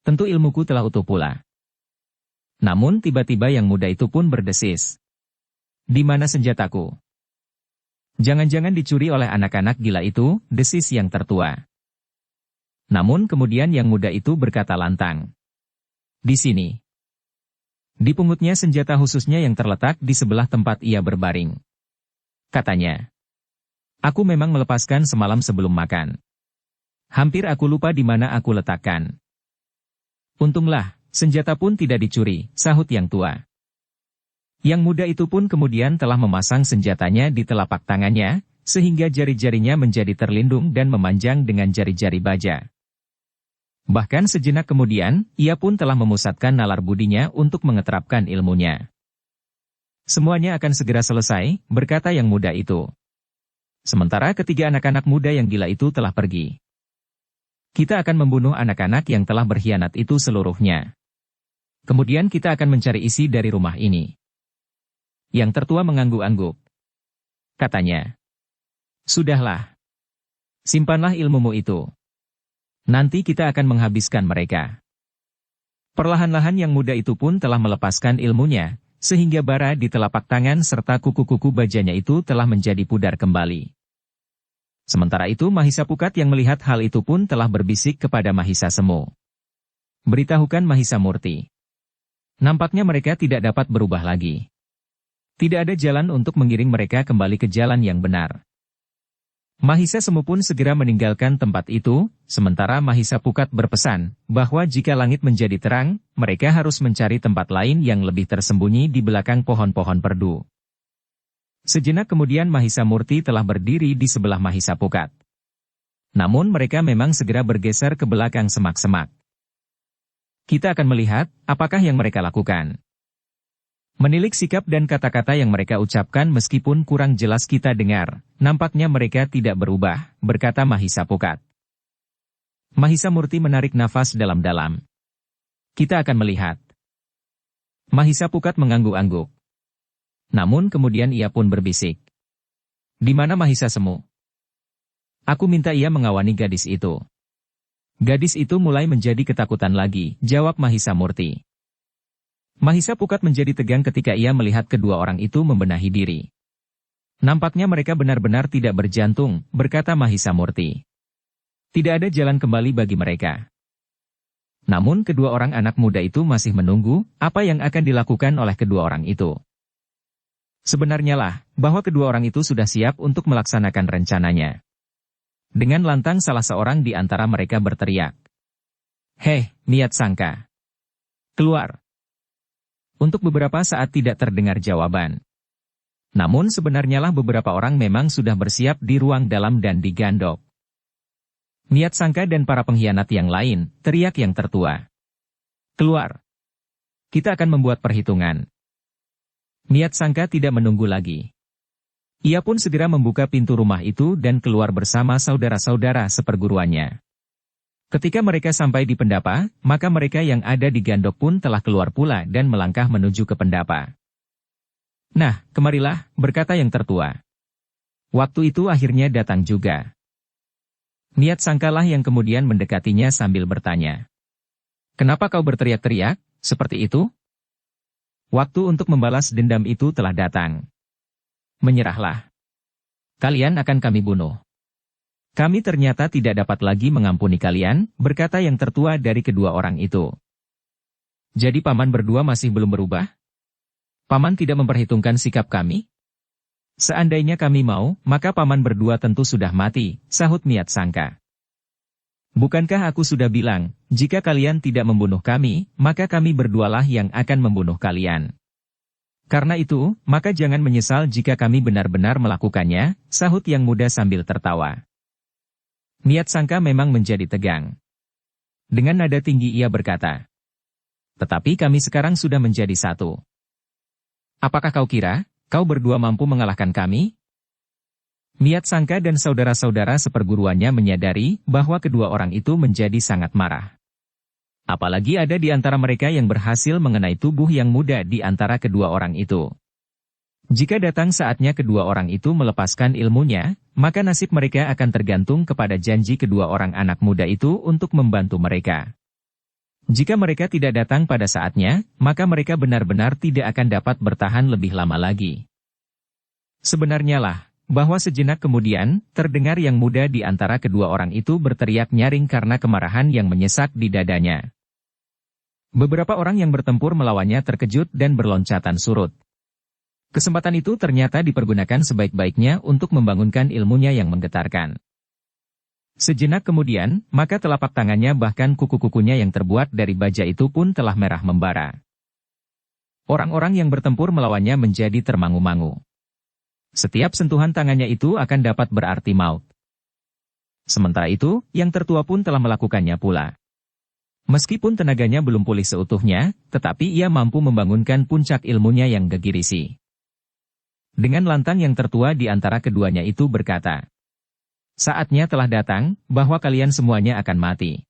Tentu ilmuku telah utuh pula." Namun tiba-tiba yang muda itu pun berdesis, "Di mana senjataku? Jangan-jangan dicuri oleh anak-anak gila itu," desis yang tertua. Namun kemudian yang muda itu berkata lantang, "Di sini." Dipungutnya senjata khususnya yang terletak di sebelah tempat ia berbaring. Katanya, "Aku memang melepaskan semalam sebelum makan. Hampir aku lupa di mana aku letakkan." "Untunglah, senjata pun tidak dicuri," sahut yang tua. Yang muda itu pun kemudian telah memasang senjatanya di telapak tangannya, sehingga jari-jarinya menjadi terlindung dan memanjang dengan jari-jari baja. Bahkan sejenak kemudian, ia pun telah memusatkan nalar budinya untuk mengeterapkan ilmunya. "Semuanya akan segera selesai," berkata yang muda itu. Sementara ketiga anak-anak muda yang gila itu telah pergi. "Kita akan membunuh anak-anak yang telah berkhianat itu seluruhnya. Kemudian kita akan mencari isi dari rumah ini." Yang tertua mengangguk-angguk. Katanya, "Sudahlah. Simpanlah ilmumu itu. Nanti kita akan menghabiskan mereka." Perlahan-lahan yang muda itu pun telah melepaskan ilmunya, sehingga bara di telapak tangan serta kuku-kuku bajanya itu telah menjadi pudar kembali. Sementara itu Mahisa Pukat yang melihat hal itu pun telah berbisik kepada Mahisa Semu. "Beritahukan Mahisa Murti. Nampaknya mereka tidak dapat berubah lagi. Tidak ada jalan untuk mengiring mereka kembali ke jalan yang benar." Mahisa Semu pun segera meninggalkan tempat itu, sementara Mahisa Pukat berpesan bahwa jika langit menjadi terang, mereka harus mencari tempat lain yang lebih tersembunyi di belakang pohon-pohon perdu. Sejenak kemudian Mahisa Murti telah berdiri di sebelah Mahisa Pukat. Namun mereka memang segera bergeser ke belakang semak-semak. "Kita akan melihat apakah yang mereka lakukan." Menilik sikap dan kata-kata yang mereka ucapkan meskipun kurang jelas kita dengar, nampaknya mereka tidak berubah, berkata Mahisa Pukat. Mahisa Murti menarik nafas dalam-dalam. "Kita akan melihat." Mahisa Pukat mengangguk-angguk. Namun kemudian ia pun berbisik, "Di mana Mahisa Semu? Aku minta ia mengawani gadis itu." "Gadis itu mulai menjadi ketakutan lagi," jawab Mahisa Murti. Mahisa Pukat menjadi tegang ketika ia melihat kedua orang itu membenahi diri. "Nampaknya mereka benar-benar tidak berjantung," berkata Mahisa Murti. "Tidak ada jalan kembali bagi mereka." Namun kedua orang anak muda itu masih menunggu apa yang akan dilakukan oleh kedua orang itu. Sebenarnya lah, bahwa kedua orang itu sudah siap untuk melaksanakan rencananya. Dengan lantang salah seorang di antara mereka berteriak, "Hei, niat sangka! Keluar!" Untuk beberapa saat tidak terdengar jawaban. Namun sebenarnya lah beberapa orang memang sudah bersiap di ruang dalam dan digandok. "Niat sangka dan para pengkhianat yang lain," teriak yang tertua. "Keluar! Kita akan membuat perhitungan." Niat sangka tidak menunggu lagi. Ia pun segera membuka pintu rumah itu dan keluar bersama saudara-saudara seperguruannya. Ketika mereka sampai di pendapa, maka mereka yang ada di gandok pun telah keluar pula dan melangkah menuju ke pendapa. "Nah, kemarilah," berkata yang tertua. Waktu itu akhirnya datang juga. Niat sangkalah yang kemudian mendekatinya sambil bertanya, "Kenapa kau berteriak-teriak seperti itu?" Waktu untuk membalas dendam itu telah datang. "Menyerahlah. Kalian akan kami bunuh." "Kami ternyata tidak dapat lagi mengampuni kalian," berkata yang tertua dari kedua orang itu. "Jadi paman berdua masih belum berubah? Paman tidak memperhitungkan sikap kami? Seandainya kami mau, maka paman berdua tentu sudah mati," sahut Niat Sangka. "Bukankah aku sudah bilang, jika kalian tidak membunuh kami, maka kami berdualah yang akan membunuh kalian. Karena itu, maka jangan menyesal jika kami benar-benar melakukannya," sahut yang muda sambil tertawa. Niat Sangka memang menjadi tegang. Dengan nada tinggi ia berkata, "Tetapi kami sekarang sudah menjadi satu. Apakah kau kira, Kau berdua mampu mengalahkan kami? Miat Sangka dan saudara-saudara seperguruannya menyadari bahwa kedua orang itu menjadi sangat marah. Apalagi ada di antara mereka yang berhasil mengenai tubuh yang muda di antara kedua orang itu. Jika datang saatnya kedua orang itu melepaskan ilmunya, maka nasib mereka akan tergantung kepada janji kedua orang anak muda itu untuk membantu mereka. Jika mereka tidak datang pada saatnya, maka mereka benar-benar tidak akan dapat bertahan lebih lama lagi. Sebenarnya lah, bahwa sejenak kemudian, terdengar yang muda di antara kedua orang itu berteriak nyaring karena kemarahan yang menyesak di dadanya. Beberapa orang yang bertempur melawannya terkejut dan berloncatan surut. Kesempatan itu ternyata dipergunakan sebaik-baiknya untuk membangunkan ilmunya yang menggetarkan. Sejenak kemudian, maka telapak tangannya bahkan kuku-kukunya yang terbuat dari baja itu pun telah merah membara. Orang-orang yang bertempur melawannya menjadi termangu-mangu. Setiap sentuhan tangannya itu akan dapat berarti maut. Sementara itu, yang tertua pun telah melakukannya pula. Meskipun tenaganya belum pulih seutuhnya, tetapi ia mampu membangunkan puncak ilmunya yang gegirisi. Dengan lantang yang tertua di antara keduanya itu berkata, "Saatnya telah datang, bahwa kalian semuanya akan mati."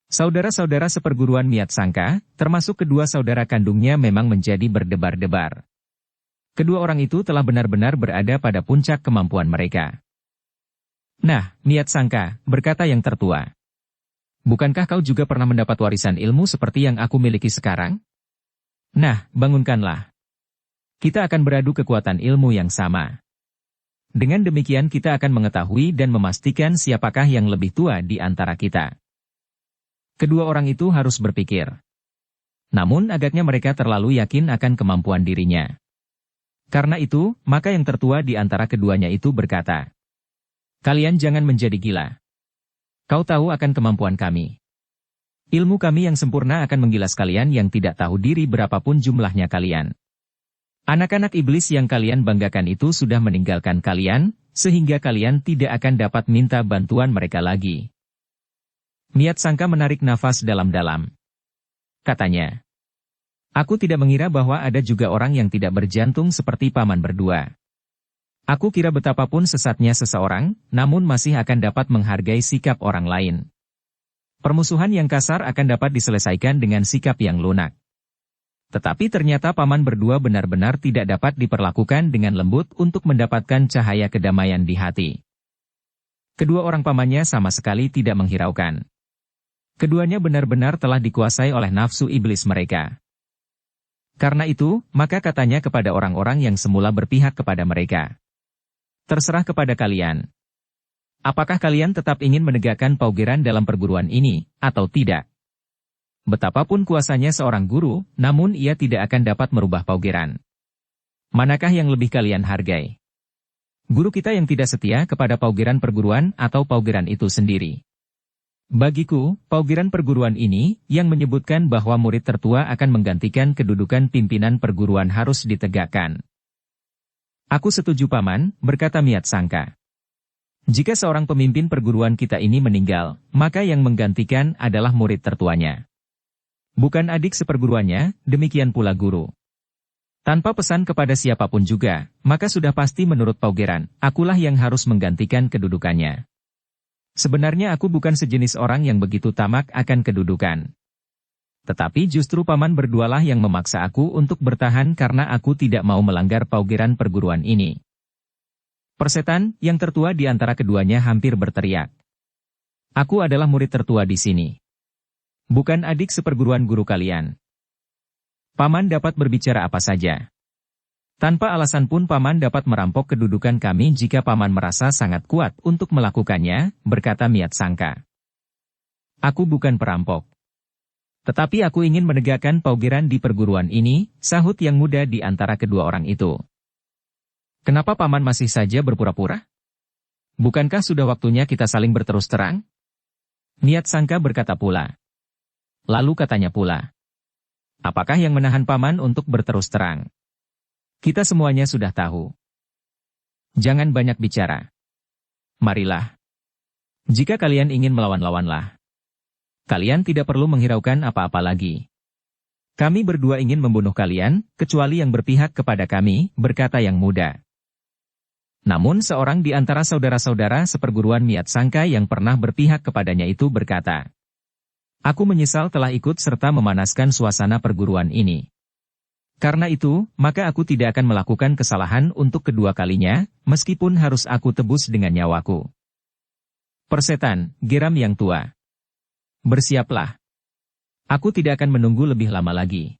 Saudara-saudara seperguruan Miat Sangka, termasuk kedua saudara kandungnya memang menjadi berdebar-debar. Kedua orang itu telah benar-benar berada pada puncak kemampuan mereka. "Nah, Miat Sangka," berkata yang tertua, "bukankah kau juga pernah mendapat warisan ilmu seperti yang aku miliki sekarang? Nah, bangunkanlah. Kita akan beradu kekuatan ilmu yang sama. Dengan demikian kita akan mengetahui dan memastikan siapakah yang lebih tua di antara kita." Kedua orang itu harus berpikir. Namun agaknya mereka terlalu yakin akan kemampuan dirinya. Karena itu, maka yang tertua di antara keduanya itu berkata, "Kalian jangan menjadi gila. Kau tahu akan kemampuan kami. Ilmu kami yang sempurna akan menggilas kalian yang tidak tahu diri berapapun jumlahnya kalian. Anak-anak iblis yang kalian banggakan itu sudah meninggalkan kalian, sehingga kalian tidak akan dapat minta bantuan mereka lagi." Miat Sangka menarik nafas dalam-dalam. Katanya, "Aku tidak mengira bahwa ada juga orang yang tidak berjantung seperti paman berdua. Aku kira betapapun sesatnya seseorang, namun masih akan dapat menghargai sikap orang lain. Permusuhan yang kasar akan dapat diselesaikan dengan sikap yang lunak. Tetapi ternyata paman berdua benar-benar tidak dapat diperlakukan dengan lembut untuk mendapatkan cahaya kedamaian di hati." Kedua orang pamannya sama sekali tidak menghiraukan. Keduanya benar-benar telah dikuasai oleh nafsu iblis mereka. Karena itu, maka katanya kepada orang-orang yang semula berpihak kepada mereka, "Terserah kepada kalian. Apakah kalian tetap ingin menegakkan paugeran dalam perguruan ini, atau tidak? Betapapun kuasanya seorang guru, namun ia tidak akan dapat merubah paugeran. Manakah yang lebih kalian hargai? Guru kita yang tidak setia kepada paugeran perguruan atau paugeran itu sendiri? Bagiku, paugeran perguruan ini, yang menyebutkan bahwa murid tertua akan menggantikan kedudukan pimpinan perguruan harus ditegakkan." "Aku setuju paman," berkata Miat Sangka. "Jika seorang pemimpin perguruan kita ini meninggal, maka yang menggantikan adalah murid tertuanya. Bukan adik seperguruannya, demikian pula guru. Tanpa pesan kepada siapapun juga, maka sudah pasti menurut paugeran, akulah yang harus menggantikan kedudukannya. Sebenarnya aku bukan sejenis orang yang begitu tamak akan kedudukan. Tetapi justru paman berdualah yang memaksa aku untuk bertahan karena aku tidak mau melanggar paugeran perguruan ini." Persetan, yang tertua di antara keduanya hampir berteriak, "Aku adalah murid tertua di sini. Bukan adik seperguruan guru kalian. Paman dapat berbicara apa saja. Tanpa alasan pun paman dapat merampok kedudukan kami jika paman merasa sangat kuat untuk melakukannya," berkata Miat Sangka. "Aku bukan perampok. Tetapi aku ingin menegakkan paugeran di perguruan ini," sahut yang muda di antara kedua orang itu. "Kenapa paman masih saja berpura-pura? Bukankah sudah waktunya kita saling berterus terang?" Miat Sangka berkata pula. Lalu katanya pula, "Apakah yang menahan paman untuk berterus terang? Kita semuanya sudah tahu. Jangan banyak bicara. Marilah. Jika kalian ingin melawan-lawanlah. Kalian tidak perlu menghiraukan apa-apa lagi. Kami berdua ingin membunuh kalian, kecuali yang berpihak kepada kami, berkata yang muda. Namun seorang di antara saudara-saudara seperguruan Miat Sangka yang pernah berpihak kepadanya itu berkata, "Aku menyesal telah ikut serta memanaskan suasana perguruan ini. Karena itu, maka aku tidak akan melakukan kesalahan untuk kedua kalinya, meskipun harus aku tebus dengan nyawaku." Persetan, geram yang tua. Bersiaplah. Aku tidak akan menunggu lebih lama lagi.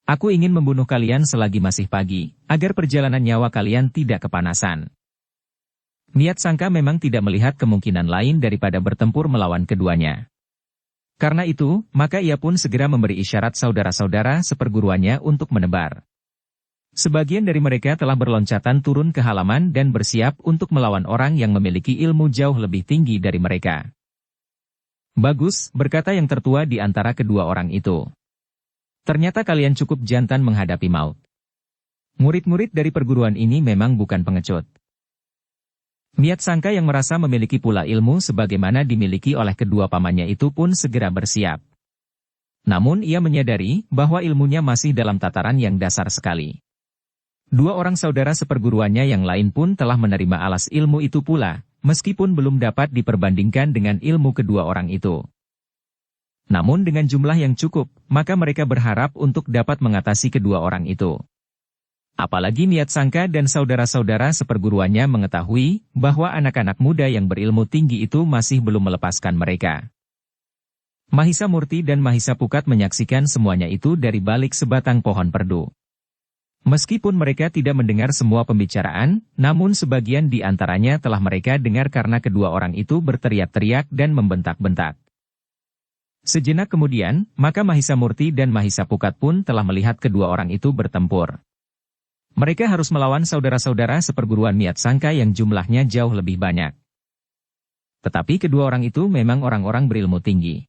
Aku ingin membunuh kalian selagi masih pagi, agar perjalanan nyawa kalian tidak kepanasan. Miat Sangka memang tidak melihat kemungkinan lain daripada bertempur melawan keduanya. Karena itu, maka ia pun segera memberi isyarat saudara-saudara seperguruannya untuk menebar. Sebagian dari mereka telah berloncatan turun ke halaman dan bersiap untuk melawan orang yang memiliki ilmu jauh lebih tinggi dari mereka. "Bagus," berkata yang tertua di antara kedua orang itu. "Ternyata kalian cukup jantan menghadapi maut. Murid-murid dari perguruan ini memang bukan pengecut." Miat Sangka yang merasa memiliki pula ilmu sebagaimana dimiliki oleh kedua pamannya itu pun segera bersiap. Namun ia menyadari bahwa ilmunya masih dalam tataran yang dasar sekali. Dua orang saudara seperguruannya yang lain pun telah menerima alas ilmu itu pula, meskipun belum dapat diperbandingkan dengan ilmu kedua orang itu. Namun dengan jumlah yang cukup, maka mereka berharap untuk dapat mengatasi kedua orang itu. Apalagi Miat Sangka dan saudara-saudara seperguruannya mengetahui bahwa anak-anak muda yang berilmu tinggi itu masih belum melepaskan mereka. Mahisa Murti dan Mahisa Pukat menyaksikan semuanya itu dari balik sebatang pohon perdu. Meskipun mereka tidak mendengar semua pembicaraan, namun sebagian di antaranya telah mereka dengar karena kedua orang itu berteriak-teriak dan membentak-bentak. Sejenak kemudian, maka Mahisa Murti dan Mahisa Pukat pun telah melihat kedua orang itu bertempur. Mereka harus melawan saudara-saudara seperguruan Miat Sangka yang jumlahnya jauh lebih banyak. Tetapi kedua orang itu memang orang-orang berilmu tinggi.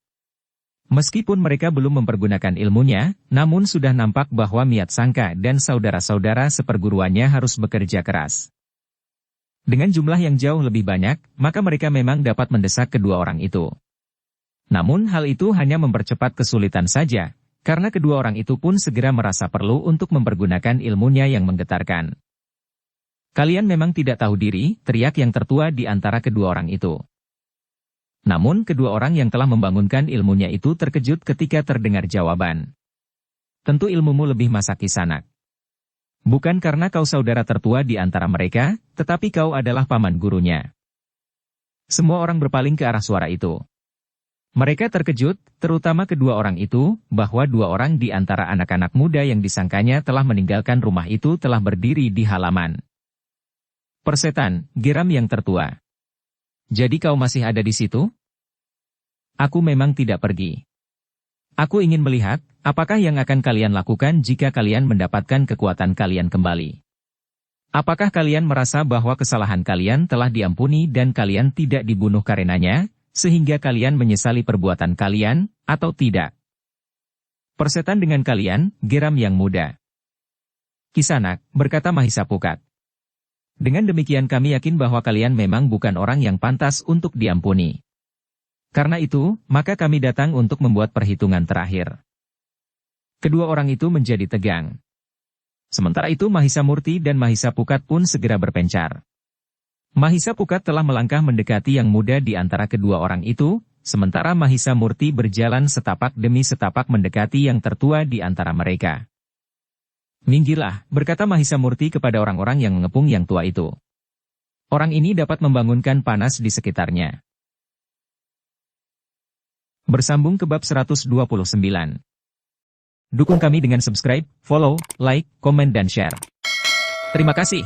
Meskipun mereka belum mempergunakan ilmunya, namun sudah nampak bahwa Miat Sangka dan saudara-saudara seperguruannya harus bekerja keras. Dengan jumlah yang jauh lebih banyak, maka mereka memang dapat mendesak kedua orang itu. Namun hal itu hanya mempercepat kesulitan saja, karena kedua orang itu pun segera merasa perlu untuk mempergunakan ilmunya yang menggetarkan. "Kalian memang tidak tahu diri," teriak yang tertua di antara kedua orang itu. Namun kedua orang yang telah membangunkan ilmunya itu terkejut ketika terdengar jawaban. "Tentu ilmumu lebih masa Kisanak. Bukan karena kau saudara tertua di antara mereka, tetapi kau adalah paman gurunya." Semua orang berpaling ke arah suara itu. Mereka terkejut, terutama kedua orang itu, bahwa dua orang di antara anak-anak muda yang disangkanya telah meninggalkan rumah itu telah berdiri di halaman. "Persetan," geram yang tertua. "Jadi kau masih ada di situ?" "Aku memang tidak pergi. Aku ingin melihat, apakah yang akan kalian lakukan jika kalian mendapatkan kekuatan kalian kembali. Apakah kalian merasa bahwa kesalahan kalian telah diampuni dan kalian tidak dibunuh karenanya, sehingga kalian menyesali perbuatan kalian, atau tidak?" "Persetan dengan kalian," geram yang muda. "Kisanak," berkata Mahisa Pukat. "Dengan demikian kami yakin bahwa kalian memang bukan orang yang pantas untuk diampuni. Karena itu, maka kami datang untuk membuat perhitungan terakhir." Kedua orang itu menjadi tegang. Sementara itu Mahisa Murti dan Mahisa Pukat pun segera berpencar. Mahisa Pukat telah melangkah mendekati yang muda di antara kedua orang itu, sementara Mahisa Murti berjalan setapak demi setapak mendekati yang tertua di antara mereka. "Minggirlah," berkata Mahisa Murti kepada orang-orang yang mengepung yang tua itu. "Orang ini dapat membangunkan panas di sekitarnya." Bersambung ke bab 129. Dukung kami dengan subscribe, follow, like, komen dan share. Terima kasih.